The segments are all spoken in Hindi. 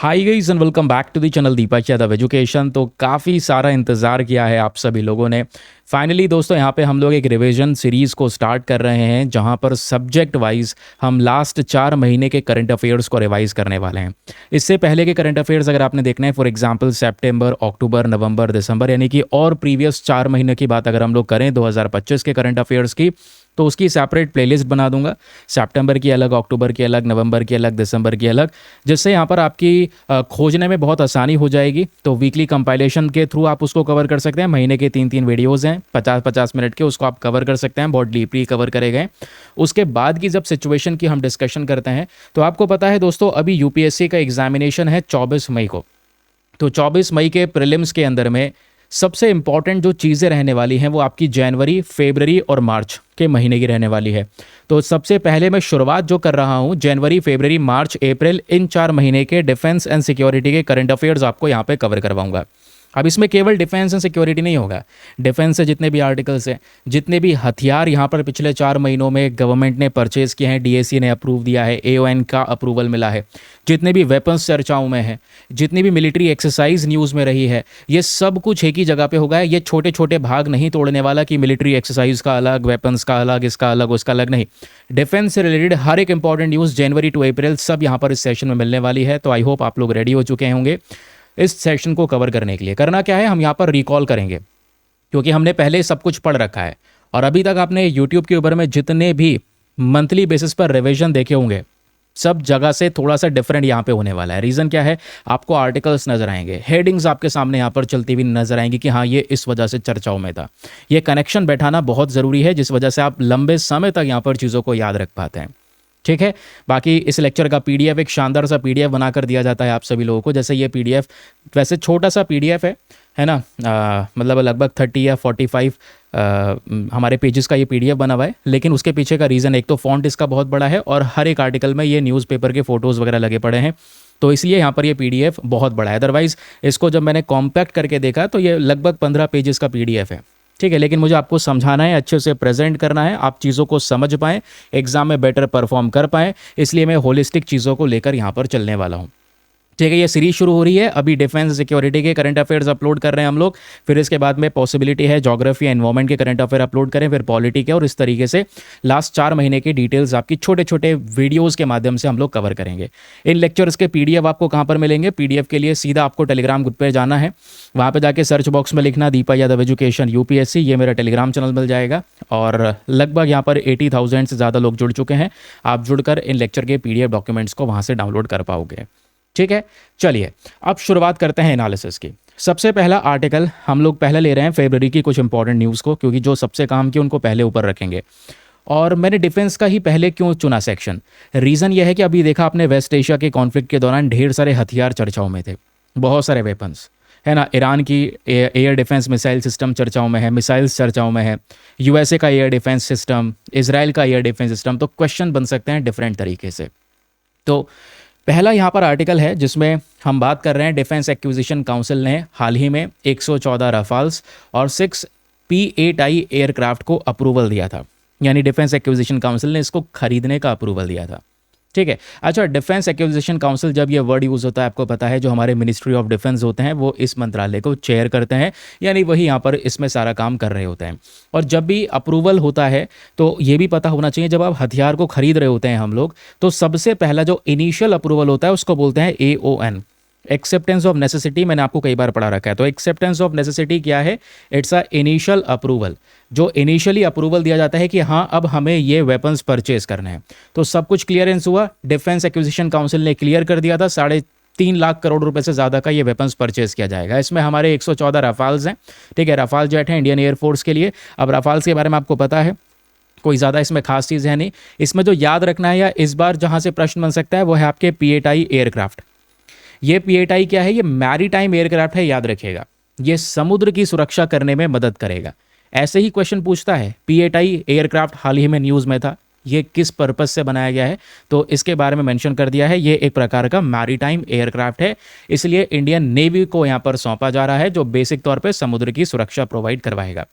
Hi guys and welcome back to the channel Deepak Yadav education. तो काफ़ी सारा इंतज़ार किया है आप सभी लोगों ने। फाइनली दोस्तों यहाँ पे हम लोग एक रिवीजन सीरीज़ को स्टार्ट कर रहे हैं जहाँ पर सब्जेक्ट वाइज हम लास्ट 4 महीने के करंट अफेयर्स को रिवाइज करने वाले हैं। इससे पहले के करंट अफेयर्स अगर आपने देखना है, फॉर एग्जांपल सितंबर, अक्टूबर, नवंबर, दिसंबर, यानी कि और प्रीवियस 4 महीने की बात अगर हम लोग करें 2025 के करंट अफेयर्स की, तो उसकी सेपरेट प्लेलिस्ट बना दूंगा। सितंबर की अलग, अक्टूबर की अलग, नवंबर की अलग, दिसंबर की अलग, जिससे यहाँ पर आपकी खोजने में बहुत आसानी हो जाएगी। तो वीकली कंपाइलेशन के थ्रू आप उसको कवर कर सकते हैं। महीने के 3-3 वीडियोज़ हैं 50-50 मिनट के, उसको आप कवर कर सकते हैं, बहुत डीपली कवर करे गए। उसके बाद की जब सिचुएशन की हम डिस्कशन करते हैं तो आपको पता है दोस्तों, अभी यूपीएससी का एग्जामिनेशन है 24 मई को। तो 24 मई के प्रीलिम्स के अंदर में सबसे इंपॉर्टेंट जो चीज़ें रहने वाली हैं वो आपकी जनवरी, फरवरी और मार्च के महीने की रहने वाली है। तो सबसे पहले मैं शुरुआत जो कर रहा हूं, जनवरी, फरवरी, मार्च, अप्रैल, इन 4 महीने के डिफेंस एंड सिक्योरिटी के करंट अफेयर्स आपको यहां पे कवर करवाऊंगा। अब इसमें केवल डिफेंस एंड सिक्योरिटी नहीं होगा। डिफेंस से जितने भी आर्टिकल्स हैं, जितने भी हथियार यहाँ पर पिछले 4 महीनों में गवर्नमेंट ने परचेज किए हैं, डीएसी ने अप्रूव दिया है, एओएन का अप्रूवल मिला है, जितने भी वेपन्स चर्चाओं में है, जितनी भी मिलिट्री एक्सरसाइज न्यूज़ में रही है, ये सब कुछ एक ही जगह पे होगा। ये छोटे छोटे भाग नहीं तोड़ने वाला कि मिलिट्री एक्सरसाइज का अलग, वेपन्स का अलग, इसका अलग, उसका अलग, नहीं। डिफेंस से रिलेटेड हर एक इंपॉर्टेंट न्यूज़ जनवरी टू अप्रैल सब यहाँ पर इस सेशन में मिलने वाली है। तो आई होप आप लोग रेडी हो चुके होंगे इस सेशन को कवर करने के लिए। करना क्या है, हम यहाँ पर रिकॉल करेंगे, क्योंकि हमने पहले सब कुछ पढ़ रखा है और अभी तक आपने यूट्यूब के ऊपर में जितने भी मंथली बेसिस पर रिवीजन देखे होंगे, सब जगह से थोड़ा सा डिफरेंट यहाँ पे होने वाला है। रीज़न क्या है, आपको आर्टिकल्स नजर आएंगे, हेडिंग्स आपके सामने यहाँ पर चलती हुई नजर आएंगी कि हाँ ये इस वजह से चर्चाओं में था। ये कनेक्शन बैठाना बहुत ज़रूरी है, जिस वजह से आप लंबे समय तक यहाँ पर चीज़ों को याद रख पाते हैं। ठीक है। बाकी इस लेक्चर का पीडीएफ एक शानदार सा पीडीएफ बनाकर दिया जाता है आप सभी लोगों को। जैसे ये पीडीएफ वैसे छोटा सा पीडीएफ है ना, मतलब लगभग 30 या 45 हमारे पेजेस का ये पीडीएफ बना हुआ है। लेकिन उसके पीछे का रीज़न, एक तो फॉन्ट इसका बहुत बड़ा है और हर एक आर्टिकल में ये न्यूज़पेपर के फ़ोटोज़ वगैरह लगे पड़े हैं, तो इसलिए यहाँ पर ये पीडीएफ बहुत बड़ा है। अदरवाइज़ इसको जब मैंने कॉम्पैक्ट करके देखा तो ये लगभग 15 पेजेस का पीडीएफ है। ठीक है, लेकिन मुझे आपको समझाना है, अच्छे से प्रेजेंट करना है, आप चीज़ों को समझ पाएँ, एग्जाम में बेटर परफॉर्म कर पाएँ, इसलिए मैं होलिस्टिक चीज़ों को लेकर यहाँ पर चलने वाला हूँ। ठीक है, ये सीरीज शुरू हो रही है। अभी डिफेंस सिक्योरिटी के करंट अफेयर्स अपलोड कर रहे हैं हम लोग, फिर इसके बाद में पॉसिबिलिटी है ज्योग्राफी एनवायरमेंट के करंट अफेयर अपलोड करें, फिर पॉलिटी के, और इस तरीके से लास्ट 4 महीने की डिटेल्स आपकी छोटे छोटे वीडियोज़ के माध्यम से हम लोग कवर करेंगे। इन लेक्चर्स के पीडीएफ आपको कहाँ पर मिलेंगे? पीडीएफ के लिए सीधा आपको टेलीग्राम ग्रुप पर जाना है, वहाँ पर जाके सर्च बॉक्स में लिखना दीपक यादव एजुकेशन यूपीएससी, ये मेरा टेलीग्राम चैनल मिल जाएगा। और लगभग यहाँ पर 80,000 से ज़्यादा लोग जुड़ चुके हैं। आप जुड़कर इन लेक्चर के पीडीएफ डॉक्यूमेंट्स को वहाँ से डाउनलोड कर पाओगे। ठीक है, चलिए अब शुरुआत करते हैं एनालिसिस की। सबसे पहला आर्टिकल हम लोग पहले ले रहे हैं फरवरी की कुछ इंपॉर्टेंट न्यूज़ को, क्योंकि जो सबसे काम की उनको पहले ऊपर रखेंगे। और मैंने डिफेंस का ही पहले क्यों चुना सेक्शन? रीज़न यह है कि अभी देखा आपने, वेस्ट एशिया के कॉन्फ्लिक्ट के दौरान ढेर सारे हथियार चर्चाओं में थे, बहुत सारे वेपन्स, है ना। ईरान की एयर डिफेंस मिसाइल सिस्टम चर्चाओं में है, मिसाइल्स चर्चाओं में है, यूएसए का एयर डिफेंस सिस्टम, इसराइल का एयर डिफेंस सिस्टम। तो क्वेश्चन बन सकते हैं डिफरेंट तरीके से। तो पहला यहाँ पर आर्टिकल है जिसमें हम बात कर रहे हैं, डिफेंस एक्विजिशन काउंसिल ने हाल ही में 114 राफाल्स और 6 P-8I एयरक्राफ्ट को अप्रूवल दिया था। यानी डिफेंस एक्विजिशन काउंसिल ने इसको खरीदने का अप्रूवल दिया था। ठीक है। अच्छा, डिफेंस एक्विजिशन काउंसिल, जब ये वर्ड यूज़ होता है आपको पता है, जो हमारे मिनिस्ट्री ऑफ डिफेंस होते हैं वो इस मंत्रालय को चेयर करते हैं, यानी वही यहाँ पर इसमें सारा काम कर रहे होते हैं। और जब भी अप्रूवल होता है तो ये भी पता होना चाहिए, जब आप हथियार को खरीद रहे होते हैं हम लोग, तो सबसे पहला जो इनिशियल अप्रूवल होता है उसको बोलते हैं AON, एक्सेप्टेंस ऑफ नेसेसिटी। मैंने आपको कई बार पढ़ा रखा है। तो एक्सेप्टेंस ऑफ नेसेसिटी क्या है? इट्स अ इनिशियल अप्रूवल, जो इनिशियली अप्रूवल दिया जाता है कि हाँ अब हमें ये वेपन्स परचेज करने हैं। तो सब कुछ क्लियरेंस हुआ, डिफेंस एक्विजिशन काउंसिल ने क्लियर कर दिया था 3.5 लाख करोड़ रुपए से ज़्यादा का ये वेपन्स परचेज किया जाएगा। इसमें हमारे 114 राफाल्स हैं। ठीक है, राफाल जेट है इंडियन एयरफोर्स के लिए। अब राफाल्स के बारे में आपको पता है, कोई ज़्यादा इसमें खास चीज़ है नहीं। इसमें जो याद रखना है या इस बार जहाँ से प्रश्न बन सकता है वो है आपके P-8I एयरक्राफ्ट। ये P-8I क्या है? ये मैरीटाइम एयरक्राफ्ट है, याद रखिएगा। ये समुद्र की सुरक्षा करने में मदद करेगा। ऐसे ही क्वेश्चन पूछता है, P-8I एयरक्राफ्ट हाल ही में न्यूज़ में था, ये किस पर्पस से बनाया गया है? तो इसके बारे में मेंशन कर दिया है, ये एक प्रकार का मैरीटाइम एयरक्राफ्ट है, इसलिए इंडियन नेवी को यहाँ पर सौंपा जा रहा है, जो बेसिक तौर पे समुद्र की सुरक्षा प्रोवाइड करवाएगा।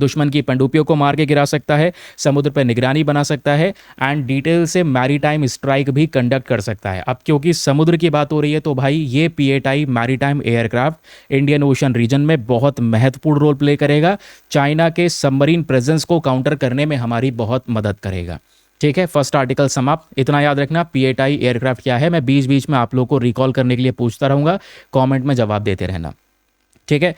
दुश्मन की पनडुब्बियों को मार के गिरा सकता है, समुद्र पर निगरानी बना सकता है एंड डिटेल से मैरीटाइम स्ट्राइक भी कंडक्ट कर सकता है। अब क्योंकि समुद्र की बात हो रही है तो भाई ये P eight I maritime aircraft Indian ocean region में बहुत महत्वपूर्ण रोल प्ले करेगा। चाइना के सबमरीन प्रेजेंस को काउंटर करने में हमारी बहुत मदद करेगा। ठीक है, फर्स्ट आर्टिकल समाप्त। इतना याद रखना, पीएटाई एयरक्राफ्ट क्या है। मैं बीच बीच में आप लोगों को रिकॉल करने के लिए पूछता रहूँगा, कॉमेंट में जवाब देते रहना। ठीक है,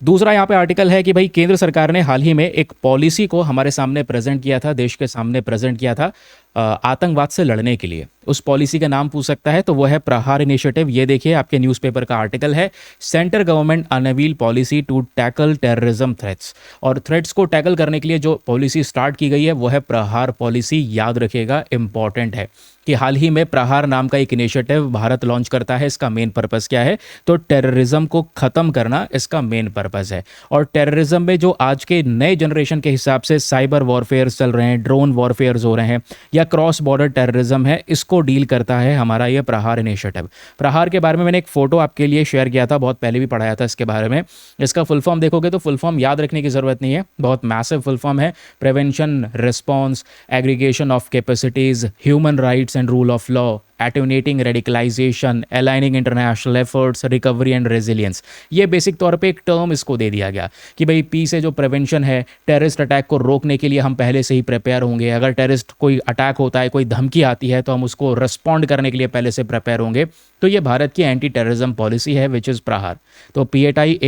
दूसरा यहाँ पे आर्टिकल है कि भाई केंद्र सरकार ने हाल ही में एक पॉलिसी को हमारे सामने प्रेजेंट किया था, देश के सामने प्रेजेंट किया था आतंकवाद से लड़ने के लिए। उस पॉलिसी का नाम पूछ सकता है तो वो है प्रहार इनिशिएटिव। ये देखिए आपके न्यूज़पेपर का आर्टिकल है, centre government unveil policy to tackle terrorism threats. और थ्रेट्स को टैकल करने के लिए जो पॉलिसी स्टार्ट की गई है वो है प्रहार पॉलिसी। याद रखिएगा, इंपॉर्टेंट है कि हाल ही में प्रहार नाम का एक इनिशिएटिव भारत लॉन्च करता है। इसका मेन पर्पस क्या है, तो टेररिज्म को ख़त्म करना इसका मेन पर्पस है। और टेररिज्म में जो आज के नए जनरेशन के हिसाब से साइबर वॉरफेयर चल रहे हैं, ड्रोन वॉरफेयर्स हो रहे हैं या क्रॉस बॉर्डर टेररिज्म है, इसको डील करता है हमारा ये प्रहार इनिशिएटिव। प्रहार के बारे में मैंने एक फ़ोटो आपके लिए शेयर किया था, बहुत पहले भी पढ़ाया था इसके बारे में। इसका फुल फॉर्म देखोगे तो फुल फॉर्म याद रखने की ज़रूरत नहीं है, बहुत मैसिव फुल फॉर्म है। Prevention, response, aggregation of capacities, human rights and rule of law, attenuating radicalisation, aligning international efforts, recovery and resilience. ये बेसिक तौर पे एक टर्म इसको दे दिया गया कि भाई पी से जो प्रिवेंशन है, टेररिस्ट अटैक को रोकने के लिए हम पहले से ही प्रिपेयर होंगे। अगर टेररिस्ट कोई अटैक होता है, कोई धमकी आती है तो हम उसको रिस्पॉन्ड करने के लिए पहले से प्रिपेयर होंगे। तो ये भारत की एंटी टेररिज्म पॉलिसी है विच इज़ प्रहार। तो पीएटाई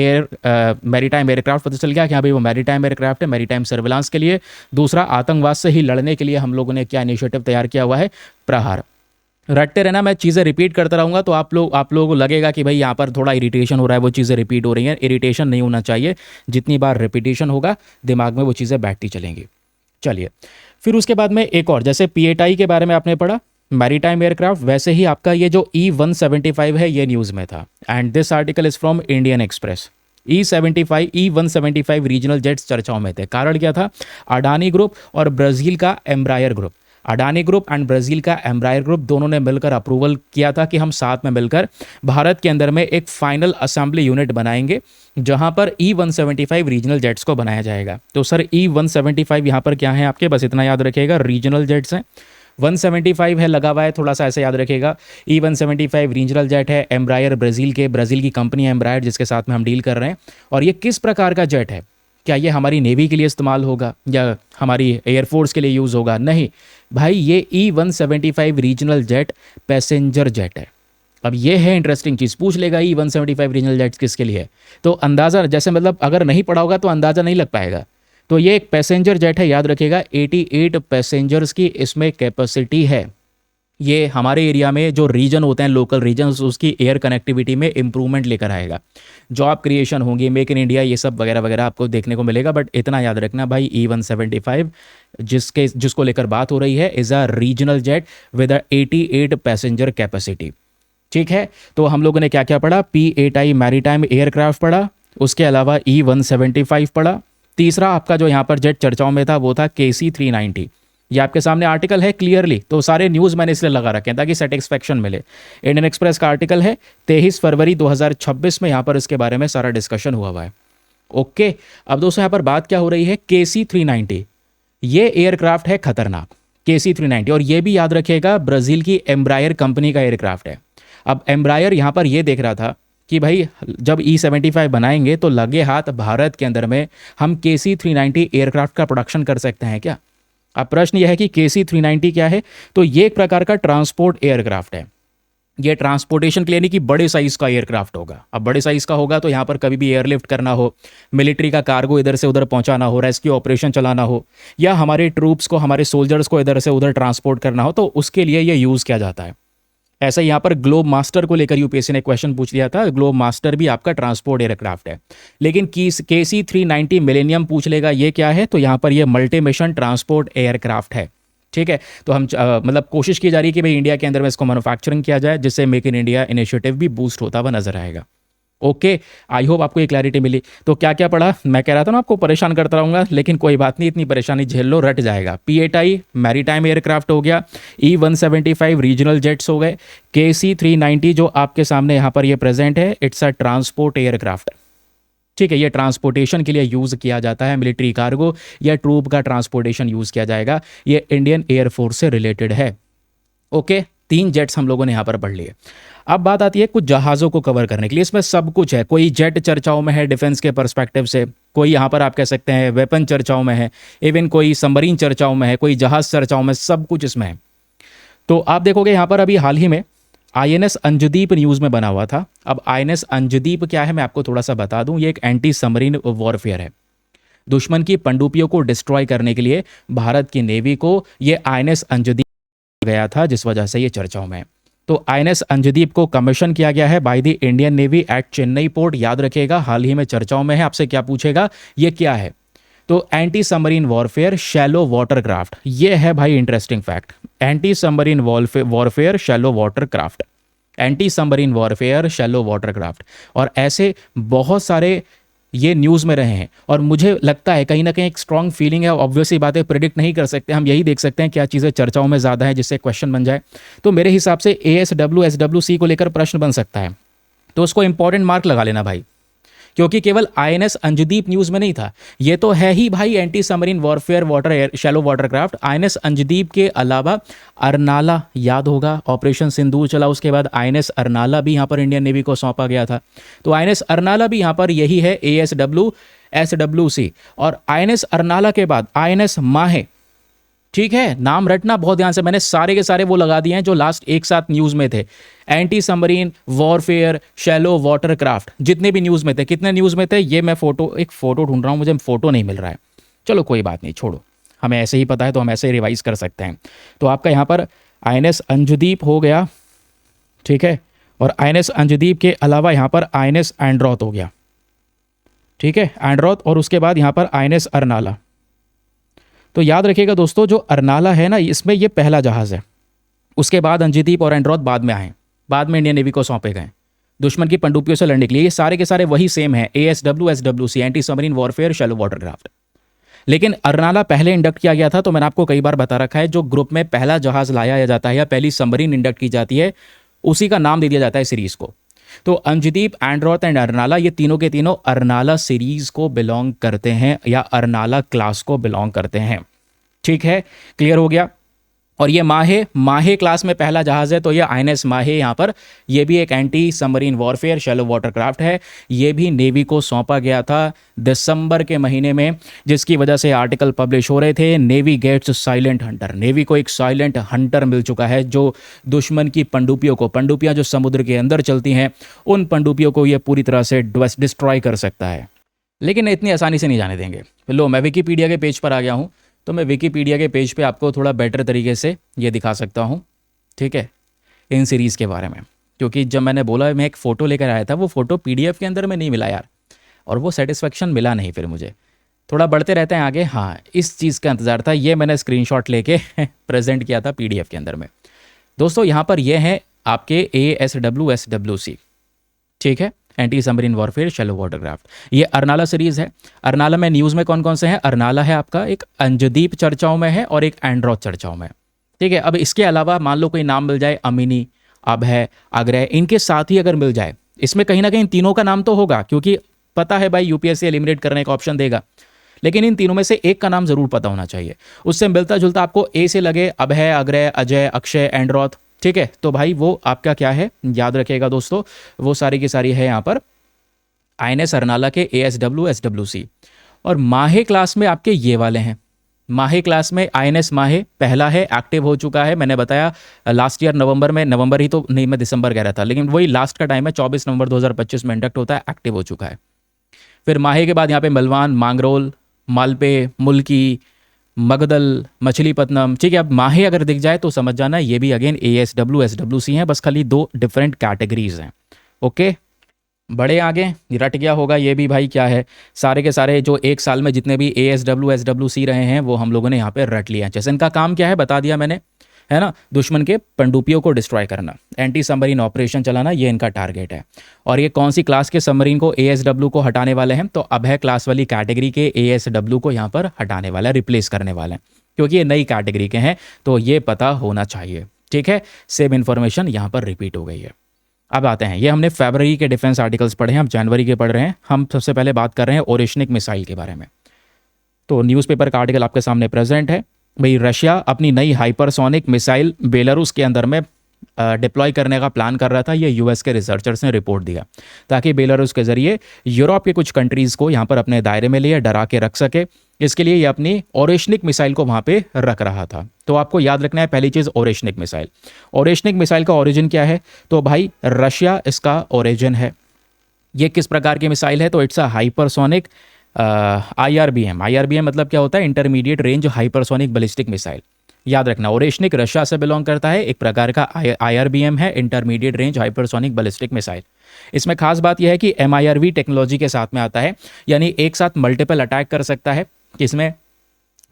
मैरीटाइम एयरक्राफ्ट पता चल गया कि हाँ भाई वो मैरीटाइम एयरक्राफ्ट है, मैरीटाइम सर्विलांस के लिए। दूसरा, आतंकवाद से ही लड़ने के लिए हम लोगों ने क्या इनिशिएटिव तैयार किया हुआ है, प्रहार। रटते रहना, मैं चीज़ें रिपीट करता रहूँगा तो आप लोगों को लगेगा कि भाई यहाँ पर थोड़ा इरिटेशन हो रहा है, वो चीज़ें रिपीट हो रही हैं। इरिटेशन नहीं होना चाहिए, जितनी बार रिपीटेशन होगा दिमाग में वो चीज़ें बैठती चलेंगी। चलिए, फिर उसके बाद में एक और, जैसे पीएटाई के बारे में आपने पढ़ा मैरीटाइम एयरक्राफ्ट, वैसे ही आपका ये जो E175 है ये न्यूज़ में था। And this article is from Indian express. E175 regional jets चर्चाओं में थे। कारण क्या था, अडानी ग्रुप और ब्राज़ील का Embraer group, Adani group and Brazil का एम्ब्रायर ग्रुप दोनों ने मिलकर अप्रूवल किया था कि हम साथ में मिलकर भारत के अंदर में एक फाइनल असेंबली यूनिट बनाएंगे जहां पर E175 रीजनल जेट्स को बनाया जाएगा। तो सर E175 यहाँ पर क्या है आपके, बस इतना याद रखिएगा, रीजनल जेट्स हैं। 175 है लगा हुआ है, थोड़ा सा ऐसे याद रखिएगा। E175 रीजनल जेट है, एम्ब्रायर ब्राज़ील की कंपनी है एम्ब्रायर, जिसके साथ में हम डील कर रहे हैं। और ये किस प्रकार का जेट है, क्या ये हमारी नेवी के लिए इस्तेमाल होगा या हमारी एयरफोर्स के लिए यूज़ होगा? नहीं भाई, ये E175 regional jet passenger jet है। अब ये है इंटरेस्टिंग चीज़, पूछ लेगा E175 रीजनल जेट्स किसके लिए है, तो अंदाज़ा जैसे मतलब अगर नहीं पढ़ा होगा तो अंदाज़ा नहीं लग पाएगा। तो ये एक पैसेंजर जेट है, याद रखिएगा 88 पैसेंजर्स की इसमें कैपेसिटी है। ये हमारे एरिया में जो रीजन होते हैं, लोकल रीजन्स, उसकी एयर कनेक्टिविटी में इंप्रूवमेंट लेकर आएगा। जॉब क्रिएशन होंगी, मेक इन इंडिया, ये सब वगैरह वगैरह आपको देखने को मिलेगा। बट इतना याद रखना भाई, E175 जिसको लेकर बात हो रही है is a regional jet with 88 passenger capacity. ठीक है, तो हम लोगों ने क्या क्या पढ़ा, पीएटाई मैरीटाइम एयरक्राफ्ट पढ़ा, उसके अलावा E175 पढ़ा। तीसरा आपका जो यहाँ पर जेट चर्चाओं में था वो था KC-390। ये आपके सामने आर्टिकल है क्लियरली, तो सारे न्यूज़ मैंने इसलिए लगा रखे हैं ताकि सेटिस्फैक्शन मिले। इंडियन एक्सप्रेस का आर्टिकल है 23 फरवरी 2026 में, यहाँ पर इसके बारे में सारा डिस्कशन हुआ है। ओके, अब दोस्तों यहाँ पर बात क्या हो रही है, KC-390 ये एयरक्राफ्ट है खतरनाक, KC-390। और ये भी याद रखिएगा ब्राज़ील की एम्ब्रायर कंपनी का एयरक्राफ्ट है। अब एम्ब्रायर यहाँ पर ये देख रहा था कि भाई जब E75 बनाएंगे तो लगे हाथ भारत के अंदर में हम KC-390 एयरक्राफ्ट का प्रोडक्शन कर सकते हैं क्या। अब प्रश्न यह है कि KC-390 क्या है, तो ये एक प्रकार का ट्रांसपोर्ट एयरक्राफ्ट है। ये ट्रांसपोर्टेशन के लिए नहीं कि बड़े साइज़ का एयरक्राफ्ट होगा। अब बड़े साइज़ का होगा तो यहाँ पर कभी भी एयरलिफ्ट करना हो, मिलिट्री का कार्गो इधर से उधर पहुँचाना हो, रेस्क्यू ऑपरेशन चलाना हो, या हमारे ट्रूप्स को, हमारे सोल्जर्स को इधर से उधर ट्रांसपोर्ट करना हो, तो उसके लिए ये यूज़ किया जाता है। ऐसा यहाँ पर ग्लोब मास्टर को लेकर यूपीएससी ने क्वेश्चन पूछ लिया था। ग्लोब मास्टर भी आपका ट्रांसपोर्ट एयरक्राफ्ट है, लेकिन KC-390 मिलेनियम पूछ लेगा ये क्या है, तो यहाँ पर ये मल्टी मिशन ट्रांसपोर्ट एयरक्राफ्ट है। ठीक है, तो हम मतलब कोशिश की जा रही है कि भाई इंडिया के अंदर में इसको मैन्युफैक्चरिंग किया जाए, जिससे मेक इन इंडिया इनिशिएटिव भी बूस्ट होता हुआ नजर आएगा। ओके, आई होप आपको ये क्लैरिटी मिली। तो क्या क्या पढ़ा, मैं कह रहा था ना आपको परेशान करता रहूँगा, लेकिन कोई बात नहीं, इतनी परेशानी झेल लो, रट जाएगा। पीएटाई मैरीटाइम एयरक्राफ्ट हो गया, E175 रीजनल जेट्स हो गए, KC-390 जो आपके सामने यहाँ पर ये प्रेजेंट है, इट्स अ ट्रांसपोर्ट एयरक्राफ्ट। ठीक है, ये ट्रांसपोर्टेशन के लिए यूज़ किया जाता है, मिलिट्री कार्गो या ट्रूप का ट्रांसपोर्टेशन यूज़ किया जाएगा। ये इंडियन एयरफोर्स से रिलेटेड है। ओके, 3 जेट्स हम लोगों ने यहाँ पर पढ़ लिए। अब बात आती है कुछ जहाज़ों को कवर करने के लिए। इसमें सब कुछ है, कोई जेट चर्चाओं में है डिफेंस के पर्सपेक्टिव से, कोई यहाँ पर आप कह सकते हैं वेपन चर्चाओं में है, इवन कोई सबमरीन चर्चाओं में है, कोई जहाज़ चर्चाओं में, सब कुछ इसमें है। तो आप देखोगे यहाँ पर अभी हाल ही में आईएनएस अंजदीप न्यूज़ में बना हुआ था। अब आईएनएस अंजदीप क्या है मैं आपको थोड़ा सा बता दूं। ये एक एंटी सबमरीन वॉरफेयर है। दुश्मन की पनडुब्बियों को डिस्ट्रॉय करने के लिए भारत की नेवी को ये आईएनएस अंजदीप गया था, जिस वजह से ये चर्चाओं में है। तो आईएनएस अंजदीप को कमीशन किया गया है by the Indian navy at Chennai port. याद रखिएगा, हाल ही में चर्चाओं में है। आपसे क्या पूछेगा, ये क्या है? तो anti submarine warfare shallow water craft, ये है भाई interesting fact. Anti submarine warfare shallow water craft, anti submarine warfare shallow water craft. और ऐसे बहुत सारे ये न्यूज़ में रहे हैं, और मुझे लगता है कहीं ना कहीं एक स्ट्रॉन्ग फीलिंग है। ऑब्वियसली बातें प्रिडिक्ट नहीं कर सकते हम, यही देख सकते हैं क्या चीज़ें चर्चाओं में ज़्यादा है जिससे क्वेश्चन बन जाए। तो मेरे हिसाब से ASW SWC को लेकर प्रश्न बन सकता है, तो उसको इंपॉर्टेंट मार्क लगा लेना भाई, क्योंकि केवल आईएनएस अंजदीप न्यूज़ में नहीं था, ये तो है ही भाई anti submarine warfare water shallow water craft. INS Anjadip के अलावा अरनाला, याद होगा ऑपरेशन सिंदूर चला, उसके बाद आईएनएस अरनाला भी यहाँ पर इंडियन नेवी को सौंपा गया था। तो आईएनएस अरनाला भी यहाँ पर यही है ASW SWC। और आईएनएस अरनाला के बाद आईएनएस माहे, ठीक है, नाम रटना बहुत ध्यान से, मैंने सारे के सारे वो लगा दिए हैं जो लास्ट एक साथ न्यूज़ में थे। Anti submarine warfare shallow water craft, जितने भी न्यूज़ में थे, कितने न्यूज़ में थे ये मैं एक फ़ोटो ढूंढ रहा हूँ, मुझे फ़ोटो नहीं मिल रहा है। चलो कोई बात नहीं, छोड़ो, हमें ऐसे ही पता है तो हम ऐसे ही रिवाइज कर सकते हैं। तो आपका यहाँ पर आईएनएस अंजदीप हो गया, ठीक है, और आईएनएस अंजदीप के अलावा यहाँ पर आईएनएस एंड्रॉथ हो गया, ठीक है, एंड्रॉथ, और उसके बाद यहाँ पर आईएनएस अरनाला। तो याद रखिएगा दोस्तों, जो अरनाला है ना, इसमें ये पहला जहाज़ है। उसके बाद अंजदीप और एंड्रॉथ बाद में आए, बाद में इंडियन नेवी को सौंपे गए दुश्मन की पनडुब्बियों से लड़ने के लिए। ये सारे के सारे वही सेम है, ASW SWC anti submarine warfare shallow water craft. लेकिन अरनाला पहले इंडक्ट किया गया था, तो मैंने आपको कई बार बता रखा है, जो ग्रुप में पहला जहाज़ लाया जाता है या पहली सबमरीन इंडक्ट की जाती है, उसी का नाम दे दिया जाता है सीरीज़ को। तो अंजदीप, एंड्रॉथ एंड अरनाला, ये तीनों के तीनों अरनाला सीरीज़ को बिलोंग करते हैं या अरनाला क्लास को बिलोंग करते हैं। ठीक है, क्लियर हो गया। और ये माहे क्लास में पहला जहाज़ है, तो ये आईएनएस माहे यहाँ पर, ये भी एक anti submarine warfare shallow water craft है। ये भी नेवी को सौंपा गया था दिसंबर के महीने में, जिसकी वजह से आर्टिकल पब्लिश हो रहे थे, navy gets silent hunter. Navy को एक साइलेंट हंटर मिल चुका है, जो दुश्मन की पनडुब्बियाँ जो समुद्र के अंदर चलती हैं, उन पनडुब्बियों को ये पूरी तरह से डिस्ट्रॉय कर सकता है। लेकिन इतनी आसानी से नहीं जाने देंगे। लो, मैं विकीपीडिया के पेज पर आ गया हूँ, तो मैं विकीपीडिया के पेज पे आपको थोड़ा बेटर तरीके से ये दिखा सकता हूँ, ठीक है, इन सीरीज़ के बारे में। क्योंकि जब मैंने बोला मैं एक फ़ोटो लेकर आया था, वो फ़ोटो PDF के अंदर में नहीं मिला यार, और वो सेटिस्फेक्शन मिला नहीं। फिर मुझे थोड़ा बढ़ते रहते हैं आगे। हाँ, इस चीज़ का इंतज़ार था, ये मैंने स्क्रीनशॉट लेके प्रेजेंट किया था PDF के अंदर में। दोस्तों यहाँ पर ये हैं आपके ASW SWC, ठीक है, anti submarine warfare shallow water craft. ये अरनाला सीरीज़ है। अरनाला में न्यूज़ में कौन कौन से हैं? अरनाला है आपका, एक अंजदीप चर्चाओं में है और एक एंड्रॉथ चर्चाओं में, ठीक है। अब इसके अलावा मान लो कोई नाम मिल जाए, अमिनी, अभय, अग्रय, इनके साथ ही अगर मिल जाए, इसमें कहीं ना कहीं तीनों का नाम तो होगा, क्योंकि पता है भाई UPSC एलिमिनेट करने का ऑप्शन देगा, लेकिन इन तीनों में से एक का नाम जरूर पता होना चाहिए। उससे मिलता जुलता आपको A से लगे, अभय, अग्रय, अजय, अक्षय, एंड्रॉथ, ठीक है, तो भाई वो आपका क्या है, याद रखिएगा दोस्तों, वो सारी की सारी है यहाँ पर आईएनएस अरनाला के ASW SWC। और माहे क्लास में आपके ये वाले हैं। माहे क्लास में आईएनएस माहे पहला है, एक्टिव हो चुका है, मैंने बताया लास्ट ईयर नवंबर में, नवंबर ही तो नहीं, मैं दिसंबर कह रहा था, लेकिन वही लास्ट का टाइम है, 24 नवंबर 2025 में इंडक्ट होता है, एक्टिव हो चुका है। फिर माहे के बाद यहाँ पे मलवान, मांगरोल, मालपे, मुल्की, मगदल, मछलीपत्तनम, ठीक है। अब माहे अगर दिख जाए तो समझ जाना ये भी अगेन ASW SWC हैं, बस खाली 2 डिफरेंट कैटेगरीज हैं। ओके, बड़े आगे रट गया होगा ये भी भाई, क्या है, सारे के सारे जो एक साल में जितने भी ASW SWC रहे हैं वो हम लोगों ने यहाँ पे रट लिया। जैसे इनका काम क्या है बता दिया मैंने, है ना, दुश्मन के पनडुब्बियों को डिस्ट्रॉय करना, एंटी सबमरीन ऑपरेशन चलाना, ये इनका टारगेट है। और ये कौन सी क्लास के सबमरीन को, ASW को हटाने वाले हैं, तो अभय क्लास वाली कैटेगरी के ASW को यहाँ पर हटाने वाला है, रिप्लेस करने वाले हैं, क्योंकि ये नई कैटेगरी के हैं, तो ये पता होना चाहिए, ठीक है। सेम इन्फॉर्मेशन यहाँ पर रिपीट हो गई है। अब आते हैं, ये हमने फरवरी के डिफेंस आर्टिकल्स पढ़े हैं, अब जनवरी के पढ़ रहे हैं। हम सबसे पहले बात कर रहे हैं ओरेशनिक मिसाइल के बारे में। तो न्यूज़पेपर का आर्टिकल आपके सामने प्रेजेंट है। भाई रशिया अपनी नई हाइपरसोनिक मिसाइल बेलारूस के अंदर में डिप्लॉय करने का प्लान कर रहा था, ये यूएस के रिसर्चर्स ने रिपोर्ट दिया, ताकि बेलारूस के जरिए यूरोप के कुछ कंट्रीज़ को यहाँ पर अपने दायरे में लिए डरा के रख सके। इसके लिए ये अपनी ओरेशनिक मिसाइल को वहाँ पे रख रहा था। तो आपको याद रखना है पहली चीज़, ओरेशनिक मिसाइल। ओरेशनिक मिसाइल का ओरिजिन क्या है? तो भाई रशिया इसका ओरिजिन है। ये किस प्रकार की मिसाइल है? तो it's a hypersonic IRBM। IRBM मतलब क्या होता है? Intermediate range hypersonic ballistic missile. याद रखना, ओरेशनिक रशिया से बिलोंग करता है, एक प्रकार का IRBM है, intermediate range hypersonic ballistic missile. इसमें खास बात यह है कि MIRV टेक्नोलॉजी के साथ में आता है, यानी एक साथ मल्टीपल अटैक कर सकता है। इसमें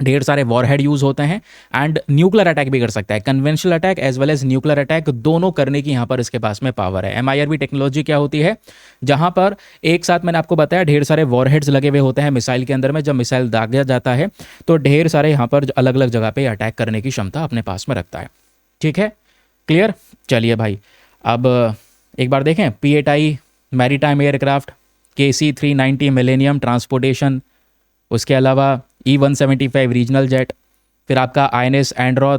ढेर सारे वॉरहेड यूज होते हैं एंड न्यूक्लियर अटैक भी कर सकता है। Conventional attack as well as nuclear attack दोनों करने की यहाँ पर इसके पास में पावर है। MIRV टेक्नोलॉजी क्या होती है? जहाँ पर एक साथ मैंने आपको बताया ढेर सारे वॉरहेड्स लगे हुए होते हैं मिसाइल के अंदर में। जब मिसाइल दागा जाता है तो ढेर सारे यहाँ पर अलग अलग जगह पे अटैक करने की क्षमता अपने पास में रखता है। ठीक है, क्लियर? चलिए भाई, अब एक बार देखें P8I maritime aircraft, KC-390 millennium transportation, उसके अलावा E-175 रीजनल जेट, फिर आपका INS एंड्रॉथ,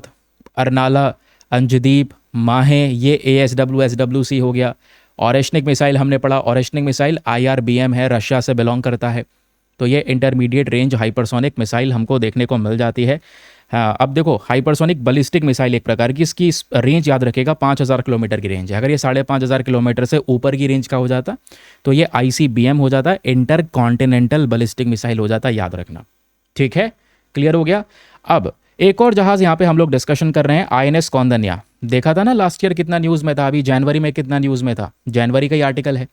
अरनाला, अंजदीप, माहे, ये ASWSWC हो गया। ओरेशनिक मिसाइल हमने पढ़ा, ओरेशनिक मिसाइल IRBM है, रशिया से बिलोंग करता है। तो ये इंटरमीडिएट रेंज हाइपरसोनिक मिसाइल हमको देखने को मिल जाती है। हाँ, अब देखो हाइपरसोनिक बैलिस्टिक मिसाइल एक प्रकार की, इसकी रेंज याद रखेगा 5000 किलोमीटर की रेंज है। अगर ये 5500 किलोमीटर से ऊपर की रेंज का हो जाता तो ये ICBM हो जाता, इंटर कॉन्टिनेंटल बैलिस्टिक मिसाइल हो जाता, याद रखना। ठीक है, क्लियर हो गया। अब एक और जहाज यहाँ पे हम लोग डिस्कशन कर रहे हैं, INS कौंदन्या। देखा था ना लास्ट ईयर कितना न्यूज़ में था, अभी जनवरी में कितना न्यूज़ में था, जनवरी का ही आर्टिकल है।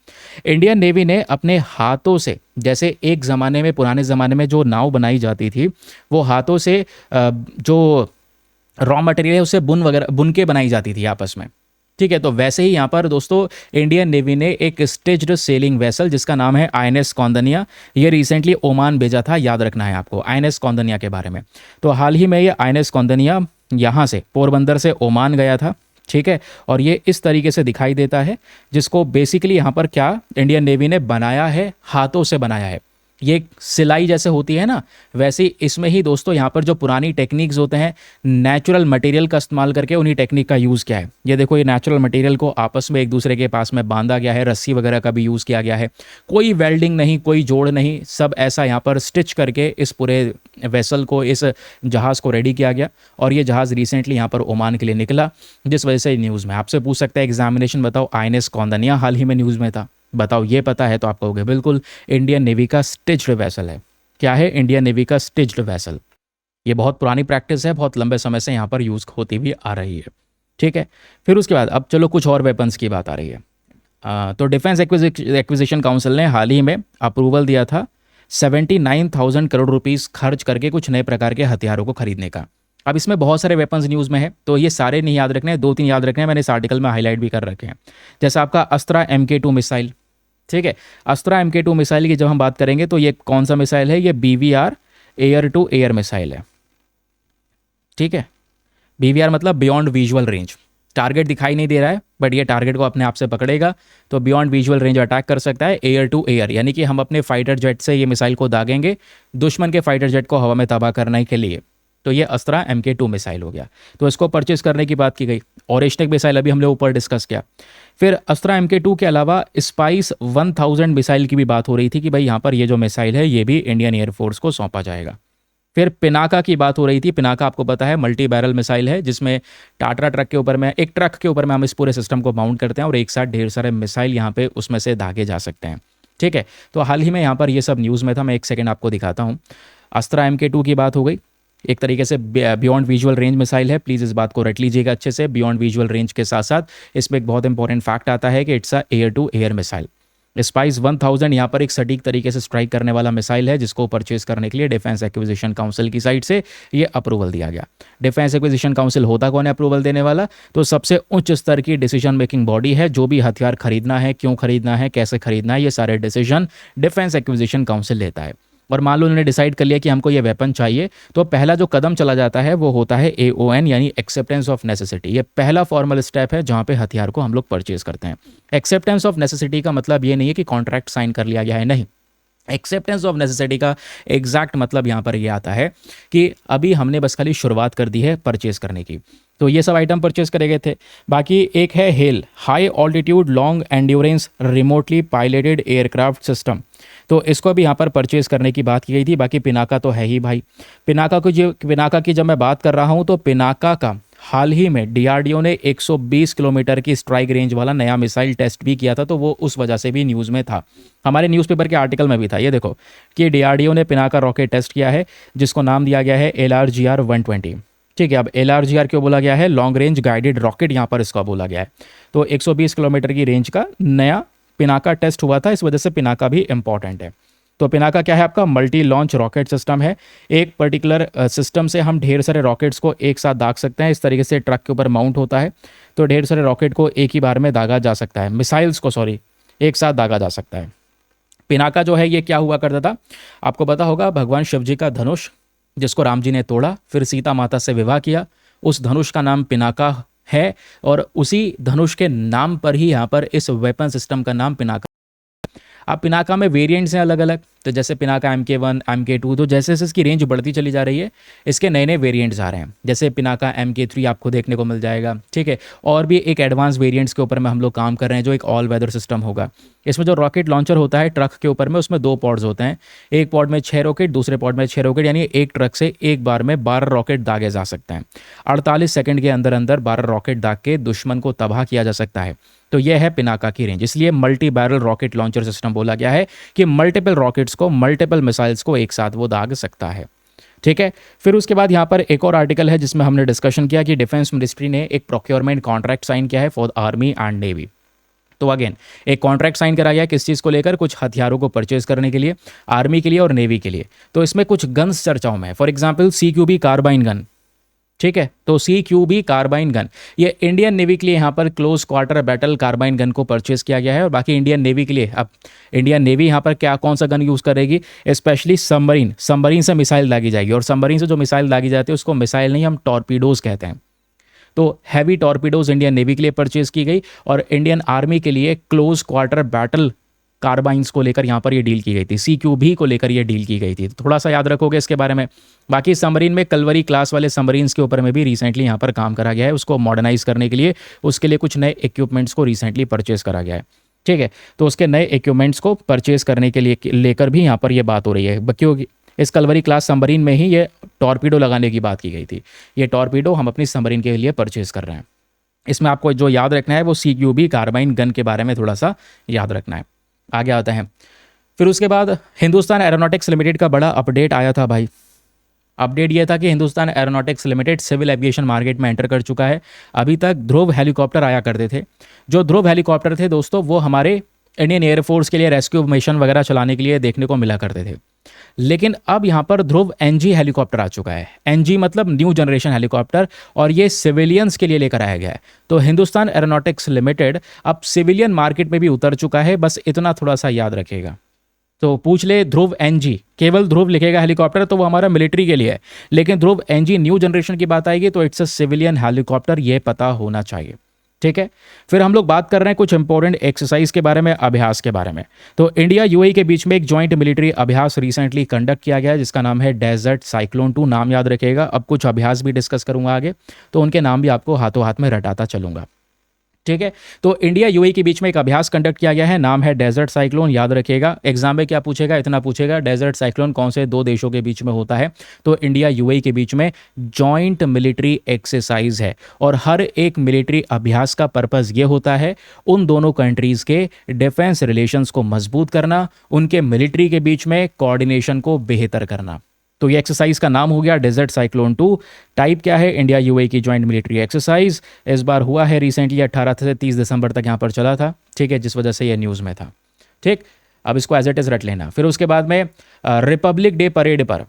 इंडियन नेवी ने अपने हाथों से, जैसे एक ज़माने में पुराने ज़माने में जो नाव बनाई जाती थी वो हाथों से जो रॉ मटेरियल है उसे बुन के बनाई जाती थी आपस में। ठीक है, तो वैसे ही यहाँ पर दोस्तों इंडियन नेवी ने एक स्टेज्ड सेलिंग वेसल जिसका नाम है INS कौंदन्या, ये रिसेंटली ओमान भेजा था। याद रखना है आपको INS कौंदन्या के बारे में। तो हाल ही में ये INS कौंदन्या यहाँ से पोरबंदर से ओमान गया था। ठीक है, और ये इस तरीके से दिखाई देता है, जिसको बेसिकली यहाँ पर क्या इंडियन नेवी ने बनाया है, हाथों से बनाया है। ये सिलाई जैसे होती है ना, वैसे ही इसमें ही दोस्तों यहाँ पर जो पुरानी टेक्निक्स होते हैं नेचुरल मटेरियल का इस्तेमाल करके, उन्हीं टेक्निक का यूज़ किया है। ये देखो, ये नेचुरल मटेरियल को आपस में एक दूसरे के पास में बांधा गया है, रस्सी वगैरह का भी यूज़ किया गया है। कोई वेल्डिंग नहीं, कोई जोड़ नहीं, सब ऐसा यहाँ पर स्टिच करके इस पूरे वेसल को, इस जहाज़ को रेडी किया गया। और ये जहाज़ रिसेंटली यहाँ पर ओमान के लिए निकला, जिस वजह से न्यूज़ में आपसे पूछ सकता है एग्जामिनेशन, बताओ INS कौंदन्या हाल ही में न्यूज़ में था, बताओ ये पता है? तो आप कहोगे बिल्कुल इंडियन नेवी का स्टिच्ड वेसल है। क्या है? इंडियन नेवी का स्टिच्ड वेसल। ये बहुत पुरानी प्रैक्टिस है, बहुत लंबे समय से यहाँ पर यूज़ होती हुई आ रही है। ठीक है, फिर उसके बाद अब चलो कुछ और वेपन्स की बात आ रही है। तो डिफेंस एक्विजिशन काउंसिल ने हाल ही में अप्रूवल दिया था 79,000 करोड़ रुपीज़ खर्च करके कुछ नए प्रकार के हथियारों को खरीदने का। अब इसमें बहुत सारे वेपन्स न्यूज़ में है, तो ये सारे नहीं याद रखने हैं, 2-3 याद रखने हैं, मैंने इस आर्टिकल में हाईलाइट भी कर रखे हैं। जैसा आपका अस्त्रा MK2 मिसाइल। ठीक है, अस्त्रा MK2 मिसाइल की जब हम बात करेंगे तो ये कौन सा मिसाइल है? ये BVR air to air missile है। ठीक है, BVR मतलब बियॉन्ड विजुअल रेंज। टारगेट दिखाई नहीं दे रहा है बट ये टारगेट को अपने आप से पकड़ेगा, तो बियॉन्ड विजुअल रेंज अटैक कर सकता है एयर टू एयर, यानी कि हम अपने फाइटर जेट से ये मिसाइल को दागेंगे दुश्मन के फाइटर जेट को हवा में तबाह करने के लिए। तो ये अस्त्रा MK2 मिसाइल हो गया, तो इसको परचेज करने की बात की गई। ओरेशनिक मिसाइल अभी हम लोग ऊपर डिस्कस किया। फिर अस्त्रा MK2 के अलावा स्पाइस 1000 मिसाइल की भी बात हो रही थी कि भाई यहाँ पर ये जो मिसाइल है ये भी इंडियन एयरफोर्स को सौंपा जाएगा। फिर पिनाका की बात हो रही थी। पिनाका आपको पता है मल्टी बैरल मिसाइल है, जिसमें टाटा ट्रक के ऊपर में, एक ट्रक के ऊपर में हम इस पूरे सिस्टम को माउंट करते हैं और एक साथ ढेर सारे मिसाइल यहाँ पे उसमें से दागे जा सकते हैं। ठीक है, तो हाल ही में यहाँ पर ये सब न्यूज़ में था, मैं एक सेकेंड आपको दिखाता हूँ। अस्त्रा MK2 की बात हो गई, एक तरीके से बियॉन्ड विजुअल रेंज मिसाइल है, प्लीज़ इस बात को रट लीजिएगा अच्छे से। बियॉन्ड विजुअल रेंज के साथ साथ इसमें एक बहुत इंपॉर्टेंट फैक्ट आता है कि it's a air to air missile. Spice 1000 यहाँ पर एक सटीक तरीके से स्ट्राइक करने वाला मिसाइल है, जिसको परचेज करने के लिए डिफेंस एक्विजिशन काउंसिल की साइड से ये अप्रूवल दिया गया। डिफेंस एक्विजिशन काउंसिल होता कौन है अप्रूवल देने वाला? तो सबसे उच्च स्तर की डिसीजन मेकिंग बॉडी है। जो भी हथियार खरीदना है, क्यों खरीदना है, कैसे खरीदना है, ये सारे डिसीजन डिफेंस एक्विजिशन काउंसिल लेता है। और मान लो उन्होंने डिसाइड कर लिया कि हमको ये वेपन चाहिए, तो पहला जो कदम चला जाता है वो होता है AON यानी एक्सेप्टेंस ऑफ नेसेसिटी। ये पहला फॉर्मल स्टेप है जहाँ पे हथियार को हम लोग परचेज करते हैं। एक्सेप्टेंस ऑफ नेसेसिटी का मतलब ये नहीं है कि कॉन्ट्रैक्ट साइन कर लिया गया है, नहीं। एक्सेप्टेंस ऑफ नेसेसिटी का एग्जैक्ट मतलब यहाँ पर ये आता है कि अभी हमने बस खाली शुरुआत कर दी है परचेज करने की। तो ये सब आइटम परचेज करे गए थे। बाकी एक है hello, high altitude long endurance remotely piloted aircraft system. तो इसको भी यहाँ पर परचेज करने की बात की गई थी। बाकी पिनाका तो है ही भाई। पिनाका की जब मैं बात कर रहा हूँ तो पिनाका का हाल ही में DRDO ने 120 किलोमीटर की स्ट्राइक रेंज वाला नया मिसाइल टेस्ट भी किया था, तो वो उस वजह से भी न्यूज़ में था, हमारे न्यूज़पेपर के आर्टिकल में भी था। ये देखो कि DRDO ने पिनाका रॉकेट टेस्ट किया है जिसको नाम दिया गया है LRGR 120। ठीक है, अब LRGR क्यों बोला गया है? लॉन्ग रेंज गाइडेड रॉकेट यहाँ पर इसका बोला गया है। तो 120 किलोमीटर की रेंज का नया पिनाका टेस्ट हुआ था, इस वजह से पिनाका भी इंपॉर्टेंट है। तो पिनाका क्या है? आपका मल्टी लॉन्च रॉकेट सिस्टम है। एक पर्टिकुलर सिस्टम से हम ढेर सारे रॉकेट्स को एक साथ दाग सकते हैं। इस तरीके से ट्रक के ऊपर माउंट होता है, तो ढेर सारे रॉकेट को एक ही बार में दागा जा सकता है, मिसाइल्स को एक साथ दागा जा सकता है। पिनाका जो है ये क्या हुआ करता था, आपको पता होगा, भगवान शिव जी का धनुष जिसको राम जी ने तोड़ा, फिर सीता माता से विवाह किया, उस धनुष का नाम पिनाका है, और उसी धनुष के नाम पर ही यहाँ पर इस वेपन सिस्टम का नाम पिनाका। अब पिनाका में वेरिएंट्स हैं अलग अलग, तो जैसे पिनाका MK1 MK2, तो जैसे जैसे इसकी रेंज बढ़ती चली जा रही है इसके नए नए वेरिएंट्स आ रहे हैं। जैसे पिनाका MK3 आपको देखने को मिल जाएगा, ठीक है। और भी एक एडवांस वेरिएंट्स के ऊपर में हम लोग काम कर रहे हैं जो एक ऑल वेदर सिस्टम होगा। इसमें जो रॉकेट लॉन्चर होता है ट्रक के ऊपर में, उसमें 2 पॉड्स होते हैं, एक पॉड में 6 रॉकेट, दूसरे पॉड में 6 रॉकेट, यानी एक ट्रक से एक बार में 12 रॉकेट दागे जा सकते हैं। 48 सेकंड के अंदर अंदर 12 रॉकेट दाग के दुश्मन को तबाह किया जा सकता है। तो यह है पिनाका की रेंज, इसलिए multi barrel rocket launcher system बोला गया है कि मल्टीपल रॉकेट्स को, मल्टीपल मिसाइल्स को एक साथ वो दाग सकता है। ठीक है, फिर उसके बाद यहाँ पर एक और आर्टिकल है जिसमें हमने डिस्कशन किया कि डिफेंस मिनिस्ट्री ने एक प्रोक्योरमेंट कॉन्ट्रैक्ट साइन किया है फॉर आर्मी एंड नेवी। तो अगेन एक कॉन्ट्रैक्ट साइन करा गया किस चीज़ को लेकर, कुछ हथियारों को परचेज करने के लिए, आर्मी के लिए और नेवी के लिए। तो इसमें कुछ गन्स चर्चाओं में, for example CQB carbine gun, ठीक है। तो CQB कार्बाइन गन ये इंडियन नेवी के लिए यहाँ पर close quarter battle carbine gun को परचेज किया गया है। और बाकी इंडियन नेवी के लिए, अब इंडियन नेवी यहाँ पर क्या कौन सा गन यूज़ करेगी, स्पेशली सबमरीन से मिसाइल दागी जाएगी, और सबमरीन से जो मिसाइल दागी जाती है उसको मिसाइल नहीं, हम टॉर्पीडोज कहते हैं। तो हैवी टॉर्पीडोज इंडियन नेवी के लिए परचेज की गई, और इंडियन आर्मी के लिए क्लोज क्वार्टर बैटल कार्बाइंस को लेकर यहाँ पर ये डील की गई थी, CQB को लेकर ये डील की गई थी। तो थोड़ा सा याद रखोगे इसके बारे में। बाकी सबमरीन में कलवरी क्लास वाले सबमरीन्स के ऊपर में भी रिसेंटली यहाँ पर काम करा गया है, उसको मॉडर्नाइज करने के लिए, उसके लिए कुछ नए इक्विपमेंट्स को रिसेंटली परचेज करा गया है। ठीक है, तो उसके नए इक्विपमेंट्स को परचेज करने के लिए लेकर भी यहाँ पर ये बात हो रही है, क्योंकि इस कलवरी क्लास सबमरीन में ही ये टॉर्पीडो लगाने की बात की गई थी। ये टॉर्पीडो हम अपनी सबमरीन के लिए परचेज कर रहे हैं। इसमें आपको जो याद रखना है वो CQB कार्बाइन गन के बारे में थोड़ा सा याद रखना है। आगे आते हैं, फिर उसके बाद हिंदुस्तान एरोनॉटिक्स लिमिटेड का बड़ा अपडेट आया था भाई। अपडेट यह था कि Hindustan aeronautics limited civil aviation market में एंटर कर चुका है। अभी तक ध्रुव हेलीकॉप्टर आया करते थे। जो ध्रुव हेलीकॉप्टर थे दोस्तों, वो हमारे इंडियन एयरफोर्स के लिए रेस्क्यू मिशन वगैरह चलाने के लिए देखने को मिला करते थे। लेकिन अब यहाँ पर ध्रुव NG हेलीकॉप्टर आ चुका है। NG मतलब न्यू जनरेशन हेलीकॉप्टर, और ये सिविलियंस के लिए लेकर आया गया है। तो हिंदुस्तान एरोनॉटिक्स लिमिटेड अब सिविलियन मार्केट में भी उतर चुका है, बस इतना थोड़ा सा याद रखेगा। तो पूछ ले ध्रुव NG, केवल ध्रुव लिखेगा हेलीकॉप्टर तो वो हमारा मिलिट्री के लिए है, लेकिन ध्रुव NG न्यू जनरेशन की बात आएगी तो इट्स अ सिविलियन हेलीकॉप्टर, ये पता होना चाहिए। ठीक है, फिर हम लोग बात कर रहे हैं कुछ इंपॉर्टेंट एक्सरसाइज के बारे में, अभ्यास के बारे में। तो इंडिया UAE के बीच में एक जॉइंट मिलिट्री अभ्यास रिसेंटली कंडक्ट किया गया है जिसका नाम है डेजर्ट साइक्लोन 2, नाम याद रखिएगा। अब कुछ अभ्यास भी डिस्कस करूंगा आगे, तो उनके नाम भी आपको हाथों हाथ में रटाता चलूंगा। ठीक है, तो इंडिया UAE के बीच में एक अभ्यास कंडक्ट किया गया है, नाम है डेजर्ट साइक्लोन, याद रखिएगा। एग्जाम में क्या पूछेगा, इतना पूछेगा, डेजर्ट साइक्लोन कौन से 2 देशों के बीच में होता है, तो इंडिया UAE के बीच में जॉइंट मिलिट्री एक्सरसाइज है। और हर एक मिलिट्री अभ्यास का पर्पस ये होता है उन दोनों कंट्रीज के डिफेंस रिलेशंस को मजबूत करना, उनके मिलिट्री के बीच में कोऑर्डिनेशन को बेहतर करना। तो ये एक्सरसाइज का नाम हो गया डेजर्ट साइक्लोन 2। टाइप क्या है, इंडिया UAE की जॉइंट मिलिट्री एक्सरसाइज। इस बार हुआ है रिसेंटली, 18 से 30 दिसंबर तक यहाँ पर चला था। ठीक है, जिस वजह से ये न्यूज़ में था। ठीक, अब इसको एज इट इज़ रट लेना। फिर उसके बाद में रिपब्लिक डे परेड पर,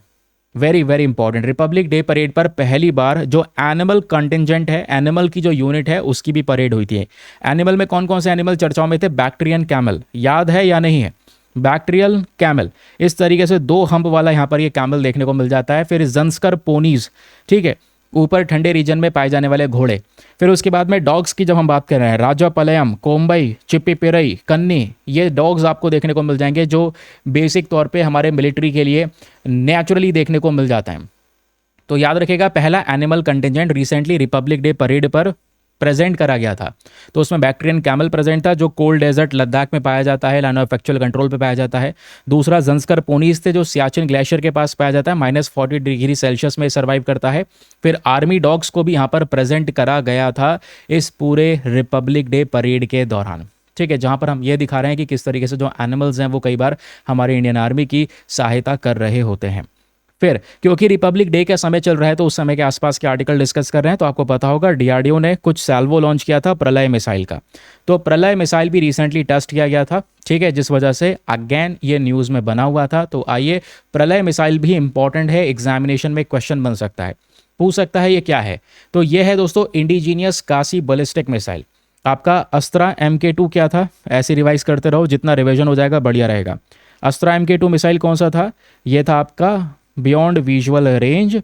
very very important, Republic day parade पर पहली बार जो एनिमल कंटिजेंट है, एनिमल की जो यूनिट है उसकी भी परेड हुई थी। एनिमल में कौन कौन से एनिमल चर्चाओं में थे, बैक्ट्रियन कैमल, याद है या नहीं है? बैक्टीरियल कैमल, इस तरीके से 2 हम्प वाला यहाँ पर ये कैमल देखने को मिल जाता है। फिर जंस्कर पोनीज, ठीक है, ऊपर ठंडे रीजन में पाए जाने वाले घोड़े। फिर उसके बाद में डॉग्स की जब हम बात कर रहे हैं, राजापलयम, कोम्बई, चिप्पीपिरई, कन्नी, ये डॉग्स आपको देखने को मिल जाएंगे जो बेसिक तौर पे हमारे मिलिट्री के लिए नेचुरली देखने को मिल जाता है। तो याद रखिएगा, पहला animal contingent recently Republic day parade पर प्रेजेंट करा गया था, तो उसमें बैक्टीरियन कैमल प्रेजेंट था जो कोल्ड डेजर्ट लद्दाख में पाया जाता है, लाइन ऑफ एक्चुअल कंट्रोल पे पाया जाता है। दूसरा जंस्कर पोनीज थे जो सियाचिन ग्लेशियर के पास पाया जाता है, -40 डिग्री सेल्सियस में सर्वाइव करता है। फिर आर्मी डॉग्स को भी यहाँ पर प्रेजेंट करा गया था इस पूरे रिपब्लिक डे परेड के दौरान, ठीक है, जहाँ पर हम ये दिखा रहे हैं कि किस तरीके से जो एनिमल्स हैं वो कई बार हमारे इंडियन आर्मी की सहायता कर रहे होते हैं। फिर क्योंकि रिपब्लिक डे का समय चल रहा है तो उस समय के आसपास के आर्टिकल डिस्कस कर रहे हैं, तो आपको पता होगा डीआरडीओ ने कुछ सैल्वो लॉन्च किया था प्रलय मिसाइल का। तो प्रलय मिसाइल भी रिसेंटली टेस्ट किया गया था, ठीक है, जिस वजह से अगेन ये न्यूज़ में बना हुआ था। तो आइए, प्रलय मिसाइल भी इंपॉर्टेंट है, एग्जामिनेशन में क्वेश्चन बन सकता है, पूछ सकता है ये क्या है। तो ये है दोस्तों इंडिजीनियस काशी बैलिस्टिक मिसाइल। आपका अस्त्रा MK2 क्या था, ऐसे रिवाइज करते रहो, जितना रिवीजन हो जाएगा बढ़िया रहेगा। अस्त्रा MK2 मिसाइल कौन सा था, ये था आपका beyond visual range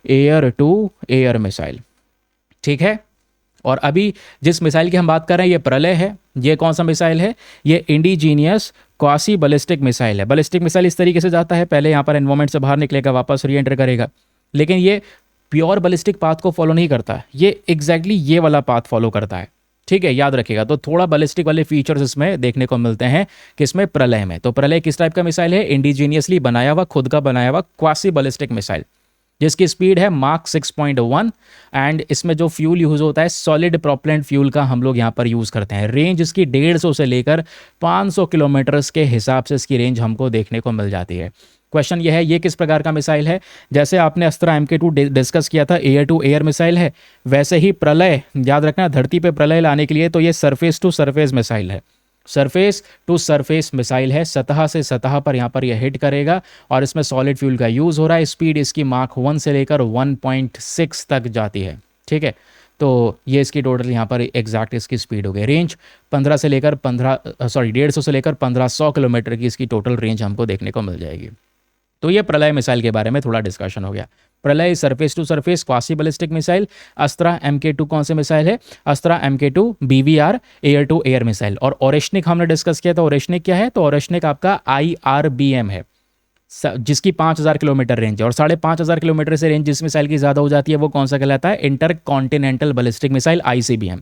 air to air missile, ठीक है। और अभी जिस मिसाइल की हम बात कर रहे हैं ये प्रलय है। ये कौन सा मिसाइल है, ये इंडिजीनियस क्वासी बैलिस्टिक मिसाइल है। बैलिस्टिक मिसाइल इस तरीके से जाता है, पहले यहाँ पर एनवायरमेंट से बाहर निकलेगा, वापस री एंटर करेगा, लेकिन ये प्योर बैलिस्टिक पाथ को फॉलो नहीं करता, ये एग्जैक्टली ये वाला पाथ फॉलो करता है, ठीक है, याद रखिएगा। तो थोड़ा बैलिस्टिक वाले फीचर्स इसमें देखने को मिलते हैं, किसमें, प्रलय में। तो प्रलय किस टाइप का मिसाइल है, इंडिजीनियसली बनाया हुआ, खुद का बनाया हुआ क्वासी बैलिस्टिक मिसाइल, जिसकी स्पीड है मार्क 6.1 एंड इसमें जो फ्यूल यूज होता है सॉलिड प्रोपेलेंट फ्यूल का हम लोग यहाँ पर यूज़ करते हैं। रेंज इसकी 150 से लेकर 500 किलोमीटर्स के हिसाब से इसकी रेंज हमको देखने को मिल जाती है। क्वेश्चन ये है, ये किस प्रकार का मिसाइल है, जैसे आपने अस्त्रा MK2 डिस्कस किया था एयर टू एयर मिसाइल है, वैसे ही प्रलय, याद रखना धरती पे प्रलय लाने के लिए तो ये सरफेस टू सरफेस मिसाइल है, सरफेस टू सरफेस मिसाइल है, सतह से सतह पर यहाँ पर यह हिट करेगा और इसमें सॉलिड फ्यूल का यूज़ हो रहा है। स्पीड इसकी मार्क 1 से लेकर 1.6 तक जाती है, ठीक है। तो ये इसकी टोटल यहाँ पर एग्जैक्ट इसकी स्पीड हो गई। रेंज 150 से लेकर 1500 किलोमीटर की इसकी टोटल रेंज हमको देखने को मिल जाएगी। तो ये प्रलय मिसाइल के बारे में थोड़ा डिस्कशन हो गया। Pralay surface to surface quasi ballistic missile. Astra MK2 कौन से मिसाइल है, Astra MK2 BVR air to air missile. और ओरेशनिक हमने डिस्कस किया था, ओरेशनिक क्या है, तो ओरेशनिक आपका IRBM है जिसकी 5000 किलोमीटर रेंज है। और 5500 किलोमीटर से रेंज जिस मिसाइल की ज़्यादा हो जाती है वो कौन सा कहलाता है, inter continental ballistic missile ICBM।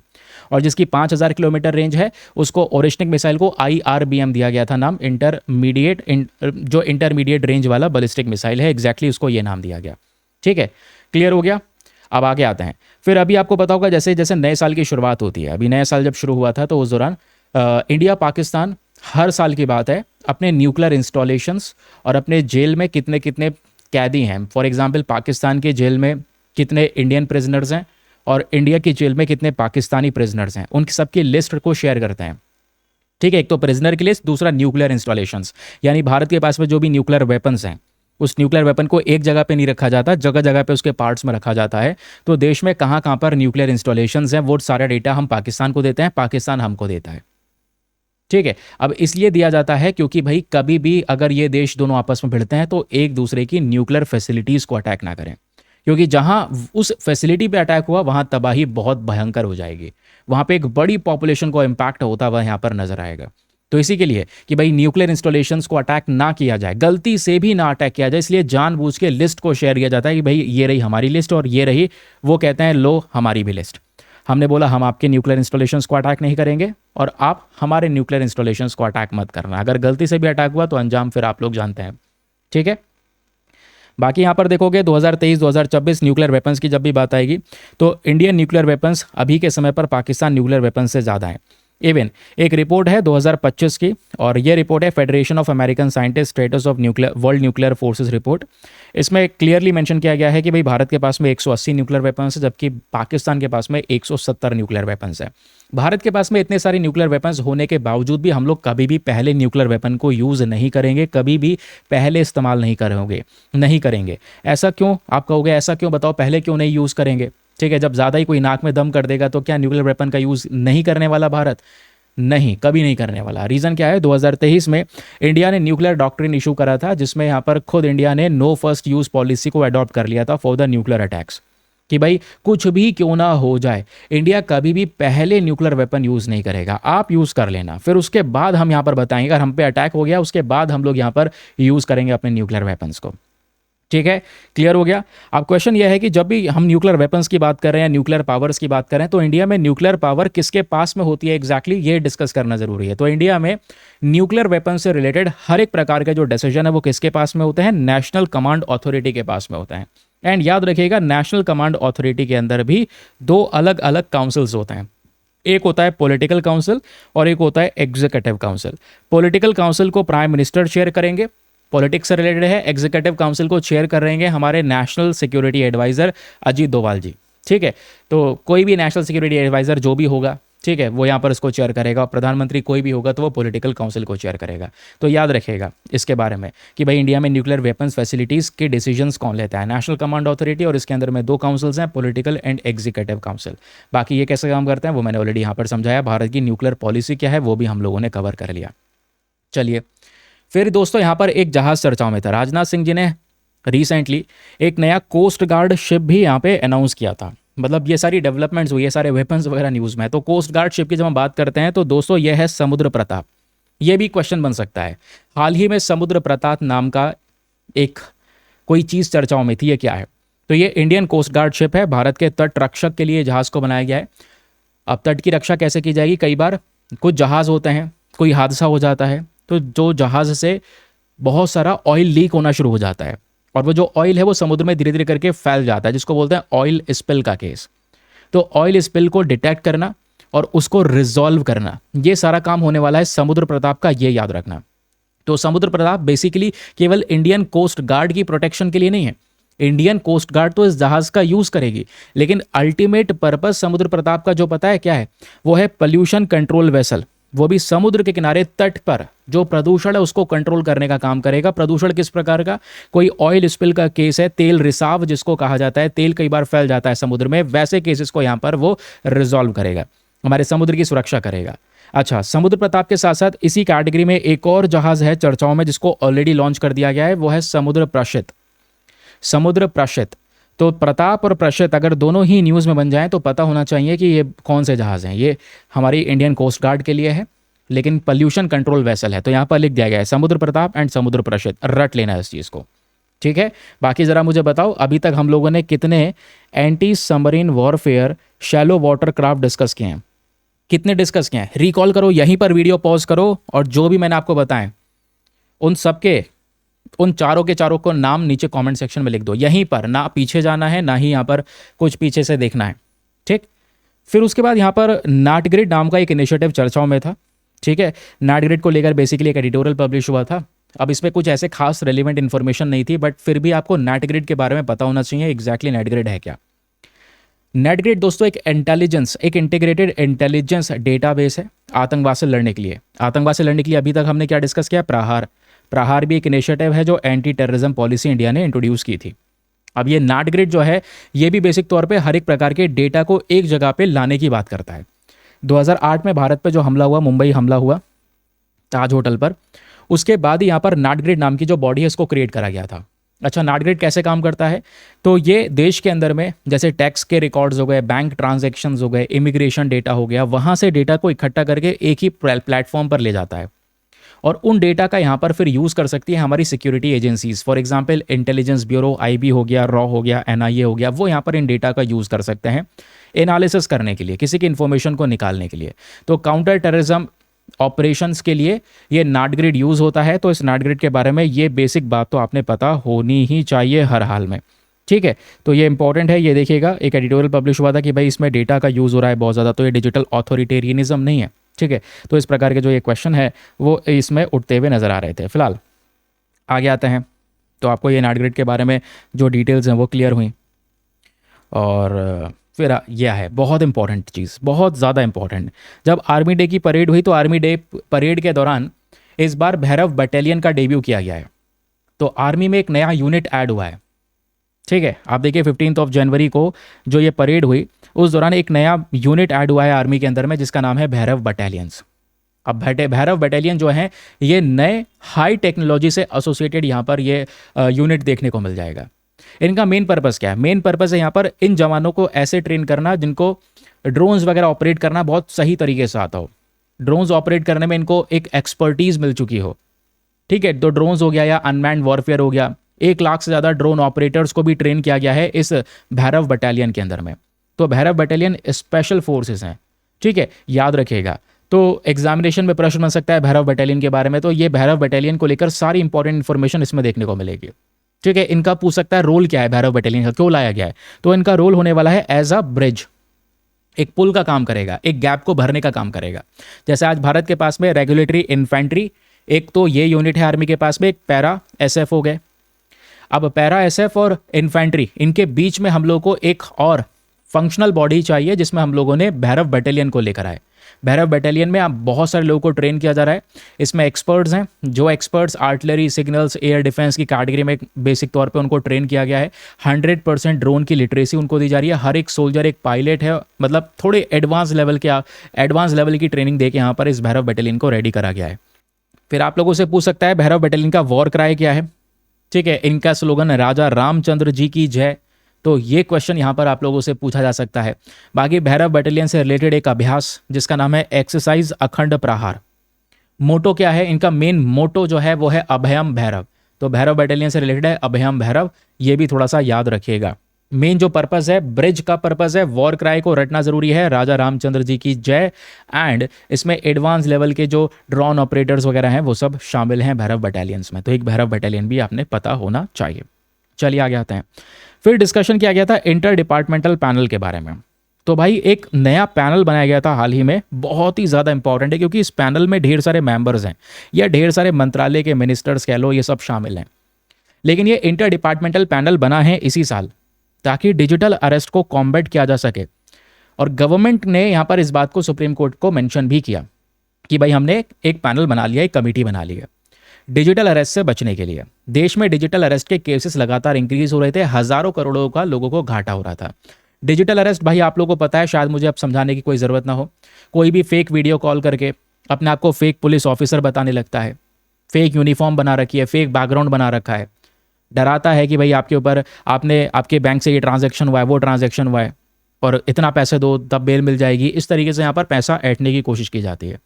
और जिसकी 5000 किलोमीटर रेंज है उसको ओरेशनिक मिसाइल को IRBM दिया गया था नाम, इंटरमीडिएट, जो इंटरमीडिएट रेंज वाला बैलिस्टिक मिसाइल है, एग्जैक्टली उसको ये नाम दिया गया, ठीक है, क्लियर हो गया। अब आगे आते हैं। फिर अभी आपको पता होगा जैसे जैसे नए साल की शुरुआत होती है, अभी नया साल जब शुरू हुआ था तो उस दौरान इंडिया पाकिस्तान हर साल की बात है अपने न्यूक्लियर इंस्टॉलेशंस और अपने जेल में कितने कितने कैदी हैं, फॉर एग्जांपल पाकिस्तान के जेल में कितने इंडियन प्रिजनर्स हैं और इंडिया की जेल में कितने पाकिस्तानी प्रिजनर्स हैं, उन सबकी लिस्ट को शेयर करते हैं, ठीक है। एक तो प्रिजनर की लिस्ट, दूसरा न्यूक्लियर इंस्टॉलेशंस, यानी भारत के पास में जो भी न्यूक्लियर वेपन्स हैं उस न्यूक्लियर वेपन को एक जगह पे नहीं रखा जाता, जगह जगह पे उसके पार्ट्स में रखा जाता है। तो देश में कहाँ कहाँ पर न्यूक्लियर इंस्टॉलेशंस हैं वो सारा डेटा हम पाकिस्तान को देते हैं, पाकिस्तान हमको देता है, ठीक है। अब इसलिए दिया जाता है क्योंकि भाई कभी भी अगर ये देश दोनों आपस में भिड़ते हैं तो एक दूसरे की न्यूक्लियर फैसिलिटीज़ को अटैक ना करें, क्योंकि जहां उस फैसिलिटी पे अटैक हुआ वहां तबाही बहुत भयंकर हो जाएगी, वहां पे एक बड़ी पॉपुलेशन को इम्पैक्ट होता हुआ यहाँ पर नजर आएगा। तो इसी के लिए कि भाई न्यूक्लियर इंस्टॉलेशंस को अटैक ना किया जाए, गलती से भी ना अटैक किया जाए, इसलिए जानबूझ के लिस्ट को शेयर किया जाता है कि भाई ये रही हमारी लिस्ट और ये रही, वो कहते हैं लो हमारी भी लिस्ट। हमने बोला हम आपके न्यूक्लियर इंस्टॉलेशंस को अटैक नहीं करेंगे और आप हमारे न्यूक्लियर इंस्टॉलेशंस को अटैक मत करना। अगर गलती से भी अटैक हुआ तो अंजाम फिर आप लोग जानते हैं, ठीक है। बाकी यहाँ पर देखोगे 2023-2026 न्यूक्लियर वेपन्स की जब भी बात आएगी तो इंडियन न्यूक्लियर वेपन्स अभी के समय पर पाकिस्तान न्यूक्लियर वेपन्स से ज़्यादा हैं। इवन एक रिपोर्ट है 2025 की और ये रिपोर्ट है federation of American scientist status of nuclear world nuclear forces report. इसमें क्लियरली मेंशन किया गया है कि भाई भारत के पास में 180 न्यूक्लियर वेपन्स है जबकि पाकिस्तान के पास में 170 न्यूक्लियर वेपन्स है। भारत के पास में इतने सारे न्यूक्लियर वेपन्स होने के बावजूद भी हम लोग कभी भी पहले न्यूक्लियर वेपन को यूज़ नहीं करेंगे, कभी भी पहले इस्तेमाल नहीं करेंगे। ऐसा क्यों, आप कहोगे ऐसा क्यों, बताओ पहले क्यों नहीं यूज़ करेंगे, ठीक है। जब ज़्यादा ही कोई नाक में दम कर देगा तो क्या न्यूक्लियर वेपन का यूज़ नहीं करने वाला भारत? नहीं, कभी नहीं करने वाला। रीज़न क्या है, 2023 में इंडिया ने न्यूक्लियर डॉक्ट्रिन इशू करा था, जिसमें यहाँ पर खुद इंडिया ने नो फर्स्ट यूज़ पॉलिसी को अडॉप्ट कर लिया था फॉर द न्यूक्लियर अटैक्स, कि भाई कुछ भी क्यों ना हो जाए, इंडिया कभी भी पहले न्यूक्लियर वेपन यूज़ नहीं करेगा, आप यूज़ कर लेना, फिर उसके बाद हम यहाँ पर बताएंगे, अगर हम पे अटैक हो गया उसके बाद हम लोग यहाँ पर यूज़ करेंगे अपने न्यूक्लियर वेपन्स को। ठीक है, क्लियर हो गया। अब क्वेश्चन यह है कि जब भी हम न्यूक्लियर वेपन्स की बात कर रहे हैं, न्यूक्लियर पावर्स की बात करें, तो इंडिया में न्यूक्लियर पावर किसके पास में होती है एग्जैक्टली, ये डिस्कस करना जरूरी है। तो इंडिया में न्यूक्लियर वेपन से रिलेटेड हर एक प्रकार के जो डिसीजन है वो किसके पास में होते हैं, नेशनल कमांड अथॉरिटी के पास में होते हैं। एंड याद रखिएगा, नेशनल कमांड अथॉरिटी के अंदर भी दो अलग अलग काउंसिल्स होते हैं, एक होता है पॉलिटिकल काउंसिल और एक होता है एग्जीक्यूटिव काउंसिल। पॉलिटिकल काउंसिल को प्राइम मिनिस्टर चेयर करेंगे, पॉलिटिक्स से रिलेटेड है। एग्जीक्यूटिव काउंसिल को चेयर कर रहेंगे हमारे national security advisor Ajit Doval ji. ठीक है, तो कोई भी नेशनल सिक्योरिटी एडवाइजर जो भी होगा, ठीक है, वो यहाँ पर इसको चेयर करेगा। और प्रधानमंत्री कोई भी होगा तो वो पॉलिटिकल काउंसिल को चेयर करेगा। तो याद रखिएगा इसके बारे में कि भाई इंडिया में न्यूक्लियर वेपन्स फैसिलिटीज़ के डिसीजंस कौन लेता है, नेशनल कमांड अथॉरिटी, और इसके अंदर में दो काउंसिल्स हैं, पॉलिटिकल एंड एग्जीक्यूटिव काउंसिल। बाकी ये कैसे काम करते हैं वो मैंने ऑलरेडी यहाँ पर समझाया। भारत की न्यूक्लियर पॉलिसी क्या है वो भी हम लोगों ने कवर कर लिया। चलिए, फिर दोस्तों यहाँ पर एक जहाज़ चर्चाओं में था। राजनाथ सिंह जी ने रिसेंटली एक नया कोस्ट गार्ड शिप भी यहाँ पे अनाउंस किया था। मतलब ये सारी डेवलपमेंट्स हुई, ये सारे वेपन्स वगैरह न्यूज़ में है। तो कोस्ट गार्ड शिप की जब हम बात करते हैं तो दोस्तों यह है समुद्र प्रताप। ये भी क्वेश्चन बन सकता है, हाल ही में समुद्र प्रताप नाम का एक कोई चीज़ चर्चाओं में थी, ये क्या है? तो ये इंडियन कोस्ट गार्ड शिप है, भारत के तट रक्षक के लिए जहाज़ को बनाया गया है। अब तट की रक्षा कैसे की जाएगी, कई बार कुछ जहाज़ होते हैं, कोई हादसा हो जाता है तो जो जहाज़ से बहुत सारा ऑयल लीक होना शुरू हो जाता है, और वो जो ऑयल है वो समुद्र में धीरे धीरे करके फैल जाता है, जिसको बोलते हैं ऑयल स्पिल का केस। तो ऑयल स्पिल को डिटेक्ट करना और उसको रिजॉल्व करना, ये सारा काम होने वाला है समुद्र प्रताप का, ये याद रखना। तो समुद्र प्रताप बेसिकली केवल इंडियन कोस्ट गार्ड की प्रोटेक्शन के लिए नहीं है। इंडियन कोस्ट गार्ड तो इस जहाज़ का यूज़ करेगी, लेकिन अल्टीमेट पर्पस समुद्र प्रताप का जो पता है क्या है, वो है पोल्यूशन कंट्रोल वेसल। वो भी समुद्र के किनारे तट पर जो प्रदूषण है उसको कंट्रोल करने का काम करेगा। प्रदूषण किस प्रकार का, कोई ऑयल स्पिल का केस है, तेल रिसाव जिसको कहा जाता है, तेल कई बार फैल जाता है समुद्र में, वैसे केसेस को यहाँ पर वो रिजॉल्व करेगा, हमारे समुद्र की सुरक्षा करेगा। अच्छा, समुद्र प्रताप के साथ साथ इसी कैटेगरी में एक और जहाज़ है चर्चाओं में, जिसको ऑलरेडी लॉन्च कर दिया गया है, वो है समुद्र प्रशित। समुद्र प्रशित, तो प्रताप और प्रशित अगर दोनों ही न्यूज़ में बन जाएं तो पता होना चाहिए कि ये कौन से जहाज़ हैं। ये हमारी इंडियन कोस्ट गार्ड के लिए है, लेकिन पोल्यूशन कंट्रोल वेसल है। तो यहाँ पर लिख दिया गया है समुद्र प्रताप एंड समुद्र प्रशित, रट लेना है इस चीज़ को। ठीक है, बाकी ज़रा मुझे बताओ अभी तक हम लोगों ने कितने anti submarine warfare shallow water craft discuss किए हैं, कितने डिस्कस किए हैं? रिकॉल करो, यहीं पर वीडियो पॉज करो और जो भी मैंने आपको बताएं उन सबके, उन चारों के चारों को नाम नीचे कमेंट सेक्शन में लिख दो, यहीं पर, ना पीछे जाना है ना ही यहाँ पर कुछ पीछे से देखना है। ठीक, फिर उसके बाद यहाँ पर नाटग्रिड नाम का एक इनिशिएटिव चर्चाओं में था। ठीक है, नाटग्रिड को लेकर बेसिकली एक एडिटोरियल पब्लिश हुआ था। अब इसमें कुछ ऐसे खास रेलिवेंट इन्फॉर्मेशन नहीं थी, बट फिर भी आपको नाटग्रिड के बारे में पता होना चाहिए एग्जैक्टली नाटग्रिड है क्या। नेटग्रिड दोस्तों एक इंटेलिजेंस, एक इंटीग्रेटेड इंटेलिजेंस डेटाबेस है आतंकवाद से लड़ने के लिए। आतंकवाद से लड़ने के लिए अभी तक हमने क्या डिस्कस किया, प्रहार। प्रहार भी एक इनिशिएटिव है जो एंटी टेररिज्म पॉलिसी इंडिया ने इंट्रोड्यूस की थी। अब ये नाटग्रिड जो है ये भी बेसिक तौर पे हर एक प्रकार के डेटा को एक जगह पे लाने की बात करता है। 2008 में भारत पे जो हमला हुआ, मुंबई हमला हुआ ताज होटल पर, उसके बाद ही यहाँ पर नाटग्रिड नाम की जो बॉडी है इसको क्रिएट करा गया था। अच्छा, नाटग्रिड कैसे काम करता है, तो ये देश के अंदर में जैसे टैक्स के रिकॉर्ड्स हो गए, बैंक ट्रांजैक्शंस हो गए, इमिग्रेशन डेटा हो गया, वहाँ से डेटा को इकट्ठा करके एक ही प्लेटफॉर्म पर ले जाता है, और उन डेटा का यहाँ पर फिर यूज़ कर सकती है हमारी security agencies. For example intelligence bureau, IB हो गया, रॉ हो गया, एनआईए हो गया, वो यहाँ पर इन डेटा का यूज़ कर सकते हैं एनालिसिस करने के लिए, किसी की इन्फॉर्मेशन को निकालने के लिए। तो काउंटर टेररिज्म ऑपरेशंस के लिए ये नाटग्रिड यूज़ होता है। तो इस नाटग्रिड के बारे में ये बेसिक बात तो आपने पता होनी ही चाहिए हर हाल में। ठीक है, तो ये इंपॉर्टेंट है। ये देखिएगा एक एडिटोरियल पब्लिश हुआ था कि भाई इसमें डेटा का यूज़ हो रहा है बहुत ज़्यादा, तो ये डिजिटल ऑथोरिटेरियनिज्म नहीं है। ठीक है, तो इस प्रकार के जो ये क्वेश्चन है वो इसमें उठते हुए नज़र आ रहे थे। फिलहाल आगे आते हैं, तो आपको ये नाटग्रिड के बारे में जो डिटेल्स हैं वो क्लियर हुई। और फिर यह है बहुत इंपॉर्टेंट चीज़, बहुत ज़्यादा इंपॉर्टेंट, जब आर्मी डे की परेड हुई तो आर्मी डे परेड के दौरान इस बार भैरव बटालियन का डेब्यू किया गया है। तो आर्मी में एक नया यूनिट ऐड हुआ है। ठीक है, आप देखिए 15 जनवरी को जो ये परेड हुई उस दौरान एक नया यूनिट ऐड हुआ है आर्मी के अंदर में, जिसका नाम है भैरव बटालियंस। अब भैरव बटालियन जो है ये नए हाई टेक्नोलॉजी से एसोसिएटेड यहाँ पर ये यूनिट देखने को मिल जाएगा। इनका मेन पर्पस क्या है? मेन पर्पस है यहाँ पर इन जवानों को ऐसे ट्रेन करना जिनको ड्रोन्स वगैरह ऑपरेट करना बहुत सही तरीके से आता हो। ड्रोन्स ऑपरेट करने में इनको एक एक्सपर्टीज मिल चुकी हो, ठीक है। तो ड्रोन्स हो गया या अनमैन्ड वॉरफेयर हो गया, 1 लाख से ज़्यादा ड्रोन ऑपरेटर्स को भी ट्रेन किया गया है इस भैरव बटालियन के अंदर में। तो भैरव बटालियन स्पेशल फोर्सेस हैं, ठीक है, याद रखिएगा। तो एग्जामिनेशन में प्रश्न बन सकता है भैरव बटालियन के बारे में, तो ये भैरव बटालियन को लेकर सारी इंपॉर्टेंट इन्फॉर्मेशन इसमें देखने को मिलेगी, ठीक है। इनका पूछ सकता है रोल क्या है भैरव बटालियन का, क्यों लाया गया है? तो इनका रोल होने वाला है एज अ ब्रिज, एक पुल का काम करेगा, एक गैप को भरने का काम करेगा। जैसे आज भारत के पास में रेगुलेटरी इन्फेंट्री, एक तो ये यूनिट है आर्मी के पास में, एक पैरा एसएफ हो गए। अब पैरा एसएफ और इन्फेंट्री इनके बीच में हम लोग को एक और फंक्शनल बॉडी चाहिए जिसमें हम लोगों ने भैरव बटालियन को लेकर आए। भैरव बटालियन में आप बहुत सारे लोगों को ट्रेन किया जा रहा है। इसमें एक्सपर्ट्स हैं, जो experts artillery, signals, air defence की कैटेगरी में बेसिक तौर पे उनको ट्रेन किया गया है। 100% ड्रोन की लिटरेसी उनको दी जा रही है। हर एक सोल्जर एक पायलट है, मतलब थोड़े एडवांस लेवल की ट्रेनिंग दे के यहाँ पर इस भैरव बटालियन को रेडी करा गया है। फिर आप लोगों से पूछ सकता है भैरव बटालियन का वॉर क्राई क्या है, ठीक है। इनका स्लोगन है राजा रामचंद्र जी की जय। तो ये क्वेश्चन यहाँ पर आप लोगों से पूछा जा सकता है। बाकी भैरव बटालियन से रिलेटेड एक अभ्यास जिसका नाम है एक्सरसाइज अखंड प्रहार। मोटो क्या है इनका? मेन मोटो जो है वो है अभयम भैरव। तो भैरव बटालियन से रिलेटेड है अभयम भैरव, ये भी थोड़ा सा याद रखिएगा। मेन जो पर्पस है, ब्रिज का पर्पस है, वॉर क्राई को रटना जरूरी है, राजा रामचंद्र जी की जय। एंड इसमें एडवांस लेवल के जो ड्रोन ऑपरेटर्स वगैरह हैं वो सब शामिल हैं भैरव बटालियंस में। तो एक भैरव बटालियन भी आपने पता होना चाहिए। चलिए आगे आते हैं। फिर डिस्कशन किया गया था इंटर डिपार्टमेंटल पैनल के बारे में। तो भाई एक नया पैनल बनाया गया था हाल ही में, बहुत ही ज़्यादा इंपॉर्टेंट है क्योंकि इस पैनल में ढेर सारे मेंबर्स हैं या ढेर सारे मंत्रालय के मिनिस्टर्स कह लो, ये सब शामिल हैं। लेकिन ये इंटर डिपार्टमेंटल पैनल बना है इसी साल ताकि डिजिटल अरेस्ट को कॉम्बैट किया जा सके। और गवर्नमेंट ने यहाँ पर इस बात को सुप्रीम कोर्ट को मेंशन भी किया कि भाई हमने एक पैनल बना लिया, एक कमेटी बना ली है डिजिटल अरेस्ट से बचने के लिए। देश में डिजिटल अरेस्ट के केसेस लगातार इंक्रीज हो रहे थे, हजारों करोड़ों का लोगों को घाटा हो रहा था। डिजिटल अरेस्ट भाई आप लोगों को पता है, शायद मुझे अब समझाने की कोई ज़रूरत ना हो। कोई भी फेक वीडियो कॉल करके अपने आप को फेक पुलिस ऑफिसर बताने लगता है, फेक यूनिफॉर्म बना रखी है, फेक बैकग्राउंड बना रखा है, डराता है कि भाई आपके ऊपर आपके बैंक से ये ट्रांजैक्शन हुआ है, वो ट्रांजैक्शन हुआ है और इतना पैसे दो तब बेल मिल जाएगी। इस तरीके से यहाँ पर पैसा ऐंठने की कोशिश की जाती है।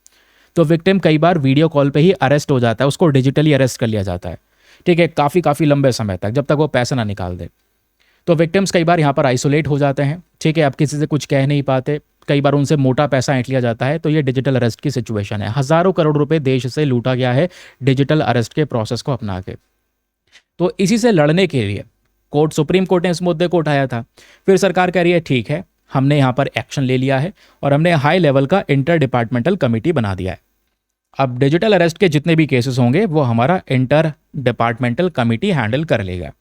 तो विक्टिम कई बार वीडियो कॉल पे ही अरेस्ट हो जाता है, उसको डिजिटली अरेस्ट कर लिया जाता है, ठीक है, काफ़ी लंबे समय तक, जब तक वो पैसा ना निकाल दे। तो विक्टिम्स कई बार यहाँ पर आइसोलेट हो जाते हैं, ठीक है, आप किसी से कुछ कह नहीं पाते, कई बार उनसे मोटा पैसा ऐंठ लिया जाता है। तो ये डिजिटल अरेस्ट की सिचुएशन है। हज़ारों करोड़ रुपए देश से लूटा गया है डिजिटल अरेस्ट के प्रोसेस को अपना के। तो इसी से लड़ने के लिए सुप्रीम कोर्ट ने इस मुद्दे को उठाया था। फिर सरकार कह रही है ठीक है, हमने यहाँ पर एक्शन ले लिया है और हमने हाई लेवल का इंटर डिपार्टमेंटल कमेटी बना दिया है। अब डिजिटल अरेस्ट के जितने भी केसेस होंगे वो हमारा इंटर डिपार्टमेंटल कमेटी हैंडल कर लेगा,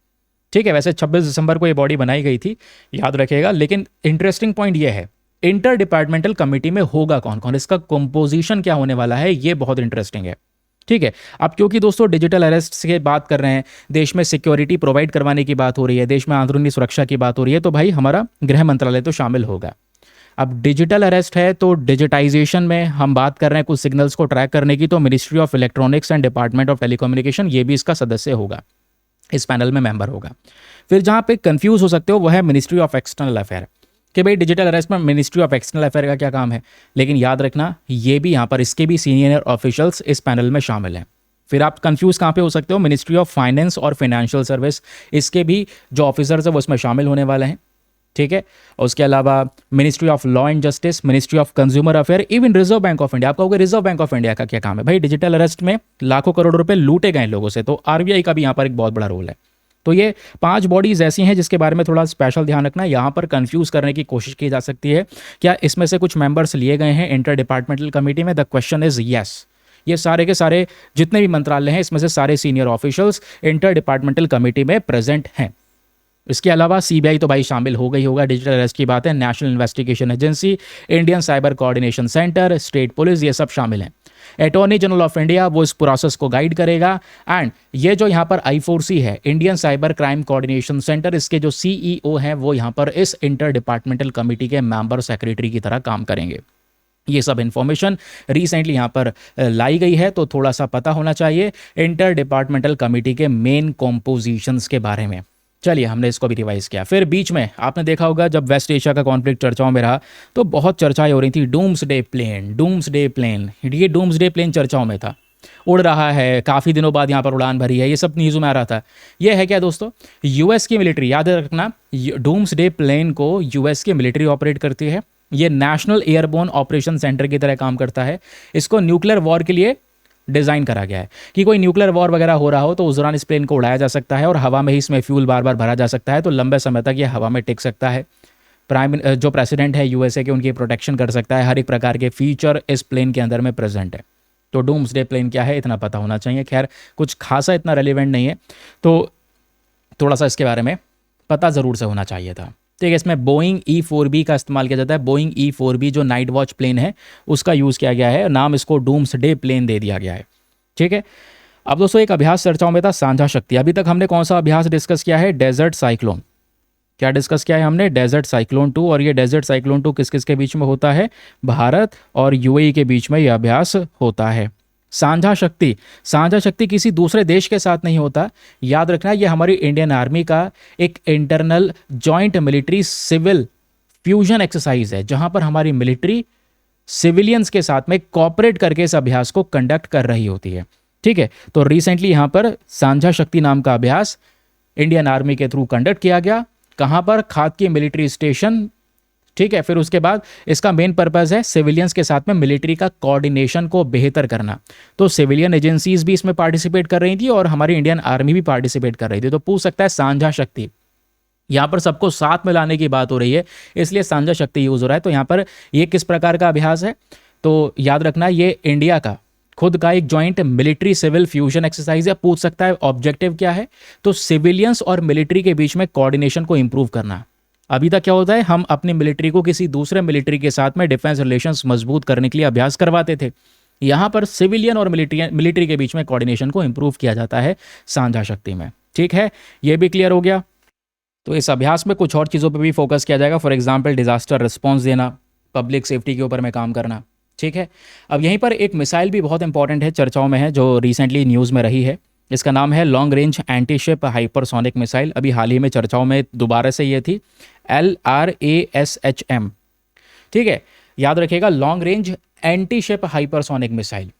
ठीक है। वैसे 26 दिसंबर को ये बॉडी बनाई गई थी, याद रखिएगा। लेकिन इंटरेस्टिंग पॉइंट ये है इंटर डिपार्टमेंटल कमेटी में होगा कौन कौन, इसका कंपोजिशन क्या होने वाला है, ये बहुत इंटरेस्टिंग है, ठीक है। अब क्योंकि दोस्तों डिजिटल अरेस्ट की बात कर रहे हैं, देश में सिक्योरिटी प्रोवाइड करवाने की बात हो रही है, देश में आंदरूनी सुरक्षा की बात हो रही है, तो भाई हमारा गृह मंत्रालय तो शामिल होगा। अब डिजिटल अरेस्ट है तो डिजिटाइजेशन में हम बात कर रहे हैं कुछ सिग्नल्स को ट्रैक करने की, तो ministry of electronics and department of telecommunication ये भी इसका सदस्य होगा, इस पैनल में मेंबर होगा। फिर जहाँ पे कंफ्यूज हो सकते हो वो है मिनिस्ट्री ऑफ एक्सटर्नल अफेयर, कि भाई डिजिटल अरेस्ट में मिनिस्ट्री ऑफ एक्सटर्नल अफेयर का क्या काम है। लेकिन याद रखना ये भी यहाँ पर इसके भी सीनियर ऑफिशियल्स इस पैनल में शामिल हैं। फिर आप कंफ्यूज कहाँ पे हो सकते हो, मिनिस्ट्री ऑफ फाइनेंस और फाइनेंशियल सर्विस, इसके भी जो ऑफिसर्स हैं वो इसमें शामिल होने वाले हैं, ठीक है। उसके अलावा ministry of law and justice, ministry of consumer affair, even reserve bank of India. आप कहोगे रिजर्व बैंक ऑफ इंडिया का क्या काम है? भाई डिजिटल अरेस्ट में लाखों करोड़ रुपए लूटे गए लोगों से, तो आरबीआई का भी यहाँ पर एक बहुत बड़ा रोल है। तो ये 5 बॉडीज ऐसी हैं जिसके बारे में थोड़ा स्पेशल ध्यान रखना। यहाँ पर कंफ्यूज करने की कोशिश की जा सकती है, क्या इसमें से कुछ मेंबर्स लिए गए हैं इंटर डिपार्टमेंटल कमेटी में? The question is yes. ये सारे के सारे जितने भी मंत्रालय हैं इसमें से सारे senior officials inter departmental committee में प्रेजेंट हैं। इसके अलावा सीबीआई तो भाई शामिल हो गई होगा, डिजिटल अरेस्ट की बात है, national investigation agency, Indian cyber coordination centre, state police, ये सब शामिल हैं। अटॉर्नी जनरल ऑफ इंडिया वो इस प्रोसेस को गाइड करेगा। एंड ये जो यहाँ पर I4C है, Indian cyber crime coordination centre, इसके जो CEO हैं वो यहाँ पर इस इंटर डिपार्टमेंटल कमेटी के मेंबर सेक्रेटरी की तरह काम करेंगे। ये सब इन्फॉर्मेशन रिसेंटली यहाँ पर लाई गई है, तो थोड़ा सा पता होना चाहिए इंटर डिपार्टमेंटल कमेटी के मेन कॉम्पोजिशंस के बारे में। चलिए, हमने इसको भी रिवाइज किया। फिर बीच में आपने देखा होगा जब वेस्ट एशिया का कॉन्फ्लिक्ट चर्चाओं में रहा तो बहुत चर्चाएं हो रही थी, डूम्सडे प्लेन, डूम्सडे प्लेन। ये डूम्सडे प्लेन चर्चाओं में था, उड़ रहा है, काफ़ी दिनों बाद यहाँ पर उड़ान भरी है, ये सब न्यूज़ में आ रहा था। ये है क्या दोस्तों, यूएस की मिलिट्री, याद रखना डूम्सडे प्लेन को यूएस की मिलिट्री ऑपरेट करती है। ये नेशनल एयरबोर्न ऑपरेशन सेंटर की तरह काम करता है। इसको न्यूक्लियर वॉर के लिए डिज़ाइन करा गया है कि कोई न्यूक्लियर वॉर वगैरह हो रहा हो तो उस दौरान इस प्लेन को उड़ाया जा सकता है और हवा में ही इसमें फ्यूल बार बार भरा जा सकता है, तो लंबे समय तक ये हवा में टिक सकता है। जो प्रेसिडेंट है यूएसए के, उनकी प्रोटेक्शन कर सकता है। हर एक प्रकार के फीचर इस प्लेन के अंदर में प्रेजेंट है। तो डूम्सडे प्लेन क्या है, इतना पता होना चाहिए। खैर, कुछ खासा इतना रेलिवेंट नहीं है, तो थोड़ा सा इसके बारे में पता ज़रूर से होना चाहिए था। ठीक है, इसमें बोइंग E-4B का इस्तेमाल किया जाता है। बोइंग E-4B जो नाइट वॉच प्लेन है उसका यूज़ किया गया है, नाम इसको डूम्सडे प्लेन दे दिया गया है। ठीक है, अब दोस्तों एक अभ्यास चर्चाओं में था, साझा शक्ति। अभी तक हमने कौन सा अभ्यास डिस्कस किया है, डेजर्ट साइक्लोन। क्या डिस्कस किया है हमने, डेजर्ट साइक्लोन 2। और ये डेजर्ट साइक्लोन 2 किस किस के बीच में होता है, भारत और यूएई के बीच में यह अभ्यास होता है। साझा शक्ति, साझा शक्ति किसी दूसरे देश के साथ नहीं होता, याद रखना। ये हमारी इंडियन आर्मी का एक internal joint military civil fusion exercise है, जहां पर हमारी मिलिट्री सिविलियंस के साथ में कॉपरेट करके इस अभ्यास को कंडक्ट कर रही होती है। ठीक है, तो रिसेंटली यहां पर साझा शक्ति नाम का अभ्यास इंडियन आर्मी के थ्रू कंडक्ट किया गया। कहां पर, खादकी मिलिट्री स्टेशन। ठीक है, फिर उसके बाद इसका मेन पर्पस है सिविलियंस के साथ में मिलिट्री का कोऑर्डिनेशन को बेहतर करना। तो सिविलियन एजेंसीज भी इसमें पार्टिसिपेट कर रही थी और हमारी इंडियन आर्मी भी पार्टिसिपेट कर रही थी। तो पूछ सकता है साझा शक्ति, यहाँ पर सबको साथ में लाने की बात हो रही है, इसलिए साझा शक्ति यूज हो रहा है। तो यहाँ पर ये किस प्रकार का अभ्यास है, तो याद रखना ये इंडिया का खुद का एक joint military civil fusion exercise है। पूछ सकता है ऑब्जेक्टिव क्या है, तो सिविलियंस और मिलिट्री के बीच में कोऑर्डिनेशन को इंप्रूव करना। अभी तक क्या होता है, हम अपनी मिलिट्री को किसी दूसरे मिलिट्री के साथ में डिफेंस रिलेशंस मजबूत करने के लिए अभ्यास करवाते थे। यहाँ पर सिविलियन और मिलिट्री के बीच में कोऑर्डिनेशन को इंप्रूव किया जाता है साझा शक्ति में। ठीक है, ये भी क्लियर हो गया। तो इस अभ्यास में कुछ और चीज़ों पर भी फोकस किया जाएगा, फॉर एग्जाम्पल डिजास्टर रिस्पॉन्स देना, पब्लिक सेफ्टी के ऊपर में काम करना। ठीक है, अब यहीं पर एक मिसाइल भी बहुत इंपॉर्टेंट है, चर्चाओं में है, जो रिसेंटली न्यूज़ में रही है। इसका नाम है long range anti ship hypersonic missile. अभी हाल ही में चर्चाओं में दोबारा से ये थी, LRASHM। ठीक है, याद रखिएगा, long range anti ship hypersonic missile.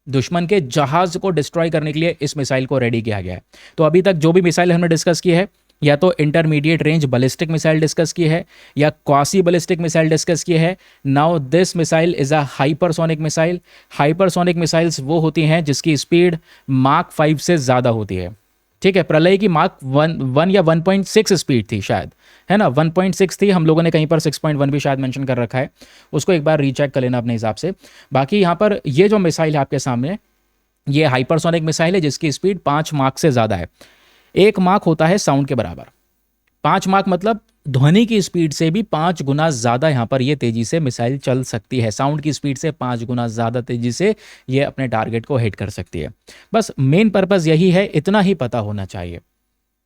दुश्मन के जहाज को डिस्ट्रॉय करने के लिए इस मिसाइल को रेडी किया गया है। तो अभी तक जो भी मिसाइल हमने डिस्कस की है, या तो intermediate range ballistic missile discuss की है या क्वासी बैलिस्टिक मिसाइल डिस्कस की है। Now this missile is a hypersonic missile. Hypersonic missiles वो होती हैं जिसकी स्पीड माक 5 से ज़्यादा होती है। ठीक है, प्रलय की माक 1 या 1.6 स्पीड थी शायद, है ना, 1.6 थी। हम लोगों ने कहीं पर 6.1 भी शायद मेंशन कर रखा है, उसको एक बार रीचेक कर लेना अपने हिसाब से। बाकी यहाँ पर ये जो मिसाइल है आपके सामने, ये हाइपरसोनिक मिसाइल है जिसकी स्पीड 5 माक से ज़्यादा है। 1 माक होता है साउंड के बराबर। 5 माक मतलब ध्वनि की स्पीड से भी 5 गुना ज़्यादा यहाँ पर ये तेज़ी से मिसाइल चल सकती है। साउंड की स्पीड से 5 गुना ज़्यादा तेज़ी से ये अपने टारगेट को हिट कर सकती है। बस मेन पर्पज़ यही है, इतना ही पता होना चाहिए।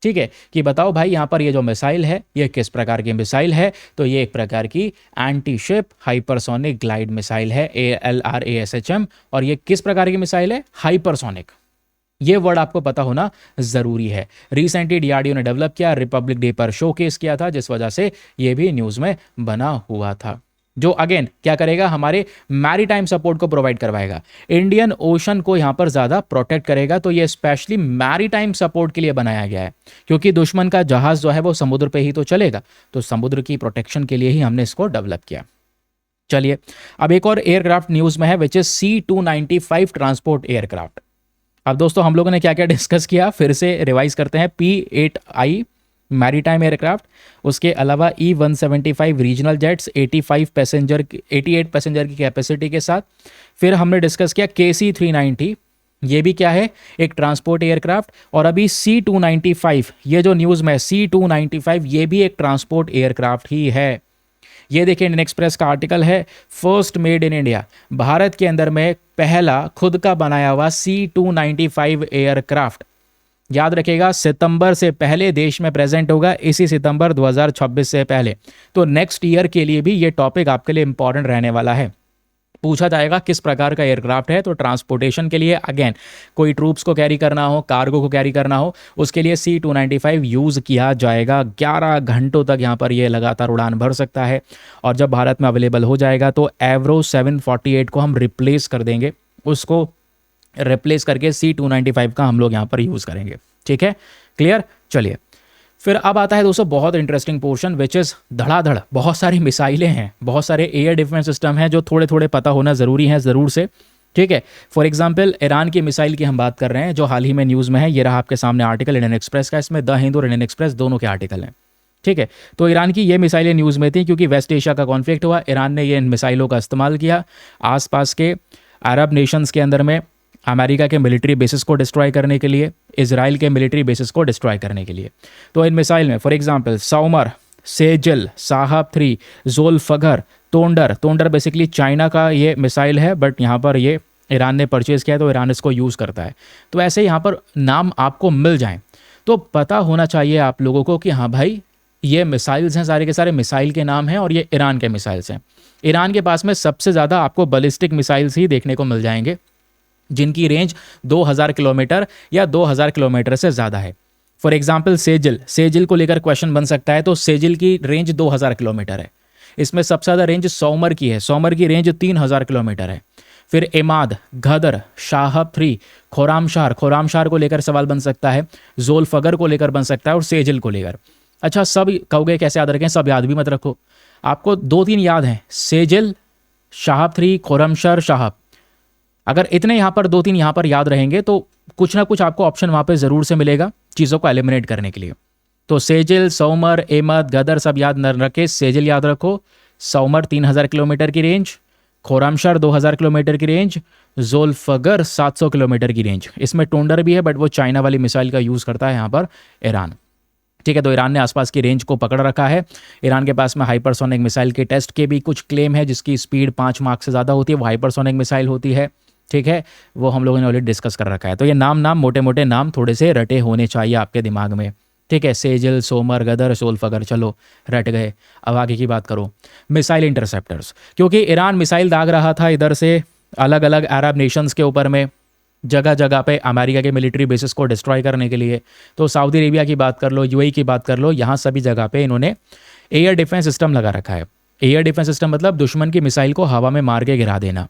ठीक है, कि बताओ भाई यहाँ पर ये जो मिसाइल है ये किस प्रकार की मिसाइल है, तो ये एक प्रकार की anti ship hypersonic glide missile है, LRASHM। और ये किस प्रकार की मिसाइल है, हाइपरसोनिक। ये वर्ड आपको पता होना ज़रूरी है। रिसेंटली DRDO ने डेवलप किया, रिपब्लिक डे पर शोकेस किया था, जिस वजह से ये भी न्यूज़ में बना हुआ था, जो अगेन क्या करेगा, हमारे मैरीटाइम सपोर्ट को प्रोवाइड करवाएगा, इंडियन ओशन को यहाँ पर ज़्यादा प्रोटेक्ट करेगा। तो ये स्पेशली मैरीटाइम सपोर्ट के लिए बनाया गया है, क्योंकि दुश्मन का जहाज़ जो है वो समुद्र पे ही तो चलेगा, तो समुद्र की प्रोटेक्शन के लिए ही हमने इसको डेवलप किया। चलिए, अब एक और एयरक्राफ्ट न्यूज़ में है, which is C-295 transport aircraft. अब दोस्तों हम लोगों ने क्या क्या डिस्कस किया, फिर से रिवाइज करते हैं। P-8I मैरीटाइम एयरक्राफ्ट, उसके अलावा E-175 रीजनल जेट्स 88 पैसेंजर की कैपेसिटी के साथ। फिर हमने डिस्कस किया KC-390, ये भी क्या है, एक ट्रांसपोर्ट एयरक्राफ्ट। और अभी C-295, ये जो न्यूज़ में C-295 ये भी एक ट्रांसपोर्ट एयरक्राफ्ट ही है। ये देखिए, इंडियन एक्सप्रेस का आर्टिकल है, first made in India, Bharat के अंदर में पहला खुद का बनाया हुआ C-295 एयरक्राफ्ट। याद रखिएगा, सितंबर से पहले देश में प्रेजेंट होगा, इसी सितंबर 2026 से पहले। तो नेक्स्ट ईयर के लिए भी ये टॉपिक आपके लिए इंपॉर्टेंट रहने वाला है। पूछा जाएगा किस प्रकार का एयरक्राफ्ट है, तो ट्रांसपोर्टेशन के लिए अगेन कोई ट्रूप्स को कैरी करना हो, कार्गो को कैरी करना हो, उसके लिए C-295 यूज़ किया जाएगा। 11 घंटों तक यहाँ पर ये लगातार उड़ान भर सकता है। और जब भारत में अवेलेबल हो जाएगा तो एवरो 748 को हम रिप्लेस कर देंगे, उसको रिप्लेस करके C-295 का हम लोग यहाँ पर यूज़ करेंगे। ठीक है, क्लियर। चलिए फिर अब आता है दोस्तों बहुत इंटरेस्टिंग पोर्शन विच इज़ धड़ाधड़ बहुत सारी मिसाइलें हैं, बहुत सारे एयर डिफेंस सिस्टम हैं जो थोड़े थोड़े पता होना ज़रूरी है ज़रूर से। ठीक है, फॉर एग्जांपल ईरान की मिसाइल की हम बात कर रहे हैं जो हाल ही में न्यूज़ में है। ये रहा आपके सामने आर्टिकल इंडियन एक्सप्रेस का, इसमें द हिंदू और इंडियन एक्सप्रेस दोनों के आर्टिकल हैं। ठीक है, तो ईरान की ये मिसाइलें न्यूज़ में थी क्योंकि वेस्ट एशिया का कॉन्फ्लिक्ट हुआ, ईरान ने ये इन मिसाइलों का इस्तेमाल किया आसपास के अरब नेशंस के अंदर में अमेरिका के मिलिट्री बेसिस को डिस्ट्रॉय करने के लिए, इजराइल के मिलिट्री बेसिस को डिस्ट्रॉय करने के लिए। तो इन मिसाइल में फॉर एग्जांपल सौमर, सेजल, साहब 3, ज़ोल्फगर, तोंडर। तोंडर बेसिकली चाइना का ये मिसाइल है बट यहाँ पर ये ईरान ने परचेज़ किया है तो ईरान इसको यूज़ करता है। तो ऐसे यहाँ पर नाम आपको मिल जाएं तो पता होना चाहिए आप लोगों को कि हाँ भाई ये मिसाइल्स हैं, सारे के सारे मिसाइल के नाम हैं और ये ईरान के मिसाइल्स हैं। ईरान के पास में सबसे ज़्यादा आपको बैलिस्टिक मिसाइल्स ही देखने को मिल जाएंगे जिनकी रेंज 2000 किलोमीटर या 2000 किलोमीटर से ज़्यादा है। फॉर एग्जांपल सेजिल को लेकर क्वेश्चन बन सकता है, तो सेजिल की रेंज 2000 किलोमीटर है। इसमें सबसे ज़्यादा रेंज सौमर की है, सौमर की रेंज 3000 किलोमीटर है। फिर इमाद, गदर, शाहब 3, खोरामशार को लेकर सवाल बन सकता है, ज़ोल्फगर को लेकर बन सकता है और सेजिल को लेकर। अच्छा, सब कहोगे कैसे याद रखें, सब याद भी मत रखो, आपको 2-3 याद हैं, सेजिल, शाहब 3, खोरामशार, शाहब। अगर इतने यहाँ पर 2-3 यहाँ पर याद रहेंगे तो कुछ ना कुछ आपको ऑप्शन वहाँ पे ज़रूर से मिलेगा चीज़ों को एलिमिनेट करने के लिए। तो सेजिल, सौमर, एमद, गदर सब याद न रखे। सेजिल याद रखो, सौमर 3000 किलोमीटर की रेंज, खोरामशर 2000 किलोमीटर की रेंज, ज़ोल्फगर 700 किलोमीटर की रेंज। इसमें टोंडर भी है बट वो चाइना वाली मिसाइल का यूज़ करता है यहाँ पर ईरान। ठीक है, तो ईरान ने आसपास की रेंज को पकड़ रखा है। ईरान के पास में हाइपरसोनिक मिसाइल के टेस्ट के भी कुछ क्लेम है जिसकी स्पीड 5 मार्क से ज़्यादा होती है, वो हाइपरसोनिक मिसाइल होती है। ठीक है, वो हम लोगों ने ऑलरेडी डिस्कस कर रखा है। तो ये नाम मोटे मोटे नाम थोड़े से रटे होने चाहिए आपके दिमाग में। ठीक है, सेजिल, सोमर, गदर, ज़ोल्फगर, चलो रट गए। अब आगे की बात करो, मिसाइल इंटरसेप्टर्स। क्योंकि ईरान मिसाइल दाग रहा था इधर से अलग अलग अरब नेशंस के ऊपर में, जगह जगह पे अमेरिका के मिलिट्री बेसिस को डिस्ट्रॉय करने के लिए। तो सऊदी अरेबिया की बात कर लो, यूएई की बात कर लो, यहाँ सभी जगह पे इन्होंने एयर डिफेंस सिस्टम लगा रखा है। एयर डिफेंस सिस्टम मतलब दुश्मन की मिसाइल को हवा में मार के गिरा देना।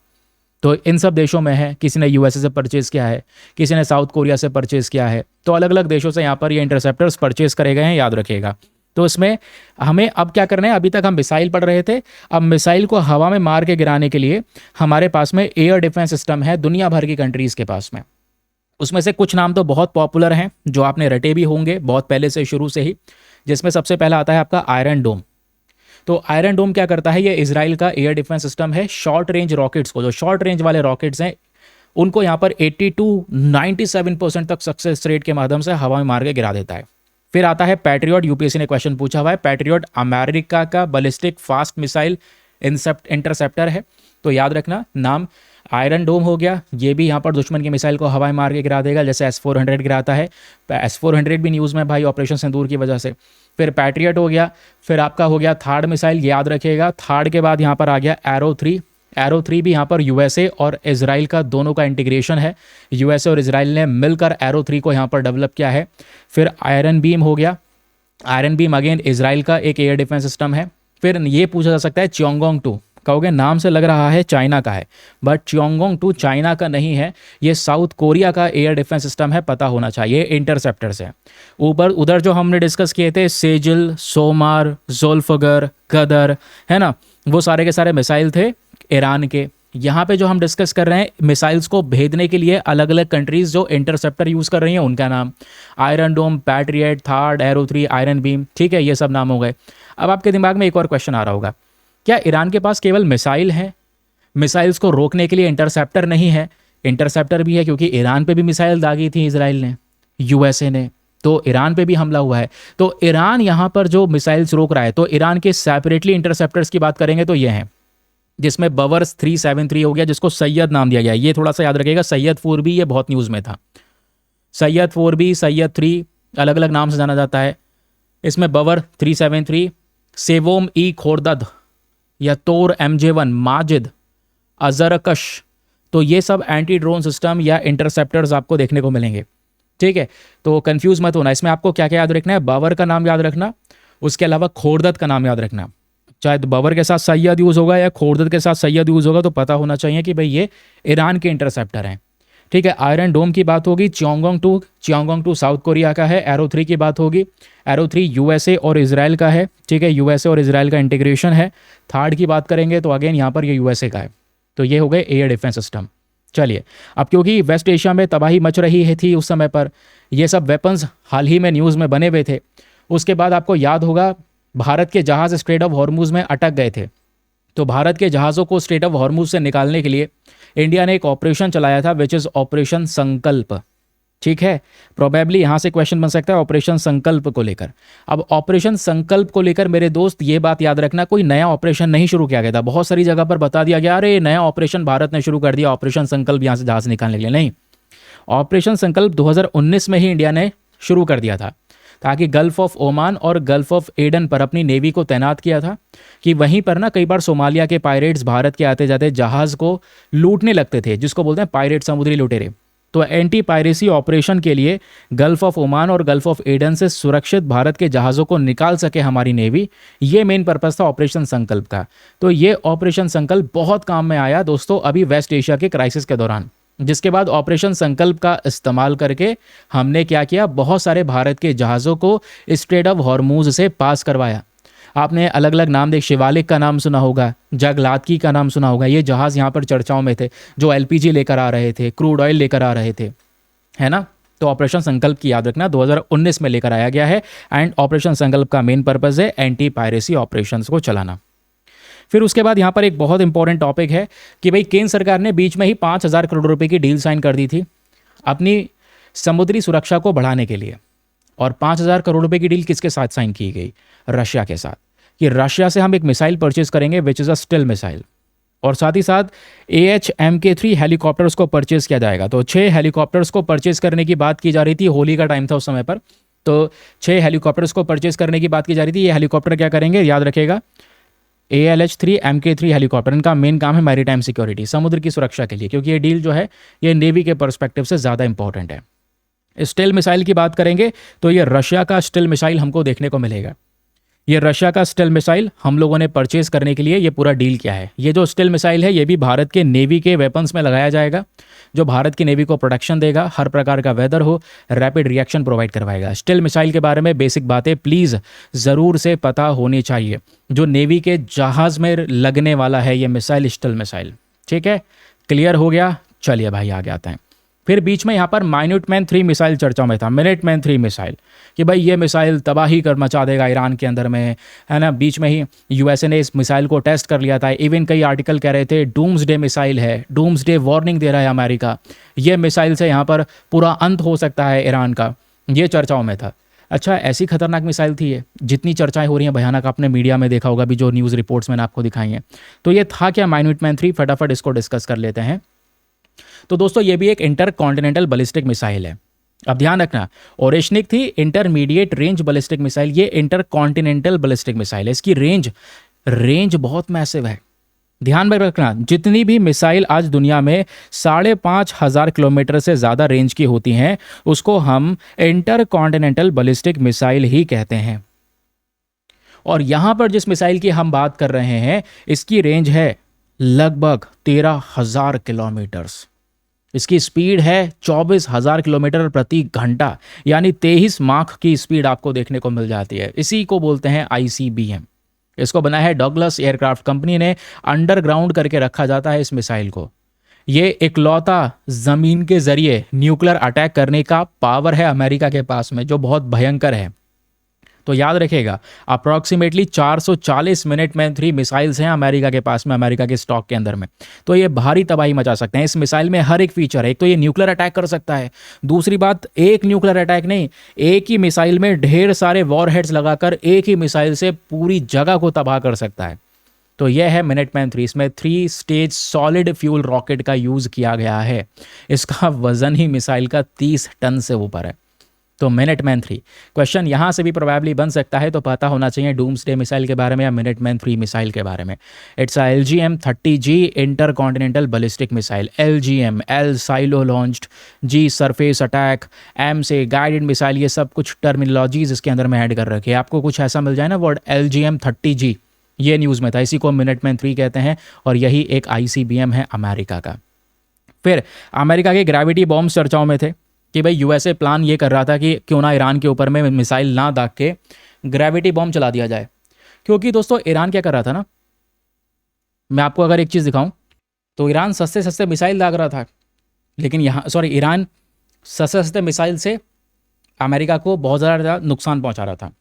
तो इन सब देशों में है, किसी ने यूएसए से परचेज़ किया है, किसी ने साउथ कोरिया से परचेज़ किया है, तो अलग अलग देशों से यहाँ पर ये इंटरसेप्टर्स परचेज़ करे गए हैं, याद रखिएगा। तो इसमें हमें अब क्या करना है, अभी तक हम मिसाइल पढ़ रहे थे, अब मिसाइल को हवा में मार के गिराने के लिए हमारे पास में एयर डिफेंस सिस्टम है दुनिया भर की कंट्रीज़ के पास में। उसमें से कुछ नाम तो बहुत पॉपुलर हैं जो आपने रटे भी होंगे बहुत पहले से, शुरू से ही, जिसमें सबसे पहला आता है आपका आयरन डोम। तो आयरन डोम क्या करता है, ये इजराइल का एयर डिफेंस सिस्टम है। शॉर्ट रेंज रॉकेट्स को, जो शॉर्ट रेंज वाले रॉकेट्स हैं उनको यहाँ पर 80-97% तक सक्सेस रेट के माध्यम से हवा में मार के गिरा देता है। फिर आता है पैट्रियट, यूपीएससी ने क्वेश्चन पूछा हुआ है, पैट्रियट अमेरिका का बैलिस्टिक फास्ट मिसाइल इंटरसेप्टर है। तो याद रखना नाम, आयरन डोम हो गया, ये भी यहाँ पर दुश्मन की मिसाइल को हवाई मार के गिरा देगा जैसे S-400 गिराता है। S-400 भी न्यूज़ में भाई ऑपरेशन सिंदूर की वजह से। फिर पैट्रियट हो गया, फिर आपका हो गया थार्ड मिसाइल, याद रखिएगा। थार्ड के बाद यहाँ पर आ गया एरो 3। एरो 3 भी यहाँ पर यूएसए और इजराइल का दोनों का इंटीग्रेशन है, यूएसए और इजराइल ने मिलकर एरो 3 को यहाँ पर डेवलप किया है। फिर आयरन बीम हो गया, आयरन बीम अगेन इजराइल का एक एयर डिफेंस सिस्टम है। फिर ये पूछा जा सकता है चियोंगोंग 2, कहोगे नाम से लग रहा है चाइना का है, बट चियोंगोंग 2 चाइना का नहीं है, ये साउथ कोरिया का एयर डिफेंस सिस्टम है, पता होना चाहिए। इंटरसेप्टर्स है ऊपर, उधर जो हमने डिस्कस किए थे सेजिल, सोमार, ज़ोल्फगर, गदर, है ना, वो सारे के सारे मिसाइल थे ईरान के। यहाँ पे जो हम डिस्कस कर रहे हैं मिसाइल्स को भेजने के लिए अलग अलग कंट्रीज़ जो इंटरसेप्टर यूज़ कर रही हैं उनका नाम, Iron Dome, Patriot, THAAD, Arrow 3, Iron Beam. ठीक है, ये सब नाम हो गए। अब आपके दिमाग में एक और क्वेश्चन आ रहा होगा, क्या ईरान के पास केवल मिसाइल है, मिसाइल्स को रोकने के लिए इंटरसेप्टर नहीं है? इंटरसेप्टर भी है क्योंकि ईरान पे भी मिसाइल दागी थी इजराइल ने, यूएसए ने, तो ईरान पे भी हमला हुआ है। तो ईरान यहाँ पर जो मिसाइल्स रोक रहा है, तो ईरान के सेपरेटली इंटरसेप्टर्स की बात करेंगे तो ये हैं, जिसमें बवर्स 373 हो गया जिसको सैयद नाम दिया गया। ये थोड़ा सा याद रखिएगा, सैयद 4B ये बहुत न्यूज़ में था। सैयद 4B, सैयद 3 अलग अलग नाम से जाना जाता है। इसमें बवर 373, सेवोम ई खोरदद या तोर MJ1, माजिद, अजरकश। तो ये सब एंटी ड्रोन सिस्टम या इंटरसेप्टर्स आपको देखने को मिलेंगे। ठीक है, तो कंफ्यूज मत होना। इसमें आपको क्या क्या याद रखना है, बाबर का नाम याद रखना, उसके अलावा खोर्दत का नाम याद रखना। चाहे तो बाबर के साथ सैयद यूज़ होगा या खोर्दत के साथ सैयद यूज़ होगा, तो पता होना चाहिए कि भाई ये ईरान के इंटरसेप्टर हैं। ठीक है, आयरन डोम की बात होगी, चियांगोंग 2 साउथ कोरिया का है। एरो 3 की बात होगी, एरो 3 यूएसए और इजराइल का है। ठीक है, यूएसए और इजराइल का इंटीग्रेशन है। थर्ड की बात करेंगे तो अगेन यहाँ पर ये यूएसए का है। तो ये हो गए एयर डिफेंस सिस्टम। चलिए, अब क्योंकि वेस्ट एशिया में तबाही मच रही है थी उस समय पर, ये सब वेपन्स हाल ही में न्यूज़ में बने हुए थे। उसके बाद आपको याद होगा भारत के जहाज़ स्ट्रेट ऑफ हॉर्मुज़ में अटक गए थे। तो भारत के जहाज़ों को स्ट्रेट ऑफ हॉर्मुज़ से निकालने के लिए इंडिया ने एक ऑपरेशन चलाया था, विच इज़ ऑपरेशन संकल्प। ठीक है, प्रोबेबली यहाँ से क्वेश्चन बन सकता है ऑपरेशन संकल्प को लेकर। अब ऑपरेशन संकल्प को लेकर मेरे दोस्त ये बात याद रखना, कोई नया ऑपरेशन नहीं शुरू किया गया था। बहुत सारी जगह पर बता दिया गया अरे नया ऑपरेशन भारत ने शुरू कर दिया, ऑपरेशन संकल्प यहाँ से जहाज़ निकालने के लिए। नहीं, ऑपरेशन संकल्प 2019 में ही इंडिया ने शुरू कर दिया था, ताकि गल्फ ऑफ ओमान और गल्फ ऑफ एडन पर अपनी नेवी को तैनात किया था कि वहीं पर ना कई बार सोमालिया के पायरेट्स भारत के आते जाते जहाज़ को लूटने लगते थे, जिसको बोलते हैं पायरेट, समुद्री लुटेरे। तो एंटी पायरेसी ऑपरेशन के लिए गल्फ ऑफ ओमान और गल्फ ऑफ एडन से सुरक्षित भारत के जहाज़ों को निकाल सके हमारी नेवी, ये मेन पर्पस था ऑपरेशन संकल्प का। तो ये ऑपरेशन संकल्प बहुत काम में आया दोस्तों अभी वेस्ट एशिया के क्राइसिस के दौरान, जिसके बाद ऑपरेशन संकल्प का इस्तेमाल करके हमने क्या किया, बहुत सारे भारत के जहाज़ों को स्ट्रेट ऑफ हॉर्मुज़ से पास करवाया। आपने अलग अलग नाम देख, शिवालिक का नाम सुना होगा, जगलातकी का नाम सुना होगा, ये जहाज़ यहाँ पर चर्चाओं में थे जो एलपीजी लेकर आ रहे थे, क्रूड ऑयल लेकर आ रहे थे, है ना। तो ऑपरेशन संकल्प की याद रखना 2019 में लेकर आया गया है। एंड ऑपरेशन संकल्प का मेन पर्पज़ है एंटी पायरेसी ऑपरेशंस को चलाना। फिर उसके बाद यहाँ पर एक बहुत इंपॉर्टेंट टॉपिक है कि भाई केंद्र सरकार ने बीच में ही 5,000 करोड़ रुपए की डील साइन कर दी थी अपनी समुद्री सुरक्षा को बढ़ाने के लिए। और 5,000 करोड़ रुपए की डील किसके साथ साइन की गई, रशिया के साथ, कि रशिया से हम एक मिसाइल परचेज करेंगे which is a still missile, और साथ ही साथ AH-MK3 हेलीकॉप्टर्स को परचेज किया जाएगा। तो 6 हेलीकॉप्टर्स को परचेज करने की बात की जा रही थी, होली का टाइम था उस समय पर, तो 6 हेलीकॉप्टर्स को परचेज करने की बात की जा रही थी। ये हेलीकॉप्टर क्या करेंगे, याद रखेगा, ALH-3 MK3 हेलीकॉप्टर, इनका मेन काम है मैरीटाइम सिक्योरिटी, समुद्र की सुरक्षा के लिए, क्योंकि ये डील जो है ये नेवी के पर्सपेक्टिव से ज़्यादा इंपॉर्टेंट है। स्टिल मिसाइल की बात करेंगे तो ये रशिया का स्टिल मिसाइल हमको देखने को मिलेगा। ये रशिया का स्टिल मिसाइल हम लोगों ने परचेज करने के लिए ये पूरा डील किया है। ये जो स्टिल मिसाइल है ये भी भारत के नेवी के वेपन्स में लगाया जाएगा, जो भारत की नेवी को प्रोटेक्शन देगा, हर प्रकार का वेदर हो, रैपिड रिएक्शन प्रोवाइड करवाएगा। स्टिल मिसाइल के बारे में बेसिक बातें प्लीज़ ज़रूर से पता होनी चाहिए। जो नेवी के जहाज़ में लगने वाला है ये मिसाइल, स्टिल मिसाइल। ठीक है, क्लियर हो गया। चलिए भाई आगे आते हैं। फिर बीच में यहाँ पर मिनटमैन 3 मिसाइल चर्चा में था, मिनटमैन 3 मिसाइल, कि भाई ये मिसाइल तबाही कर मचा देगा ईरान के अंदर में, है ना। बीच में ही यूएसए ने इस मिसाइल को टेस्ट कर लिया था। इवन कई आर्टिकल कह रहे थे डूम्सडे मिसाइल है, डूम्सडे वार्निंग दे रहा है अमेरिका, ये मिसाइल से यहाँ पर पूरा अंत हो सकता है ईरान का, ये चर्चाओं में था। अच्छा, ऐसी खतरनाक मिसाइल थी ये, जितनी चर्चाएं हो रही हैं भयानक, आपने मीडिया में देखा होगा भी, जो न्यूज़ रिपोर्ट्स मैंने आपको दिखाई हैं। तो ये था क्या मिनटमैन 3, फटाफट इसको डिस्कस कर लेते हैं। तो दोस्तों ये भी एक इंटर कॉन्टिनेंटल बैलिस्टिक मिसाइल है। अब ध्यान रखना, ओरेशनिक थी इंटरमीडिएट रेंज बैलिस्टिक मिसाइल, ये इंटर कॉन्टिनेंटल बैलिस्टिक मिसाइल है। इसकी रेंज बहुत मैसिव है। ध्यान में रखना, जितनी भी मिसाइल आज दुनिया में 5,500 किलोमीटर से ज़्यादा रेंज की होती हैं उसको हम इंटर कॉन्टिनेंटल बैलिस्टिक मिसाइल ही कहते हैं। और यहाँ पर जिस मिसाइल की हम बात कर रहे हैं इसकी रेंज है लगभग 13,000 किलोमीटर्स। इसकी स्पीड है 24,000 किलोमीटर प्रति घंटा, यानी 23 माख की स्पीड आपको देखने को मिल जाती है। इसी को बोलते हैं ICBM। इसको बनाया है डगलस एयरक्राफ्ट कंपनी ने, अंडरग्राउंड करके रखा जाता है इस मिसाइल को। ये इकलौता ज़मीन के ज़रिए न्यूक्लियर अटैक करने का पावर है अमेरिका के पास में, जो बहुत भयंकर है। तो याद रखेगा, अप्रॉक्सीमेटली 440 मिनटमैन 3 मिसाइल्स हैं अमेरिका के पास में, अमेरिका के स्टॉक के अंदर में। तो ये भारी तबाही मचा सकते हैं। इस मिसाइल में हर एक फीचर है। एक तो ये न्यूक्लियर अटैक कर सकता है, दूसरी बात एक न्यूक्लियर अटैक नहीं, एक ही मिसाइल में ढेर सारे वॉरहेड्स लगाकर एक ही मिसाइल से पूरी जगह को तबाह कर सकता है। तो यह है मिनटमैन 3। इसमें 3 स्टेज सॉलिड फ्यूल रॉकेट का यूज़ किया गया है। इसका वजन ही मिसाइल का 30 टन से ऊपर है। तो मिनटमैन 3 क्वेश्चन यहाँ से भी प्रोबेबली बन सकता है, तो पता होना चाहिए डूम्सडे मिसाइल के बारे में या मिनटमैन 3 मिसाइल के बारे में। It's a LGM-30G inter continental ballistic missile. LGM, L silo launched, G surface attack, M से गाइडेड मिसाइल, ये सब कुछ टर्मिनोलॉजीज इसके अंदर में ऐड कर रखे हैं। आपको कुछ ऐसा मिल जाए ना वर्ड LGM-30G, ये न्यूज़ में था, इसी को मिनटमैन 3 कहते हैं और यही एक ICBM है अमेरिका का। फिर अमेरिका के ग्रेविटी बॉम्ब चर्चाओं में थे कि भाई यूएसए प्लान ये कर रहा था कि क्यों ना ईरान के ऊपर में मिसाइल ना दाग के ग्रेविटी बॉम्ब चला दिया जाए। क्योंकि दोस्तों ईरान क्या कर रहा था ना, मैं आपको अगर एक चीज़ दिखाऊं तो ईरान सस्ते सस्ते मिसाइल दाग रहा था, लेकिन ईरान सस्ते सस्ते मिसाइल से अमेरिका को बहुत ज़्यादा नुकसान पहुंचा रहा था।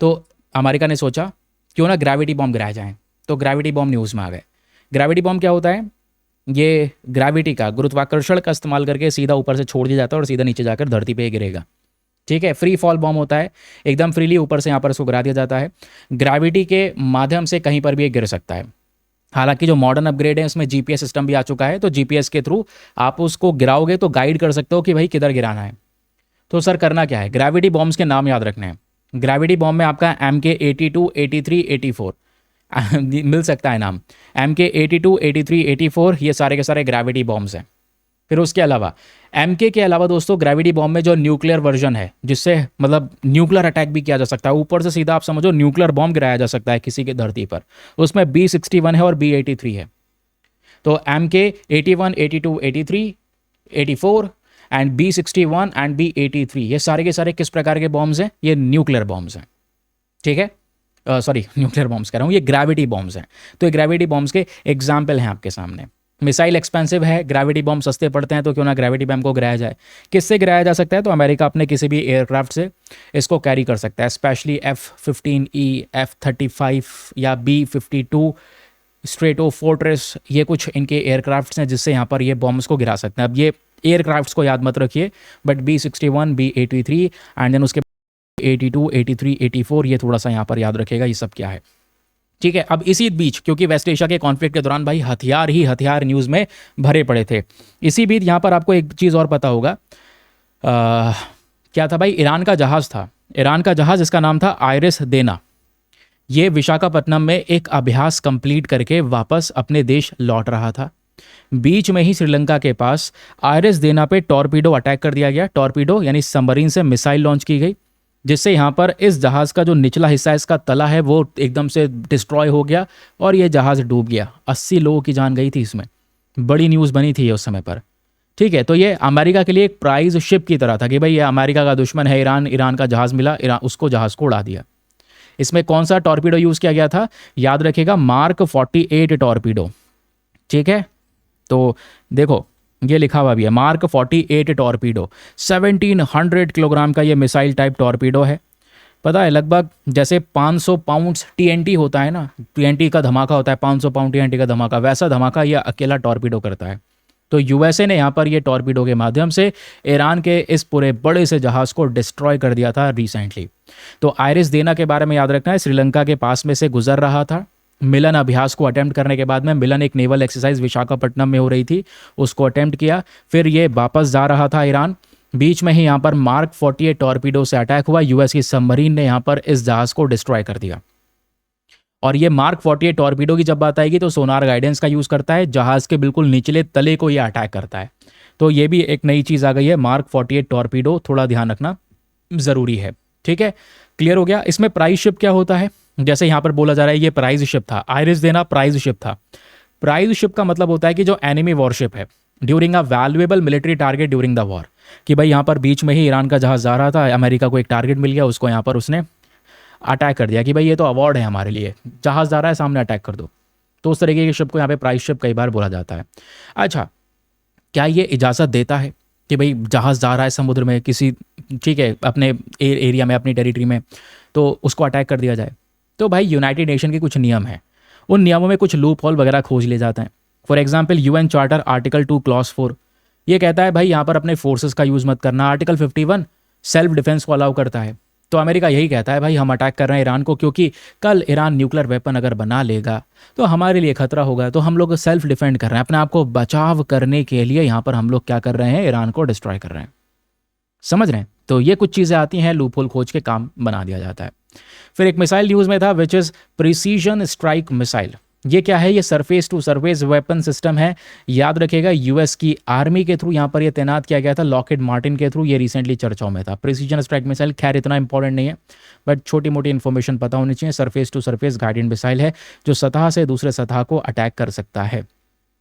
तो अमेरिका ने सोचा क्यों ना ग्रेविटी बॉम्ब गिराए जाएँ, तो ग्रेविटी बॉम्ब न्यूज़ में आ गए। ग्रेविटी बॉम्ब क्या होता है, ये ग्रेविटी का, गुरुत्वाकर्षण का इस्तेमाल करके सीधा ऊपर से छोड़ दिया जाता है और सीधा नीचे जाकर धरती पे गिरेगा। ठीक है, फ्री फॉल बॉम्ब होता है, एकदम फ्रीली ऊपर से यहाँ पर इसको गिरा दिया जाता है। ग्रेविटी के माध्यम से कहीं पर भी ये गिर सकता है। हालांकि जो मॉडर्न अपग्रेड है उसमें GPS सिस्टम भी आ चुका है, तो GPS के थ्रू आप उसको गिराओगे तो गाइड कर सकते हो कि भाई किधर गिराना है। तो सर करना क्या है, ग्रेविटी बॉम्ब्स के नाम याद रखने हैं। ग्रेविटी बॉम्ब में आपका MK-82, 83, 84 मिल सकता है नाम। MK-82, 83, 84 ये सारे के सारे ग्रेविटी बॉम्ब्स हैं। फिर उसके अलावा MK के अलावा दोस्तों ग्रेविटी बॉम्ब में जो न्यूक्लियर वर्जन है, जिससे मतलब न्यूक्लियर अटैक भी किया जा सकता है, ऊपर से सीधा आप समझो न्यूक्लियर बॉम्ब गिराया जा सकता है किसी की धरती पर, उसमें B61 है और B83 है। तो MK-81, 82, 83, 84 and B61 and B83 ये सारे के सारे किस प्रकार के बॉम्ब्स हैं, ये न्यूक्लियर बॉम्ब्स हैं। ठीक है, सॉरी न्यूक्लियर बॉम्ब्स कह रहा हूँ, ये ग्रेविटी बॉम्ब्स हैं। तो ये ग्रेविटी बॉम्ब्स के एग्जाम्पल हैं आपके सामने। मिसाइल एक्सपेंसिव है, ग्रेविटी बॉम्ब सस्ते पड़ते हैं, तो क्यों ना ग्रेविटी बॉम्ब को गिराया जाए। किससे गिराया जा सकता है, तो अमेरिका अपने किसी भी एयरक्राफ्ट से इसको कैरी कर सकता है, स्पेशली F-15E, F-35 या B-52 स्ट्रेटो फोर्ट्रेस, ये कुछ इनके एयरक्राफ्ट्स हैं जिससे यहाँ पर ये बॉम्ब्स को गिरा सकते हैं। अब ये एयरक्राफ्ट्स को याद मत रखिए, but B61, B83 and then उसके 82, 83, 84 ये थोड़ा सा यहाँ पर याद रखेगा, ये सब क्या है। ठीक है, अब इसी बीच क्योंकि वेस्ट एशिया के कॉन्फ्लिक्ट के दौरान भाई हथियार ही हथियार न्यूज़ में भरे पड़े थे, इसी बीच यहाँ पर आपको एक चीज़ और पता होगा, क्या था भाई, ईरान का जहाज़ था, ईरान का जहाज़, इसका नाम था आयरिस देना। ये विशाखापट्टनम में एक अभ्यास कंप्लीट करके वापस अपने देश लौट रहा था। बीच में ही श्रीलंका के पास आयरिस देना पे टॉर्पीडो अटैक कर दिया गया। टॉर्पीडो यानी सबमरीन से मिसाइल लॉन्च की गई, जिससे यहाँ पर इस जहाज़ का जो निचला हिस्सा है, इसका तला है, वो एकदम से डिस्ट्रॉय हो गया और ये जहाज़ डूब गया। 80 लोगों की जान गई थी इसमें, बड़ी न्यूज़ बनी थी ये उस समय पर। ठीक है, तो ये अमेरिका के लिए एक प्राइज शिप की तरह था कि भाई ये अमेरिका का दुश्मन है ईरान, ईरान का जहाज़ मिला, ईरान उसको जहाज़ को उड़ा दिया। इसमें कौन सा टॉर्पीडो यूज़ किया गया था, याद रखिएगा मार्क 48 टॉर्पीडो। ठीक है, तो देखो ये लिखा हुआ भी है मार्क 48 टॉर्पीडो, 1700 किलोग्राम का ये मिसाइल टाइप टॉर्पीडो है। पता है लगभग जैसे 500 पाउंड्स TNT होता है ना, TNT का धमाका होता है, 500 पाउंड TNT का धमाका, वैसा धमाका ये अकेला टॉर्पीडो करता है। तो यूएसए ने यहाँ पर ये टॉर्पीडो के माध्यम से ईरान के इस पूरे बड़े से जहाज़ को डिस्ट्रॉय कर दिया था रिसेंटली। तो आयरिस देना के बारे में याद रखना है, श्रीलंका के पास में से गुजर रहा था। मिलन अभ्यास को अटेम्प्ट करने के बाद में, मिलन एक नेवल एक्सरसाइज विशाखापट्टनम में हो रही थी, उसको अटेम्प्ट किया, फिर ये वापस जा रहा था ईरान। बीच में ही यहाँ पर मार्क 48 टॉर्पीडो से अटैक हुआ, यूएस की सबमरीन ने यहाँ पर इस जहाज़ को डिस्ट्रॉय कर दिया। और ये मार्क 48 टॉर्पीडो की जब बात आएगी तो सोनार गाइडेंस का यूज़ करता है, जहाज़ के बिल्कुल निचले तले को ये अटैक करता है। तो ये भी एक नई चीज़ आ गई है, मार्क 48 टॉर्पीडो, थोड़ा ध्यान रखना ज़रूरी है। ठीक है, क्लियर हो गया। इसमें प्राइज शिप क्या होता है, जैसे यहाँ पर बोला जा रहा है ये प्राइज शिप था, आयरिस देना प्राइज शिप था। प्राइज शिप का मतलब होता है कि जो एनिमी वॉरशिप है during a valuable military target during the war, कि भाई यहाँ पर बीच में ही ईरान का जहाज़ जा रहा था, अमेरिका को एक टारगेट मिल गया, उसको यहाँ पर उसने अटैक कर दिया कि भाई ये तो अवार्ड है हमारे लिए, जहाज़ जा रहा है सामने अटैक कर दो। तो उस तरीके की शिप को यहाँ पे प्राइज शिप कई बार बोला जाता है। अच्छा, क्या ये इजाज़त देता है कि भाई जहाज़ जा रहा है समुद्र में किसी, ठीक है, अपने एरिया में, अपनी टेरिटरी में, तो उसको अटैक कर दिया जाए? तो भाई यूनाइटेड नेशन के कुछ नियम हैं, उन नियमों में कुछ लूप होल वगैरह खोज लिए जाते हैं। For example UN charter article 2 clause 4 ये कहता है भाई यहाँ पर अपने फोर्सेस का यूज़ मत करना। आर्टिकल 51 सेल्फ डिफेंस को अलाउ करता है। तो अमेरिका यही कहता है भाई हम अटैक कर रहे हैं ईरान को, क्योंकि कल ईरान न्यूक्लियर वेपन अगर बना लेगा तो हमारे लिए खतरा होगा, तो हम लोग सेल्फ डिफेंड कर रहे हैं, अपने आप को बचाव करने के लिए यहाँ पर हम लोग क्या कर रहे हैं, ईरान को डिस्ट्रॉय कर रहे हैं। समझ रहे हैं? तो ये कुछ चीज़ें आती हैं, लूपहोल खोज के काम बना दिया जाता है। फिर एक मिसाइल न्यूज़ में था which is precision strike missile. ये क्या है? ये surface to surface weapon system है। याद रखिएगा यूएस की आर्मी के थ्रू यहाँ पर ये तैनात किया गया था, लॉकहीड मार्टिन के थ्रू। ये रिसेंटली चर्चाओं में था। प्रिसीजन स्ट्राइक मिसाइल खैर इतना इंपॉर्टेंट नहीं है, बट छोटी मोटी इन्फॉर्मेशन पता होनी चाहिए। Surface to surface guided missile है जो सतह से दूसरे सतह को अटैक कर सकता है।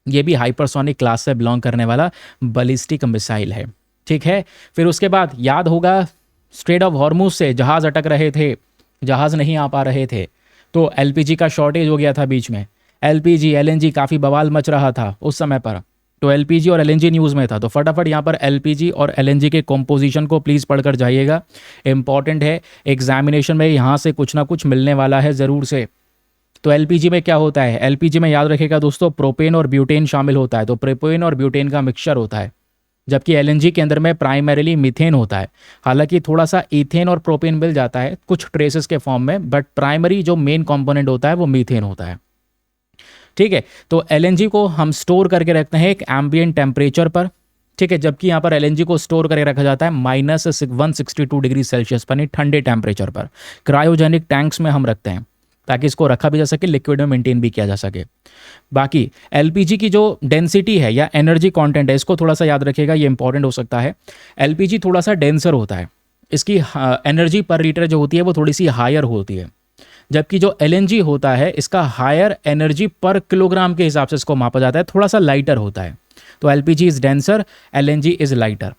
ये भी हाइपरसोनिक क्लास से बिलोंग करने वाला बैलिस्टिक मिसाइल है। ठीक है। फिर उसके बाद याद होगा स्ट्रेट ऑफ हॉर्मुज से जहाज़ अटक रहे थे, जहाज़ नहीं आ पा रहे थे, तो एलपीजी का शॉर्टेज हो गया था बीच में। एलपीजी एलएनजी काफ़ी बवाल मच रहा था उस समय पर, तो एलपीजी और एलएनजी न्यूज़ में था। तो फटाफट यहाँ पर एलपीजी और एलएनजी के कॉम्पोजिशन को प्लीज़ पढ़कर जाइएगा, इंपॉर्टेंट है। एग्जामिनेशन में यहाँ से कुछ ना कुछ मिलने वाला है ज़रूर से। तो एलपीजी में क्या होता है? एलपीजी में याद रखिएगा दोस्तों, प्रोपेन और ब्यूटेन शामिल होता है। तो प्रोपेन और ब्यूटेन का मिक्सचर होता है, जबकि एलएनजी के अंदर में प्राइमरीली मीथेन होता है। हालांकि थोड़ा सा इथेन और प्रोपेन मिल जाता है कुछ ट्रेसेस के फॉर्म में, बट प्राइमरी जो मेन कंपोनेंट होता है वो मीथेन होता है। ठीक है। तो एलएनजी को हम स्टोर करके रखते हैं एक एम्बिएंट टेम्परेचर पर। ठीक है। जबकि यहाँ पर एलएनजी को स्टोर करके रखा जाता है -162 डिग्री सेल्सियस पर, ठंडे टेम्परेचर पर। क्रायोजेनिक टैंक्स में हम रखते हैं ताकि इसको रखा भी जा सके, लिक्विड में मेंटेन भी किया जा सके। बाकी एलपीजी की जो डेंसिटी है या एनर्जी कंटेंट है, इसको थोड़ा सा याद रखिएगा, ये इंपॉर्टेंट हो सकता है। एलपीजी थोड़ा सा डेंसर होता है, इसकी एनर्जी पर लीटर जो होती है वो थोड़ी सी हायर होती है, जबकि जो एलएनजी होता है इसका हायर एनर्जी पर किलोग्राम के हिसाब से इसको मापा जाता है, थोड़ा सा लाइटर होता है। तो LPG is denser, LNG is lighter.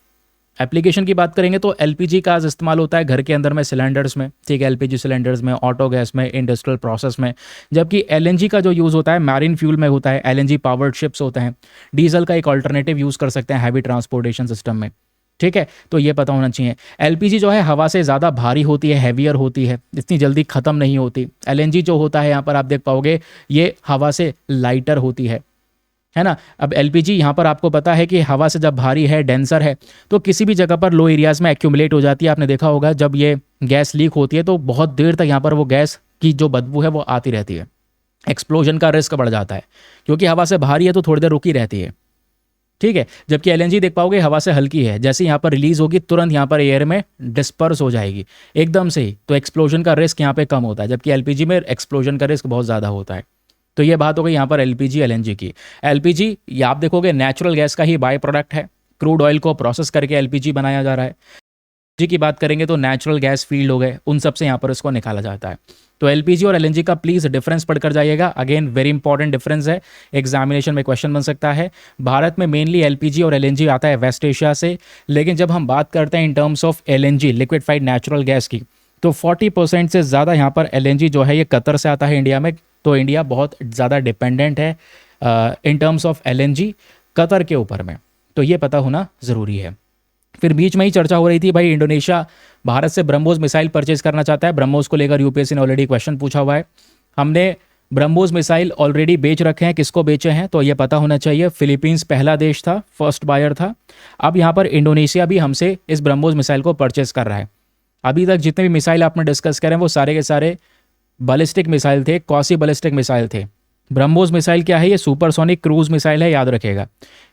Application की बात करेंगे तो एलपीजी का इस्तेमाल होता है घर के अंदर में सिलेंडर्स में, ठीक है, एलपीजी सिलेंडर्स में, ऑटो गैस में, इंडस्ट्रियल प्रोसेस में। जबकि एलएनजी का जो यूज़ होता है मैरीन फ्यूल में होता है, एलएनजी पावर्ड शिप्स होते हैं। डीजल का एक ऑल्टरनेटिव यूज़ कर सकते हैं हैवी ट्रांसपोर्टेशन सिस्टम में। ठीक है। तो ये पता होना चाहिए। एलपीजी जो है हवा से ज़्यादा भारी होती है, हैवियर होती है, इतनी जल्दी ख़त्म नहीं होती। एलएनजी जो होता है यहाँ पर आप देख पाओगे ये हवा से लाइटर होती है ना। अब एलपीजी यहाँ पर आपको पता है कि हवा से जब भारी है, डेंसर है, तो किसी भी जगह पर लो एरियाज़ में एक्यूमुलेट हो जाती है। आपने देखा होगा जब ये गैस लीक होती है तो बहुत देर तक यहाँ पर वो गैस की जो बदबू है वो आती रहती है। एक्सप्लोजन का रिस्क बढ़ जाता है क्योंकि हवा से भारी है तो थोड़ी देर रुकी रहती है। ठीक है। जबकि एलएनजी देख पाओगे हवा से हल्की है, जैसे यहाँ पर रिलीज होगी तुरंत यहाँ पर एयर में डिस्पर्स हो जाएगी एकदम से ही, तो एक्सप्लोजन का रिस्क यहाँ पे कम होता है। जबकि एलपीजी में एक्सप्लोजन का रिस्क बहुत ज़्यादा होता है। तो ये बात हो गई यहाँ पर एलपीजी एलएनजी की। एलपीजी ये आप देखोगे नेचुरल गैस का ही बाय प्रोडक्ट है, क्रूड ऑयल को प्रोसेस करके एलपीजी बनाया जा रहा है। जी की बात करेंगे तो नेचुरल गैस फील्ड हो गए, उन सब से यहाँ पर इसको निकाला जाता है। तो एलपीजी और एलएनजी का प्लीज़ डिफरेंस पढ़कर जाइएगा, अगेन वेरी इंपॉर्टेंट डिफरेंस है, एग्जामिनेशन में क्वेश्चन बन सकता है। भारत में मेनली एलपीजी और एलएनजी आता है वेस्ट एशिया से, लेकिन जब हम बात करते हैं in terms of LNG liquefied natural gas की, तो 40% से ज़्यादा यहाँ पर एलएनजी जो है ये कतर से आता है इंडिया में। तो इंडिया बहुत ज़्यादा डिपेंडेंट है in terms of LNG Qatar के ऊपर में, तो ये पता होना ज़रूरी है। फिर बीच में ही चर्चा हो रही थी भाई इंडोनेशिया भारत से ब्रह्मोस मिसाइल परचेज करना चाहता है। ब्रह्मोस को लेकर यूपीएससी ने ऑलरेडी क्वेश्चन पूछा हुआ है। हमने ब्रह्मोस मिसाइल ऑलरेडी बेच रखे हैं, किसको बेचे हैं तो ये पता होना चाहिए। फिलीपींस पहला देश था, फर्स्ट बायर था। अब यहाँ पर इंडोनेशिया भी हमसे इस ब्रह्मोस मिसाइल को परचेज कर रहा है। अभी तक जितने भी मिसाइल आपने डिस्कस करें वो सारे के सारे बैलिस्टिक मिसाइल थे, क्वासी बैलिस्टिक मिसाइल थे। ब्रह्मोस मिसाइल क्या है? ये सुपरसोनिक क्रूज मिसाइल है, याद रखिएगा।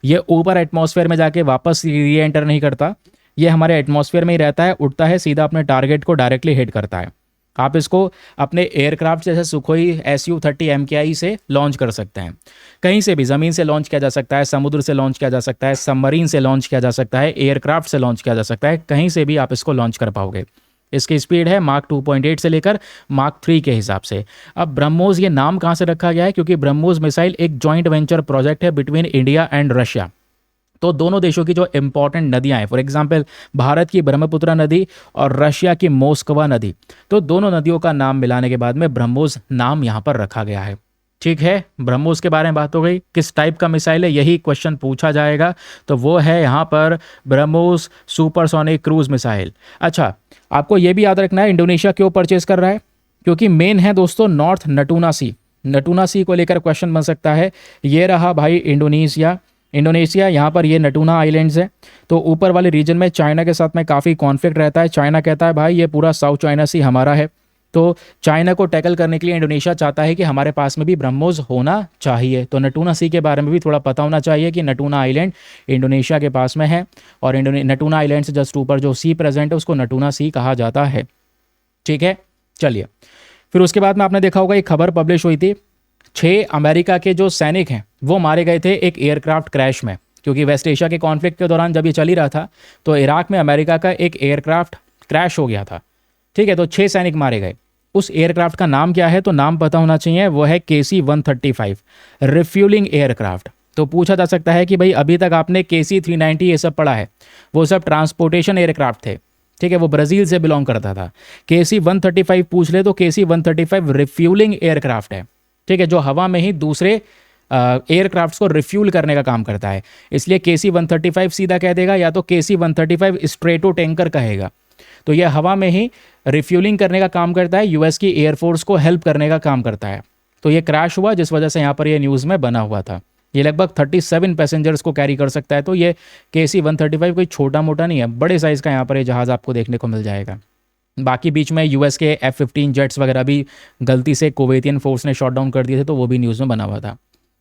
ये ऊपर एटमॉस्फेयर में जाके वापस री एंटर नहीं करता, ये हमारे एटमॉस्फेयर में ही रहता है, उड़ता है, सीधा अपने टारगेट को डायरेक्टली हिट करता है। आप इसको अपने एयरक्राफ्ट जैसे सुखोई Su-30 MKI से लॉन्च कर सकते हैं, कहीं से भी, ज़मीन से लॉन्च किया जा सकता है, समुद्र से लॉन्च किया जा सकता है, सबमरीन से लॉन्च किया जा सकता है, एयरक्राफ्ट से लॉन्च किया जा सकता है, कहीं से भी आप इसको लॉन्च कर पाओगे। इसकी स्पीड है मार्क 2.8 से लेकर मार्क 3 के हिसाब से। अब ब्रह्मोस ये नाम कहाँ से रखा गया है? क्योंकि ब्रह्मोस मिसाइल एक जॉइंट वेंचर प्रोजेक्ट है बिटवीन इंडिया एंड रशिया। तो दोनों देशों की जो इंपॉर्टेंट नदियां हैं, फॉर एग्जांपल भारत की ब्रह्मपुत्र नदी और रशिया की मोस्कवा नदी, तो दोनों नदियों का नाम मिलाने के बाद में ब्रह्मोस नाम यहाँ पर रखा गया है। ठीक है, ब्रह्मोस के बारे में बात हो गई। किस टाइप का मिसाइल है यही क्वेश्चन पूछा जाएगा, तो वो है यहाँ पर ब्रह्मोस सुपरसोनिक क्रूज मिसाइल। अच्छा, आपको ये भी याद रखना है इंडोनेशिया क्यों परचेज कर रहा है, क्योंकि मेन है दोस्तों नॉर्थ नटूना सी। नटूना सी को लेकर क्वेश्चन बन सकता है। ये रहा भाई इंडोनेशिया, यहाँ पर ये नटूना आइलैंड्स है। तो ऊपर वाले रीजन में चाइना के साथ में काफ़ी कॉन्फ्लिक्ट रहता है। चाइना कहता है भाई ये पूरा साउथ चाइना सी हमारा है, तो चाइना को टैकल करने के लिए इंडोनेशिया चाहता है कि हमारे पास में भी ब्रह्मोस होना चाहिए। तो नटूना सी के बारे में भी थोड़ा पता होना चाहिए कि नटूना आइलैंड इंडोनेशिया के पास में है, और नटूना आइलैंड से जस्ट ऊपर जो सी प्रेजेंट है उसको नटूना सी कहा जाता है। ठीक है, चलिए। फिर उसके बाद में आपने देखा होगा एक खबर पब्लिश हुई थी, 6 अमेरिका के जो सैनिक हैं वो मारे गए थे एक एयरक्राफ्ट क्रैश में। क्योंकि वेस्ट एशिया के कॉन्फ्लिक्ट के दौरान जब ये चल ही रहा था तो इराक में अमेरिका का एक एयरक्राफ्ट क्रैश हो गया था। ठीक है, तो 6 सैनिक मारे गए। उस एयरक्राफ्ट का नाम क्या है, तो नाम पता होना चाहिए, वो है KC-135 रिफ्यूलिंग एयरक्राफ्ट। तो पूछा जा सकता है कि भाई अभी तक आपने KC-390 ये सब पढ़ा है, वो सब ट्रांसपोर्टेशन एयरक्राफ्ट थे। ठीक है, वो ब्राज़ील से बिलोंग करता था। KC-135 पूछ ले तो KC-135 रिफ्यूलिंग एयरक्राफ्ट है। ठीक है, जो हवा में ही दूसरे एयरक्राफ्ट्स को रिफ्यूल करने का काम करता है। इसलिए KC-135 सीधा कह देगा, या तो KC-135 स्ट्रेटो टैंकर कहेगा। तो यह हवा में ही रिफ्यूलिंग करने का काम करता है, यूएस की एयरफोर्स को हेल्प करने का काम करता है। तो ये क्रैश हुआ जिस वजह से यहाँ पर ये न्यूज़ में बना हुआ था। ये लगभग 37 पैसेंजर्स को कैरी कर सकता है। तो ये KC-135 कोई छोटा मोटा नहीं है, बड़े साइज़ का यहाँ पर ये जहाज़ आपको देखने को मिल जाएगा। बाकी बीच में यूएस के F-15 जेट्स वगैरह भी गलती से कुवैतियन फोर्स ने शॉट डाउन कर दिए थे, तो वो भी न्यूज़ में बना हुआ था।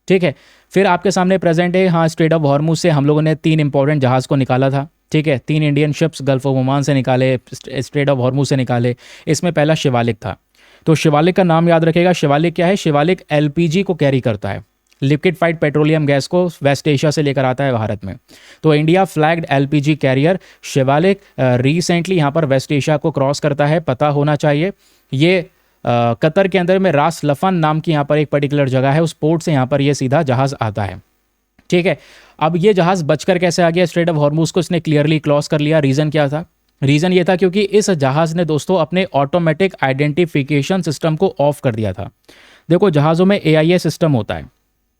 ठीक है, फिर आपके सामने प्रेजेंट है, हाँ, स्ट्रेट ऑफ हॉर्मुज से हम लोगों ने 3 इंपॉर्टेंट जहाज़ को निकाला था। ठीक है, 3 Indian ships gulf of Oman से निकाले, स्ट्रेट ऑफ हॉर्मुज से निकाले। इसमें पहला शिवालिक था। तो शिवालिक का नाम याद रखेगा। शिवालिक क्या है, शिवालिक LPG को कैरी करता है, लिक्विडफाइड पेट्रोलियम गैस को वेस्ट एशिया से लेकर आता है भारत में। तो India flagged LPG carrier Shivalik recently यहाँ पर वेस्ट एशिया को क्रॉस करता है, पता होना चाहिए। ये कतर के अंदर में रास लफन नाम की यहाँ पर एक पर्टिकुलर जगह है, उस पोर्ट से यहाँ पर ये सीधा जहाज़ आता है। ठीक है, अब ये जहाज़ बचकर कैसे आ गया, स्ट्रेट ऑफ हॉर्मुज को इसने क्लियरली क्रॉस कर लिया। रीज़न क्या था, रीज़न ये था क्योंकि इस जहाज़ ने दोस्तों अपने ऑटोमेटिक आइडेंटिफिकेशन सिस्टम को ऑफ कर दिया था। देखो, जहाज़ों में AIS सिस्टम होता है।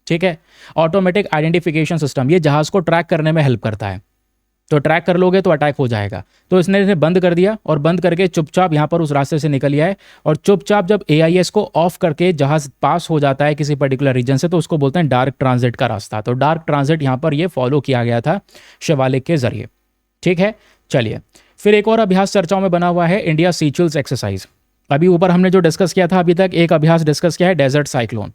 ठीक है, ऑटोमेटिक आइडेंटिफिकेशन सिस्टम, ये जहाज़ को ट्रैक करने में हेल्प करता है। तो ट्रैक कर लोगे तो अटैक हो जाएगा। तो इसने इसे बंद कर दिया, और बंद करके चुपचाप यहाँ पर उस रास्ते से निकल आया है। और चुपचाप जब AIS को ऑफ करके जहाज़ पास हो जाता है किसी पर्टिकुलर रीजन से, तो उसको बोलते हैं डार्क ट्रांजिट का रास्ता। तो डार्क ट्रांजिट यहाँ पर ये फॉलो किया गया था शिवालिक के जरिए। ठीक है, चलिए। फिर एक और अभ्यास चर्चाओं में बना हुआ है, इंडिया सीचुल्स एक्सरसाइज। अभी ऊपर हमने जो डिस्कस किया था, अभी तक एक अभ्यास डिस्कस किया है, डेजर्ट साइक्लोन।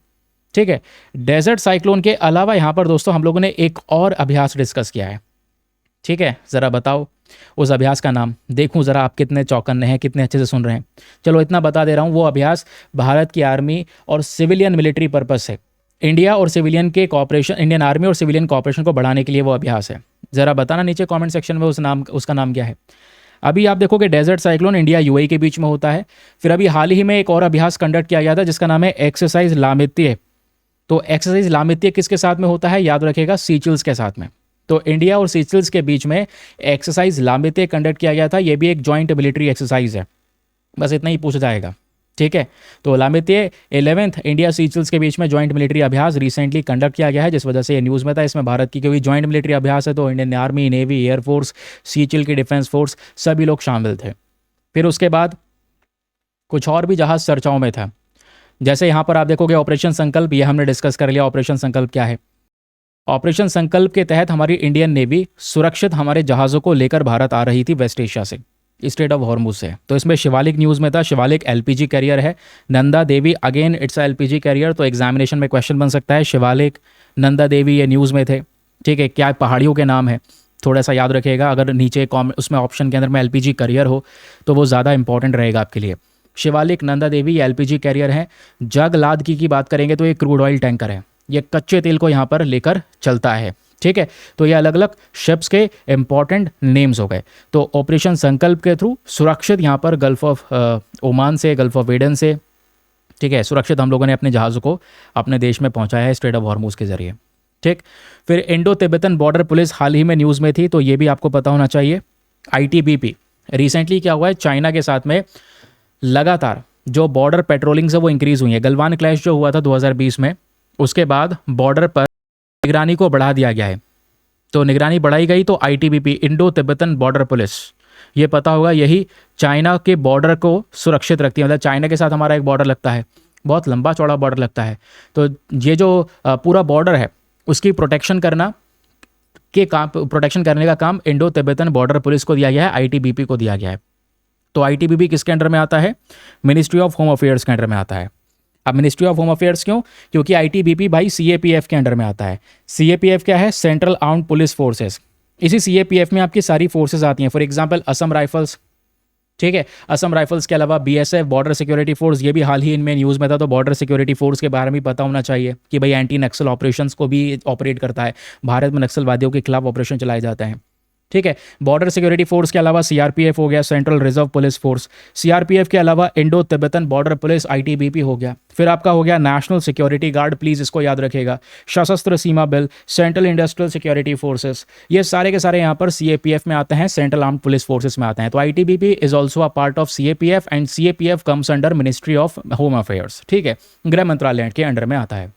ठीक है, डेजर्ट साइक्लोन के अलावा यहाँ पर दोस्तों हम लोगों ने एक और अभ्यास डिस्कस किया है। ठीक है, ज़रा बताओ उस अभ्यास का नाम, देखूं ज़रा आप कितने चौकन्ने हैं, कितने अच्छे से सुन रहे हैं। चलो इतना बता दे रहा हूं, वो अभ्यास भारत की आर्मी और सिविलियन मिलिट्री पर्पस से इंडिया और सिविलियन के कॉपरेशन, इंडियन आर्मी और सिविलियन कॉपरेशन को बढ़ाने के लिए वो अभ्यास है। ज़रा बताना नीचे कॉमेंट सेक्शन में उसका नाम क्या है। अभी आप देखोगे डेजर्ट साइक्लोन इंडिया UAE के बीच में होता है। फिर अभी हाल ही में एक और अभ्यास कंडक्ट किया गया था जिसका नाम है एक्सरसाइज लामित्य। तो एक्सरसाइज लामित्य किसके साथ में होता है, याद रखेगा, सीचिल्स के साथ में। तो इंडिया और सीचिल्स के बीच में एक्सरसाइज लामित्य कंडक्ट किया गया था। ये भी एक जॉइंट मिलिट्री एक्सरसाइज है, बस इतना ही पूछा जाएगा। ठीक है, तो लामित्य 11th इंडिया सीचिल्स के बीच में जॉइंट मिलिट्री अभ्यास रिसेंटली कंडक्ट किया गया है, जिस वजह से ये न्यूज़ में था। इसमें भारत की क्योंकि जॉइंट मिलिट्री अभ्यास है तो इंडियन आर्मी, नेवी, एयरफोर्स, सीचिल की डिफेंस फोर्स सभी लोग शामिल थे। फिर उसके बाद कुछ और भी जहाज़ चर्चाओं में था, जैसे यहाँ पर आप देखोगे ऑपरेशन संकल्प, ये हमने डिस्कस कर लिया। ऑपरेशन संकल्प क्या है, ऑपरेशन संकल्प के तहत हमारी इंडियन नेवी सुरक्षित हमारे जहाज़ों को लेकर भारत आ रही थी वेस्ट एशिया से, स्ट्रेट ऑफ हॉर्मुज से। तो इसमें शिवालिक न्यूज़ में था, शिवालिक LPG कैरियर है। Nanda Devi again it's LPG career. तो एग्जामिनेशन में क्वेश्चन बन सकता है, शिवालिक, नंदा देवी ये न्यूज़ में थे। ठीक है, क्या पहाड़ियों के नाम है, थोड़ा सा याद रखिएगा। अगर नीचे उसमें ऑप्शन के अंदर में LPG कैरियर हो तो वो ज़्यादा इंपॉर्टेंट रहेगा आपके लिए। शिवालिक, नंदा देवी ये LPG कैरियर हैं। जगलाद की बात करेंगे तो ये क्रूड ऑयल टैंकर है, ये कच्चे तेल को यहाँ पर लेकर चलता है। ठीक है, तो ये अलग अलग शिप्स के इंपॉर्टेंट नेम्स हो गए। तो ऑपरेशन संकल्प के थ्रू सुरक्षित यहाँ पर गल्फ ऑफ ओमान से, गल्फ ऑफ एडन से, ठीक है, सुरक्षित हम लोगों ने अपने जहाज़ों को अपने देश में पहुँचाया है स्ट्रेट ऑफ हॉर्मुज के जरिए। ठीक, फिर इंडो तिब्बतन बॉर्डर पुलिस हाल ही में न्यूज़ में थी, तो ये भी आपको पता होना चाहिए। ITBP रिसेंटली क्या हुआ है, चाइना के साथ में लगातार जो बॉर्डर पेट्रोलिंग्स है वो इंक्रीज़ हुई है। गलवान क्लैश जो हुआ था 2020 में, उसके बाद बॉर्डर पर निगरानी को बढ़ा दिया गया है। तो निगरानी बढ़ाई गई तो ITBP Indo Tibetan border police, ये पता होगा, यही चाइना के बॉर्डर को सुरक्षित रखती है। मतलब चाइना के साथ हमारा एक बॉर्डर लगता है, बहुत लंबा चौड़ा बॉर्डर लगता है। तो ये जो पूरा बॉर्डर है उसकी प्रोटेक्शन करने का काम इंडो तिब्बतन बॉर्डर पुलिस को दिया गया है, ITBP को दिया गया है। तो आईटीबीपी किसके अंडर में आता है? मिनिस्ट्री ऑफ होम अफेयर्स के अंडर में आता है। अब मिनिस्ट्री ऑफ होम अफेयर्स क्यों? क्योंकि आईटीबीपी भाई सीएपीएफ के अंडर में आता है। सीएपीएफ क्या है? Central armed police forces. इसी सीएपीएफ में आपकी सारी फोर्सेस आती हैं। फॉर एग्जांपल असम राइफल्स, ठीक है, असम राइफल्स के अलावा बीएसएफ, बॉर्डर सिक्योरिटी फोर्स, ये भी हाल ही इनमें न्यूज़ में था, तो बॉर्डर सिक्योरिटी फोर्स के बारे में पता होना चाहिए कि भाई एंटी नक्सल ऑपरेशंस को भी ऑपरेट करता है। भारत में नक्सलवादियों के खिलाफ ऑपरेशन चलाए जाते हैं, ठीक है। बॉर्डर सिक्योरिटी फोर्स के अलावा सीआरपीएफ हो गया, central reserve police force. CRPF के अलावा Indo Tibetan border police ITBP हो गया। फिर आपका हो गया नेशनल सिक्योरिटी गार्ड, प्लीज इसको याद रखिएगा। सशस्त्र सीमा बल, सेंट्रल इंडस्ट्रियल सिक्योरिटी फोर्सेस, ये सारे के सारे यहाँ पर सीएपीएफ में आते हैं, सेंट्रल आर्म्ड पुलिस फोर्सेस में आते हैं। तो ITBP is also a part of CAPF and CAPF comes under ministry of home affairs, ठीक है, गृह मंत्रालय के अंडर में आता है।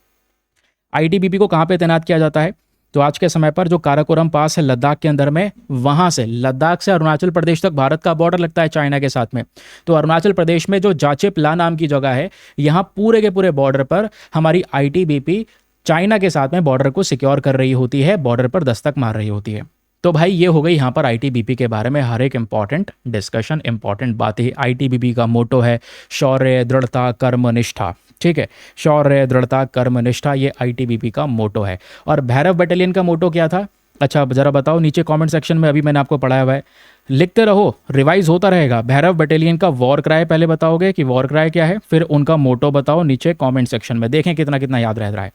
आईटीबीपी को कहाँ पे तैनात किया जाता है? तो आज के समय पर जो काराकोरम पास है लद्दाख के अंदर में, वहां से लद्दाख से अरुणाचल प्रदेश तक भारत का बॉर्डर लगता है चाइना के साथ में। तो अरुणाचल प्रदेश में जो जाचेपला नाम की जगह है, यहाँ पूरे के पूरे बॉर्डर पर हमारी आईटीबीपी चाइना के साथ में बॉर्डर को सिक्योर कर रही होती है, बॉर्डर पर दस्तक मार रही होती है। तो भाई ये हो गई यहाँ पर आईटीबीपी के बारे में हर एक इंपॉर्टेंट डिस्कशन, इंपॉर्टेंट बात है। आईटीबीपी का मोटो है शौर्य, दृढ़ता, कर्मनिष्ठा, ठीक है, शौर्य, दृढ़ता, कर्मनिष्ठा, ये आईटीबीपी का मोटो है। और भैरव बटालियन का मोटो क्या था? अच्छा जरा बताओ नीचे कमेंट सेक्शन में, अभी मैंने आपको पढ़ाया हुआ है, लिखते रहो, रिवाइज होता रहेगा। भैरव बटालियन का वॉर क्राई पहले बताओगे कि वॉर क्राई क्या है, फिर उनका मोटो बताओ नीचे कमेंट सेक्शन में, देखें कितना कितना याद रह रहा है,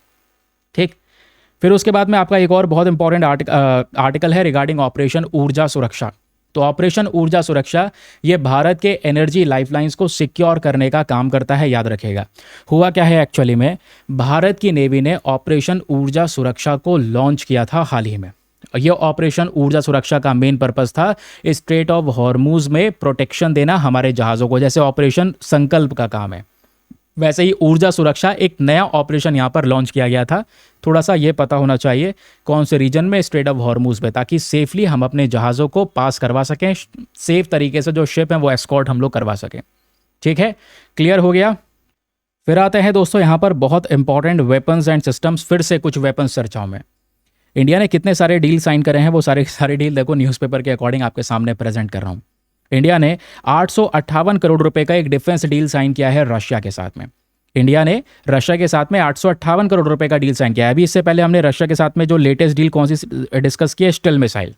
ठीक। फिर उसके बाद में आपका एक और बहुत इंपॉर्टेंट आर्टिकल है रिगार्डिंग ऑपरेशन ऊर्जा सुरक्षा। तो ऑपरेशन ऊर्जा सुरक्षा ये भारत के एनर्जी लाइफलाइंस को सिक्योर करने का काम करता है, याद रखेगा। हुआ क्या है एक्चुअली में, भारत की नेवी ने ऑपरेशन ऊर्जा सुरक्षा को लॉन्च किया था हाल ही में। यह ऑपरेशन ऊर्जा सुरक्षा का मेन पर्पस था स्ट्रेट ऑफ हॉर्मूज में प्रोटेक्शन देना हमारे जहाज़ों को, जैसे ऑपरेशन संकल्प का काम है, वैसे ही ऊर्जा सुरक्षा एक नया ऑपरेशन यहाँ पर लॉन्च किया गया था। थोड़ा सा ये पता होना चाहिए कौन से रीजन में, स्ट्रेट ऑफ हॉर्मूज में, ताकि सेफली हम अपने जहाज़ों को पास करवा सकें, सेफ तरीके से जो शिप है वो एस्कॉर्ट हम लोग करवा सकें, ठीक है, क्लियर हो गया। फिर आते हैं दोस्तों यहाँ पर बहुत इंपॉर्टेंट वेपन्स एंड सिस्टम्स। फिर से कुछ वेपन्स चर्चाओं में इंडिया ने कितने सारे डील साइन करे हैं, वो सारे डील देखो न्यूज़पेपर के अकॉर्डिंग आपके सामने प्रेजेंट कर रहा हूँ। इंडिया ने 858 करोड़ रुपए का एक डिफेंस डील साइन किया है रशिया के साथ में। इंडिया ने रशिया के साथ में 858 करोड़ रुपए का डील साइन किया है। अभी इससे पहले हमने रशिया के साथ में जो लेटेस्ट डील कौन सी डिस्कस की है, स्टिल मिसाइल,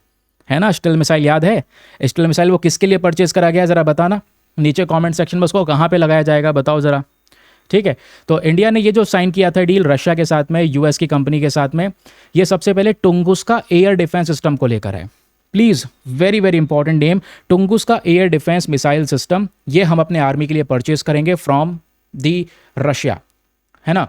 है ना, स्टिल मिसाइल याद है? स्टिल मिसाइल वो किसके लिए परचेज करा गया, जरा बताना नीचे कमेंट सेक्शन में, उसको कहाँ पे लगाया जाएगा बताओ जरा, ठीक है। तो इंडिया ने ये जो साइन किया था डील रशिया के साथ में, यूएस की कंपनी के साथ में, ये सबसे पहले टुंगुस्का एयर डिफेंस सिस्टम को लेकर है। Please very very important name, Tunguska air defence missile system, ये हम अपने आर्मी के लिए परचेज करेंगे फ्रॉम दी रशिया, है ना।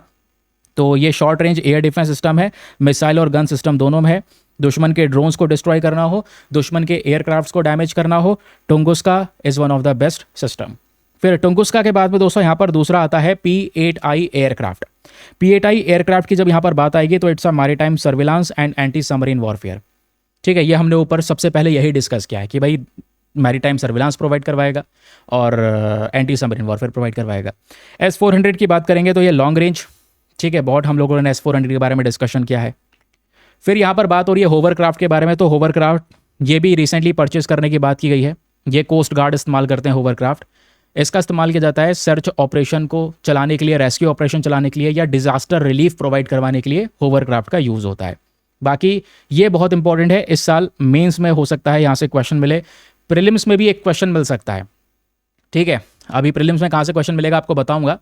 तो ये short range air defence system है, मिसाइल और गन सिस्टम दोनों में है। दुश्मन के ड्रोन्स को डिस्ट्रॉय करना हो, दुश्मन के एयरक्राफ्ट्स को डैमेज करना हो, Tunguska is one of the best system. फिर टुंगुस्का के बाद में दोस्तों यहाँ पर दूसरा आता है P8I एयरक्राफ्ट। P8I एयरक्राफ्ट की जब यहाँ पर बात आएगी तो it's a maritime surveillance and anti submarine warfare, ठीक है। ये हमने ऊपर सबसे पहले यही डिस्कस किया है कि भाई मैरीटाइम सर्विलांस प्रोवाइड करवाएगा और एंटी सबमरीन वॉरफेयर प्रोवाइड करवाएगा। S-400 की बात करेंगे तो ये लॉन्ग रेंज, ठीक है, बहुत हम लोगों ने S-400 के बारे में डिस्कशन किया है। फिर यहाँ पर बात हो रही है होवरक्राफ्ट के बारे में। तो होवरक्राफ्ट ये भी रिसेंटली परचेज करने की बात की गई है। ये कोस्ट गार्ड इस्तेमाल करते हैं होवरक्राफ्ट। इसका इस्तेमाल किया जाता है सर्च ऑपरेशन को चलाने के लिए, रेस्क्यू ऑपरेशन चलाने के लिए, या डिजास्टर रिलीफ प्रोवाइड करवाने के लिए होवरक्राफ्ट का यूज़ होता है। बाकी ये बहुत इंपॉर्टेंट है, इस साल मेंस में हो सकता है यहाँ से क्वेश्चन मिले, प्रीलिम्स में भी एक क्वेश्चन मिल सकता है, ठीक है। अभी प्रीलिम्स में कहाँ से क्वेश्चन मिलेगा आपको बताऊंगा,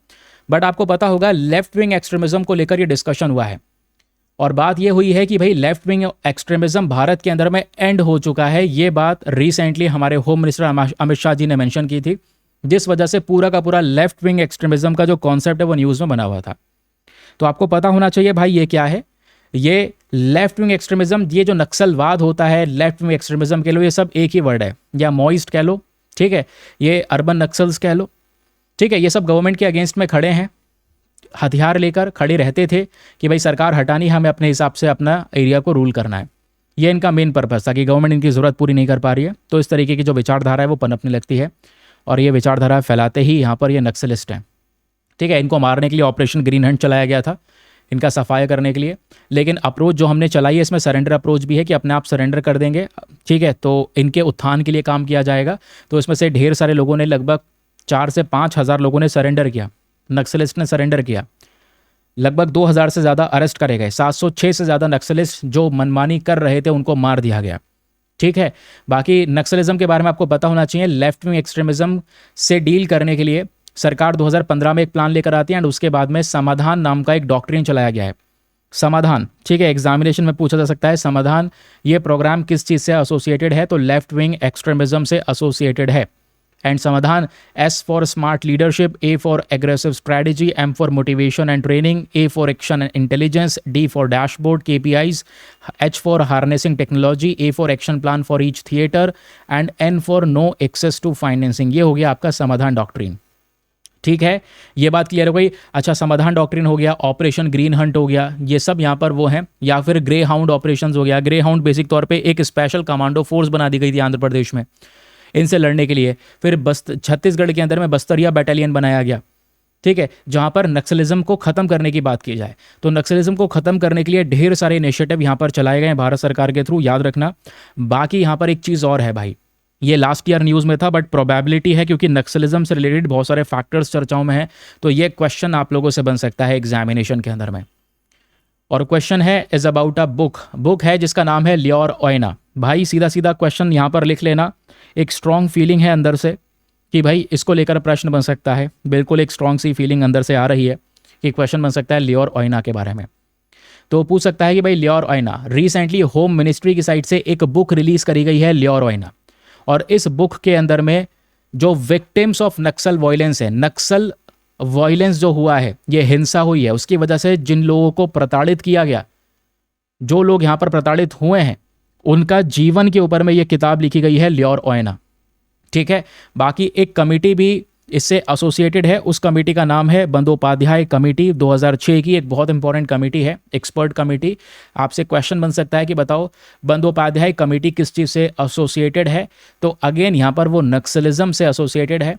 बट आपको पता होगा लेफ्ट विंग एक्सट्रीमिज्म को लेकर ये डिस्कशन हुआ है और बात ये हुई है कि भाई लेफ्ट विंग एक्सट्रीमिज्म भारत के अंदर में एंड हो चुका है। ये बात रिसेंटली हमारे होम मिनिस्टर अमित शाह जी ने मेंशन की थी, जिस वजह से पूरा का पूरा लेफ्ट विंग एक्सट्रीमिज्म का जो कॉन्सेप्ट है वो न्यूज़ में बना हुआ था। तो आपको पता होना चाहिए भाई ये क्या है। ये लेफ्ट विंग एक्सट्रीमिज्म, ये जो नक्सलवाद होता है लेफ्ट विंग एक्सट्रीमिज्म के लो, ये सब एक ही वर्ड है, या मॉइस्ट कह लो, ठीक है, ये अर्बन नक्सल्स कह लो, ठीक है। ये सब गवर्नमेंट के अगेंस्ट में खड़े हैं, हथियार लेकर खड़े रहते थे कि भाई सरकार हटानी, हमें अपने हिसाब से अपना एरिया को रूल करना है। ये इनका मेन पर्पस था कि गवर्नमेंट इनकी ज़रूरत पूरी नहीं कर पा रही है, तो इस तरीके की जो विचारधारा है वो पनपने लगती है और ये विचारधारा फैलाते ही यहाँ पर ये नक्सलिस्ट हैं, ठीक है। इनको मारने के लिए ऑपरेशन ग्रीन हंट चलाया गया था। इनका सफाया करने के लिए। लेकिन अप्रोच जो हमने चलाई है इसमें सरेंडर अप्रोच भी है कि अपने आप सरेंडर कर देंगे, ठीक है, तो इनके उत्थान के लिए काम किया जाएगा। तो इसमें से ढेर सारे लोगों ने, लगभग 4 से 5 हज़ार लोगों ने सरेंडर किया, नक्सलिस्ट ने सरेंडर किया। लगभग 2,000 से ज़्यादा अरेस्ट करे गए, 706 से ज़्यादा नक्सलिस्ट जो मनमानी कर रहे थे उनको मार दिया गया, ठीक है। बाकी नक्सलिज्म के बारे में आपको पता होना चाहिए, लेफ्ट विंग एक्सट्रीमिज्म से डील करने के लिए सरकार 2015 में एक प्लान लेकर आती है एंड उसके बाद में समाधान नाम का एक डॉक्ट्रिन चलाया गया है। समाधान, ठीक है, एग्जामिनेशन में पूछा जा सकता है समाधान ये प्रोग्राम किस चीज़ से एसोसिएटेड है, तो लेफ्ट विंग एक्सट्रीमिज्म से एसोसिएटेड है। And Samadhan, S for smart leadership, A for aggressive strategy, M for motivation and training, A for action and intelligence, D for dashboard KPIs, H for harnessing technology, A for action plan for each theatre and N for no access to financing. ये हो गया आपका समाधान डॉक्ट्रिन, ठीक है। ये बात क्लियर हो गई। अच्छा, समाधान डॉक्ट्रिन हो गया, ऑपरेशन ग्रीन हंट हो गया, ये सब यहाँ पर वो हैं, या फिर ग्रे हाउंड ऑपरेशंस हो गया। ग्रे हाउंड बेसिक तौर पे एक स्पेशल कमांडो फोर्स बना दी गई थी आंध्र प्रदेश में इनसे लड़ने के लिए। फिर छत्तीसगढ़ के अंदर में बस्तरिया बैटालियन बनाया गया, ठीक है, जहाँ पर नक्सलिज्म को ख़त्म करने की बात की जाए। तो नक्सलिज्म को ख़त्म करने के लिए ढेर सारे इनिशिएटिव यहाँ पर चलाए गए हैं भारत सरकार के थ्रू, याद रखना। बाकी यहाँ पर एक चीज़ और है भाई, ये लास्ट ईयर न्यूज़ में था बट प्रोबेबिलिटी है क्योंकि नक्सलिज्म से रिलेटेड बहुत सारे फैक्टर्स चर्चाओं में हैं, तो ये क्वेश्चन आप लोगों से बन सकता है एग्जामिनेशन के अंदर में। और क्वेश्चन है इज अबाउट अ बुक है जिसका नाम है ल्योर ओयना। भाई सीधा सीधा क्वेश्चन यहाँ पर लिख लेना, एक स्ट्रॉन्ग फीलिंग है अंदर से कि भाई इसको लेकर प्रश्न बन सकता है, बिल्कुल एक स्ट्रॉन्ग सी फीलिंग अंदर से आ रही है कि क्वेश्चन बन सकता है ल्योर ओयना के बारे में। तो पूछ सकता है कि भाई ल्योर ओयना, रिसेंटली होम मिनिस्ट्री की साइड से एक बुक रिलीज करी गई है ल्योर ओयना, और इस बुक के अंदर में जो विक्टिम्स ऑफ नक्सल वायलेंस है, नक्सल वायलेंस जो हुआ है, ये हिंसा हुई है, उसकी वजह से जिन लोगों को प्रताड़ित किया गया, जो लोग यहाँ पर प्रताड़ित हुए हैं, उनका जीवन के ऊपर में ये किताब लिखी गई है ल्योर ओयना, ठीक है। बाकी एक कमेटी भी इससे एसोसिएटेड है, उस कमेटी का नाम है बंदोपाध्याय कमेटी, 2006 की एक बहुत इंपॉर्टेंट कमेटी है, एक्सपर्ट कमेटी। आपसे क्वेश्चन बन सकता है कि बताओ बंदोपाध्याय कमेटी किस चीज़ से एसोसिएटेड है, तो अगेन यहाँ पर वो नक्सलिज्म से एसोसिएटेड है।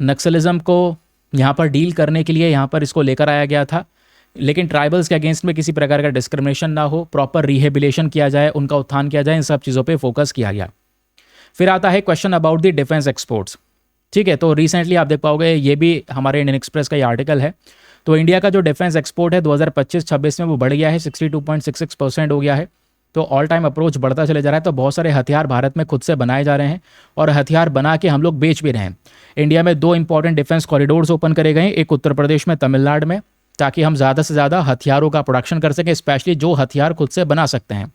नक्सलिज्म को यहाँ पर डील करने के लिए यहाँ पर इसको लेकर आया गया था, लेकिन ट्राइबल्स के अगेंस्ट में किसी प्रकार का डिस्क्रिमिनेशन ना हो, प्रॉपर रिहेबिलेशन किया जाए, उनका उत्थान किया जाए, इन सब चीज़ों पे फोकस किया गया। फिर आता है question about the defence exports, ठीक है। तो रिसेंटली आप देख पाओगे, ये भी हमारे इंडियन एक्सप्रेस का ये आर्टिकल है, तो इंडिया का जो डिफेंस एक्सपोर्ट है 2025-26 में वो बढ़ गया है, 62.66% हो गया है। तो ऑल टाइम अप्रोच बढ़ता चले जा रहा है। तो बहुत सारे हथियार भारत में खुद से बनाए जा रहे हैं और हथियार बना के हम लोग बेच भी रहे हैं। इंडिया में 2 इंपॉर्टेंट डिफेंस कॉरिडोर्स ओपन करे गए हैं, एक उत्तर प्रदेश में, तमिलनाडु में, ताकि हम ज़्यादा से ज़्यादा हथियारों का प्रोडक्शन कर सकें, स्पेशली जो हथियार खुद से बना सकते हैं,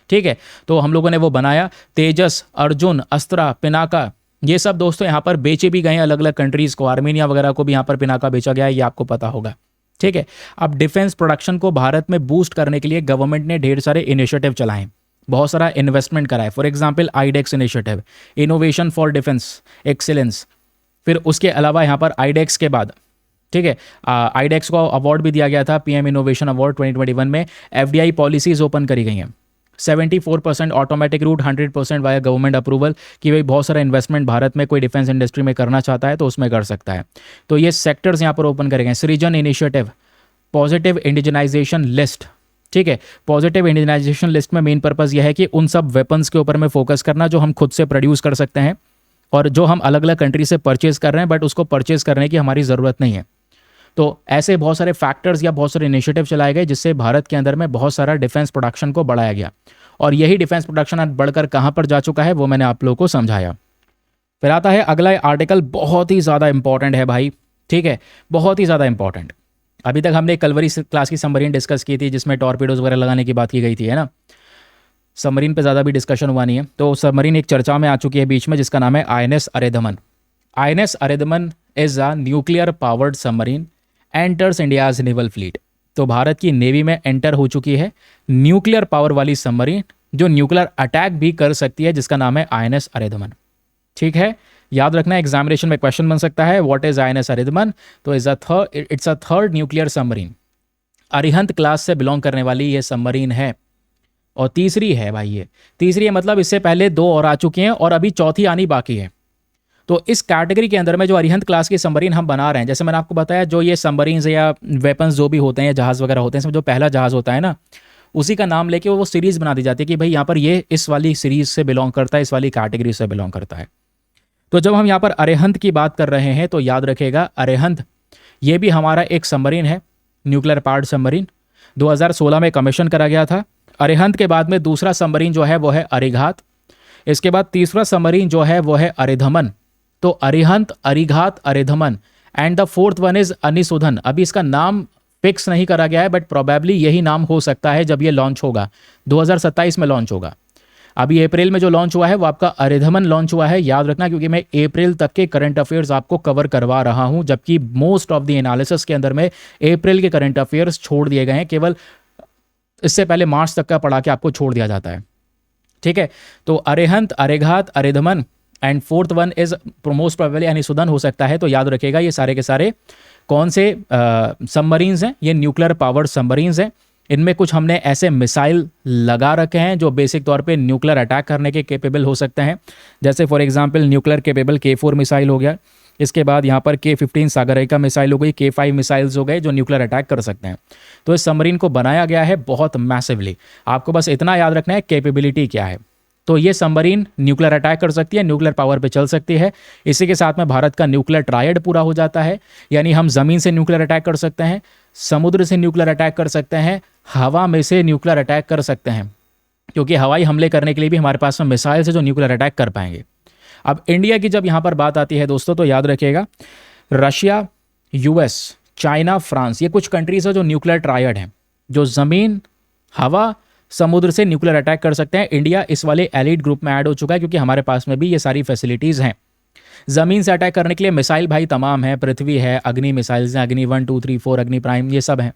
ठीक है। तो हम लोगों ने वो बनाया, तेजस, अर्जुन, अस्त्रा, पिनाका, ये सब दोस्तों यहाँ पर बेचे भी गए हैं अलग अलग कंट्रीज़ को, आर्मेनिया वगैरह को भी यहाँ पर पिनाका बेचा गया है, ये आपको पता होगा, ठीक है। अब डिफेंस प्रोडक्शन को भारत में बूस्ट करने के लिए गवर्नमेंट ने ढेर सारे इनिशिएटिव चलाए, बहुत सारा इन्वेस्टमेंट कराए। For example iDEX initiative, innovation for defence excellence. फिर उसके अलावा यहाँ पर आईडेक्स के बाद, ठीक है, आईडेक्स को अवार्ड भी दिया गया था, पीएम इनोवेशन अवार्ड 2021 में। एफडीआई पॉलिसीज ओपन करी गई हैं, 74% automatic route, 100% via government approval, कि भाई बहुत सारा इन्वेस्टमेंट भारत में कोई डिफेंस इंडस्ट्री में करना चाहता है तो उसमें कर सकता है। तो ये सेक्टर्स यहाँ पर ओपन करे गए। सृजन इनिशिएटिव, पॉजिटिव इंडिजनाइजेशन लिस्ट, ठीक है। पॉजिटिव इंडिजनाइजेशन लिस्ट में मेन पर्पज़ यह है कि उन सब वेपन्स के ऊपर में फोकस करना जो हम खुद से प्रोड्यूस कर सकते हैं और जो हम अलग अलग कंट्री से परचेज कर रहे हैं, बट उसको परचेज करने की हमारी ज़रूरत नहीं है। तो ऐसे बहुत सारे फैक्टर्स या बहुत सारे इनिशिएटिव चलाए गए जिससे भारत के अंदर में बहुत सारा डिफेंस प्रोडक्शन को बढ़ाया गया, और यही डिफेंस प्रोडक्शन आज बढ़कर कहाँ पर जा चुका है वो मैंने आप लोगों को समझाया। फिर आता है अगला आर्टिकल, बहुत ही ज़्यादा इंपॉर्टेंट है भाई, ठीक है, बहुत ही ज़्यादा इंपॉर्टेंट। अभी तक हमने कलवरी क्लास की सबमरीन डिस्कस की थी जिसमें टॉर्पीडोज वगैरह लगाने की बात की गई थी, है ना। सबमरीन पे ज़्यादा भी डिस्कशन हुआ नहीं है। तो सबमरीन एक चर्चा में आ चुकी है बीच में जिसका नाम है INS Aridaman. INS Aridaman is a nuclear powered submarine, enters India's naval fleet. तो भारत की नेवी में एंटर हो चुकी है न्यूक्लियर पावर वाली सबमरीन जो न्यूक्लियर अटैक भी कर सकती है, जिसका नाम है INS अरिदमन, ठीक है। याद रखना, एग्जामिनेशन में क्वेश्चन बन सकता है, व्हाट इज INS अरिदमन। तो it's a third nuclear submarine, Arihant class से बिलोंग करने वाली ये सबमरीन है, और तीसरी है भाई, ये तीसरी है, मतलब इससे पहले 2 और आ चुकी हैं और अभी चौथी आनी बाकी है। तो इस कैटेगरी के अंदर में जो अरिहंत क्लास की सबमरीन हम बना रहे हैं, जैसे मैंने आपको बताया, जो ये सबमरीन्स या वेपन्स जो भी होते हैं, जहाज़ वगैरह होते हैं, इसमें जो पहला जहाज़ होता है ना, उसी का नाम लेके वो सीरीज़ बना दी जाती है कि भाई यहाँ पर ये इस वाली सीरीज़ से बिलोंग करता है, इस वाली कैटेगरी से बिलोंग करता है। तो जब हम यहाँ पर अरिहंत की बात कर रहे हैं तो याद रखेगा अरिहंत ये भी हमारा एक सबमरीन है, न्यूक्लियर पावर्ड सबमरीन, 2016 में कमीशन करा गया था। अरिहंत के बाद में दूसरा सबमरीन जो है वो है अरिघात। इसके बाद तीसरा सबमरीन जो है वो है अरिधमन। तो Arihant, Arighaat, Aridhaman and the fourth one is Anishodhan. अभी इसका नाम फिक्स नहीं करा गया है, बट प्रोबेबली यही नाम हो सकता है जब ये लॉन्च होगा, 2027 में लॉन्च होगा। अभी अप्रैल में जो लॉन्च हुआ है वो आपका अरिधमन लॉन्च हुआ है, याद रखना, क्योंकि मैं अप्रैल तक के करंट अफेयर्स आपको कवर करवा रहा हूं, जबकि मोस्ट ऑफ द एनालिसिस के अंदर में अप्रैल के करंट अफेयर्स छोड़ दिए गए हैं, केवल इससे पहले मार्च तक का पढ़ा के आपको छोड़ दिया जाता है। ठीक है, तो Arihant, Arighaat, Aridhaman and fourth one is most probably Anishodhan हो सकता है। तो याद रखिएगा ये सारे के सारे कौन से सबमरीन्स हैं, ये न्यूक्लियर पावर्ड सबमरीन्स हैं। इनमें कुछ हमने ऐसे मिसाइल लगा रखे हैं जो बेसिक तौर पे न्यूक्लियर अटैक करने के केपेबल हो सकते हैं, जैसे for example nuclear capable K4 missile हो गया। इसके बाद यहाँ पर K15 सागरिका मिसाइल हो गई, K5 मिसाइल्स हो गए जो न्यूक्लियर अटैक कर सकते हैं। तो इस सबमरीन को बनाया गया है बहुत मैसिवली। आपको बस इतना याद रखना है कैपेबिलिटी क्या है। तो ये सबमरीन न्यूक्लियर अटैक कर सकती है, न्यूक्लियर पावर पे चल सकती है। इसी के साथ में भारत का न्यूक्लियर ट्रायड पूरा हो जाता है, यानी हम ज़मीन से न्यूक्लियर अटैक कर सकते हैं, समुद्र से न्यूक्लियर अटैक कर सकते हैं, हवा में से न्यूक्लियर अटैक कर सकते हैं, क्योंकि हवाई हमले करने के लिए भी हमारे पास में मिसाइल से जो न्यूक्लियर अटैक कर पाएंगे। अब इंडिया की जब यहाँ पर बात आती है दोस्तों, तो याद रखिएगा रशिया, यूएस, चाइना, फ्रांस, ये कुछ कंट्रीज है जो न्यूक्लियर ट्रायड हैं, जो ज़मीन, हवा, समुद्र से न्यूक्लियर अटैक कर सकते हैं। इंडिया इस वाले एलिट ग्रुप में ऐड हो चुका है, क्योंकि हमारे पास में भी ये सारी फैसिलिटीज़ हैं। ज़मीन से अटैक करने के लिए मिसाइल भाई तमाम है, पृथ्वी है, अग्नि मिसाइल्स हैं, अग्नि 1 2 3 4, अग्नि प्राइम, ये सब हैं।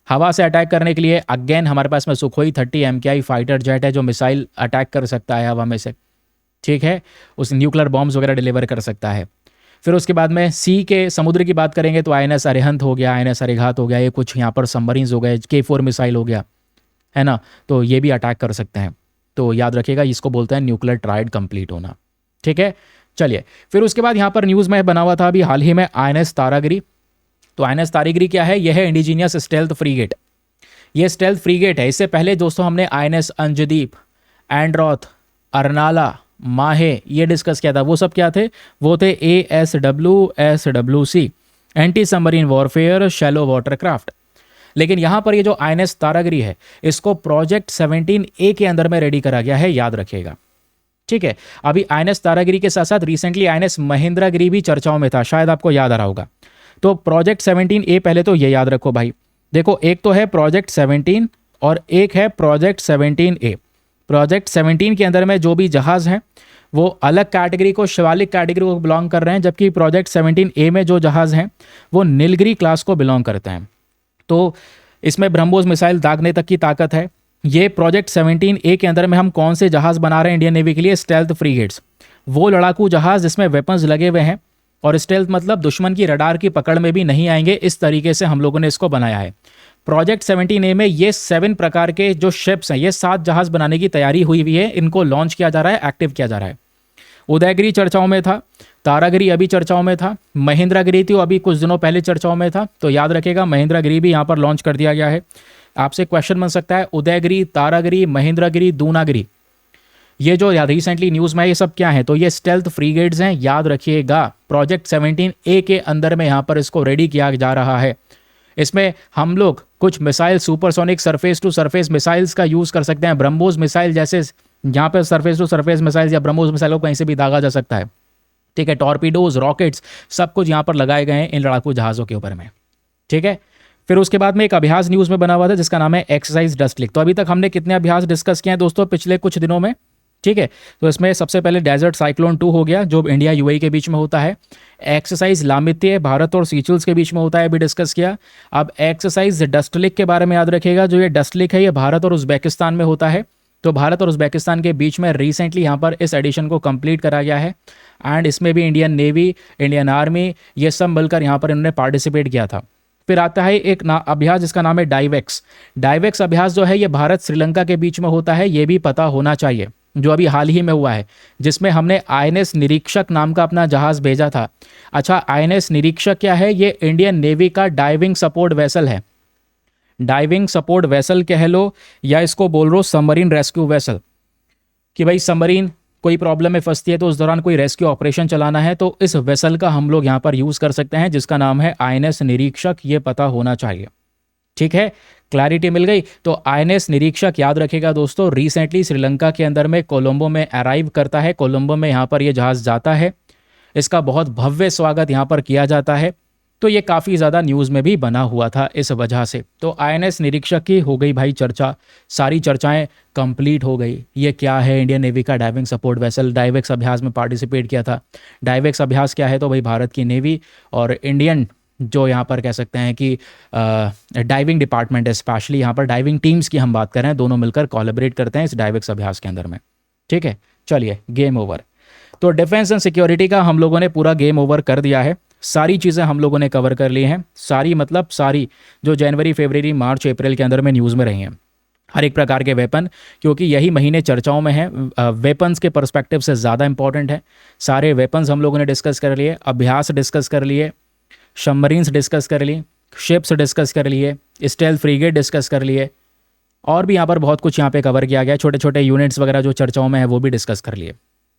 हवा से अटैक करने के लिए अगेन हमारे पास में सुखोई 30 MKI फाइटर जेट है जो मिसाइल अटैक कर सकता है हवा में से, ठीक है, उस न्यूक्लियर बॉम्ब्स वगैरह डिलीवर कर सकता है। फिर उसके बाद में सी के समुद्र की बात करेंगे तो INS अरिहंत हो गया, INS अरिघात हो गया, ये कुछ यहाँ पर सबमरीन्स हो गए, K4 मिसाइल हो गया, है ना, तो ये भी अटैक कर सकते हैं। तो याद रखिएगा इसको बोलते हैं न्यूक्लियर ट्रायड कंप्लीट होना। ठीक है, चलिए फिर उसके बाद यहाँ पर न्यूज़ में बना हुआ था अभी हाल ही में INS तारागिरी। तो INS तारागिरी क्या है? यह है इंडिजीनियस स्टेल्थ फ्रीगेट। ये स्टेल्थ फ्रीगेट है। इससे पहले दोस्तों हमने INS अंजदीप, एंड्रॉथ, अरनाला, माहे ये डिस्कस किया था। वो सब क्या थे? वो थे ASW, SWC, anti submarine warfare shallow watercraft. लेकिन यहाँ पर ये जो INS तारागिरी है इसको प्रोजेक्ट 17A के अंदर में रेडी करा गया है, याद रखिएगा। ठीक है, अभी INS तारागिरी के साथ साथ रिसेंटली INS महेंद्रगिरी भी चर्चाओं में था, शायद आपको याद आ रहा होगा। तो प्रोजेक्ट 17A पहले तो ये याद रखो भाई, देखो एक तो है प्रोजेक्ट 17 और एक है प्रोजेक्ट 17A। प्रोजेक्ट 17 के अंदर में जो भी जहाज़ हैं वो अलग कैटेगरी को, शिवालिक कैटेगरी को बिलोंग कर रहे हैं, जबकि प्रोजेक्ट 17A में जो जहाज़ हैं वो नीलगिरी क्लास को बिलोंग करते हैं। तो इसमें ब्रह्मोस मिसाइल दागने तक की ताकत है। ये प्रोजेक्ट 17A के अंदर में हम कौन से जहाज़ बना रहे हैं इंडियन नेवी के लिए? स्टेल्थ फ्रीगेट्स, वो लड़ाकू जहाज़ जिसमें वेपन्स लगे हुए हैं, और स्टेल्थ मतलब दुश्मन की रडार की पकड़ में भी नहीं आएंगे, इस तरीके से हम लोगों ने इसको बनाया है। प्रोजेक्ट 17A में ये 7 प्रकार के जो शिप्स हैं, ये 7 जहाज़ बनाने की तैयारी हुई हुई है, इनको लॉन्च किया जा रहा है, एक्टिव किया जा रहा है। उदयगिरी चर्चाओं में था, तारागिरी अभी चर्चाओं में था, महेंद्रगिरी थी अभी कुछ दिनों पहले चर्चाओं में था। तो याद रखेगा महेंद्रगिरी भी यहाँ पर लॉन्च कर दिया गया है। आपसे क्वेश्चन बन सकता है उदयगिरी, तारागिरी, महेंद्रगिरी, दूनागिरी, ये जो रिसेंटली न्यूज़ में ये सब क्या है? तो ये स्टेल्थ फ्रीगेट्स हैं, याद रखिएगा। प्रोजेक्ट 17A के अंदर में यहाँ पर इसको रेडी किया जा रहा है। इसमें हम लोग कुछ missile, supersonic surface to surface missiles का यूज़ कर सकते हैं। ब्रह्मोस मिसाइल जैसे यहाँ पर सरफेस टू सरफेस मिसाइल या ब्रह्मोस मिसाइल को कहीं से भी दागा जा सकता है। ठीक है, टॉर्पीडोज, रॉकेट्स, सब कुछ यहाँ पर लगाए गए हैं इन लड़ाकू जहाज़ों के ऊपर में। ठीक है, फिर उसके बाद में एक अभ्यास न्यूज़ में बना हुआ था जिसका नाम है एक्सरसाइज डस्ट लिक। तो अभी तक हमने कितने अभ्यास डिस्कस किए हैं दोस्तों पिछले कुछ दिनों में? ठीक है, तो इसमें सबसे पहले डेजर्ट साइक्लोन 2 हो गया जो इंडिया UAE के बीच में होता है। एक्सरसाइज लामित्य भारत और सीचल्स के बीच में होता है, भी डिस्कस किया। अब एक्सरसाइज डस्ट लिक के बारे में याद रखिएगा, जो ये डस्ट लिक है ये भारत और उज्बेकिस्तान में होता है। तो भारत और उज्बेकिस्तान के बीच में रिसेंटली यहाँ पर इस एडिशन को कंप्लीट करा गया है, एंड इसमें भी इंडियन नेवी, इंडियन आर्मी, ये सब मिलकर यहाँ पर इन्होंने पार्टिसिपेट किया था। फिर आता है एक अभ्यास जिसका नाम है डाइवेक्स। डाइवेक्स अभ्यास जो है ये भारत श्रीलंका के बीच में होता है, ये भी पता होना चाहिए। जो अभी हाल ही में हुआ है, जिसमें हमने आईएनएस निरीक्षक नाम का अपना जहाज़ भेजा था। अच्छा, आईएनएस निरीक्षक क्या है? ये इंडियन नेवी का डाइविंग सपोर्ट वेसल है। डाइविंग सपोर्ट वेसल कह लो या इसको बोल लो सबमरीन रेस्क्यू वेसल, कि भाई सबमरीन कोई प्रॉब्लम में फंसती है तो उस दौरान कोई रेस्क्यू ऑपरेशन चलाना है तो इस वेसल का हम लोग यहाँ पर यूज़ कर सकते हैं, जिसका नाम है आईएनएस निरीक्षक। ये पता होना चाहिए, ठीक है। क्लैरिटी मिल गई। तो आईएनएस निरीक्षक याद रखेगा दोस्तों, रिसेंटली श्रीलंका के अंदर में कोलंबो में अराइव करता है। कोलंबो में यहाँ पर ये जहाज़ जाता है, इसका बहुत भव्य स्वागत यहाँ पर किया जाता है। तो ये काफ़ी ज़्यादा न्यूज़ में भी बना हुआ था इस वजह से। तो आईएनएस निरीक्षक की हो गई भाई चर्चा, सारी चर्चाएं कंप्लीट हो गई। ये क्या है? इंडियन नेवी का डाइविंग सपोर्ट वेसल, डाइवेक्स अभ्यास में पार्टिसिपेट किया था। डाइवेक्स अभ्यास क्या है? तो भाई भारत की नेवी और इंडियन जो यहाँ पर कह सकते हैं कि डाइविंग डिपार्टमेंट है, स्पेशली यहाँ पर डाइविंग टीम्स की हम बात कर रहे हैं, दोनों मिलकर कोलैबोरेट करते हैं इस डाइवेक्स अभ्यास के अंदर में, ठीक है। चलिए, गेम ओवर। तो डिफेंस एंड सिक्योरिटी का हम लोगों ने पूरा गेम ओवर कर दिया है। सारी चीज़ें हम लोगों ने कवर कर ली हैं, सारी मतलब सारी जो जनवरी, फरवरी, मार्च, अप्रैल के अंदर में न्यूज़ में रही हैं। हर एक प्रकार के वेपन, क्योंकि यही महीने चर्चाओं में है, वेपन्स के पर्सपेक्टिव से ज़्यादा इंपॉर्टेंट है। सारे वेपन्स हम लोगों ने डिस्कस कर लिए, अभ्यास डिस्कस कर लिए, सबमरीन्स डिस्कस कर ली, शिप्स डिस्कस कर लिए, स्टेल्थ फ्रीगेट डिस्कस कर लिए, और भी यहाँ पर बहुत कुछ यहाँ पे कवर किया गया। छोटे छोटे यूनिट्स वगैरह जो चर्चाओं में है वो भी डिस्कस कर लिए।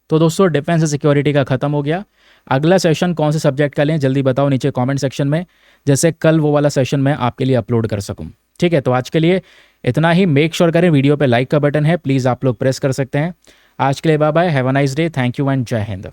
तो दोस्तों, डिफेंस एंड सिक्योरिटी का खत्म हो गया। अगला सेशन कौन से सब्जेक्ट का लें जल्दी बताओ नीचे कमेंट सेक्शन में, जैसे कल वो वाला सेशन मैं आपके लिए अपलोड कर सकूं, ठीक है। तो आज के लिए इतना ही। मेक श्योर करें वीडियो पे लाइक का बटन है, प्लीज़ आप लोग प्रेस कर सकते हैं। आज के लिए bye bye, have a nice day, thank you and जय हिंद।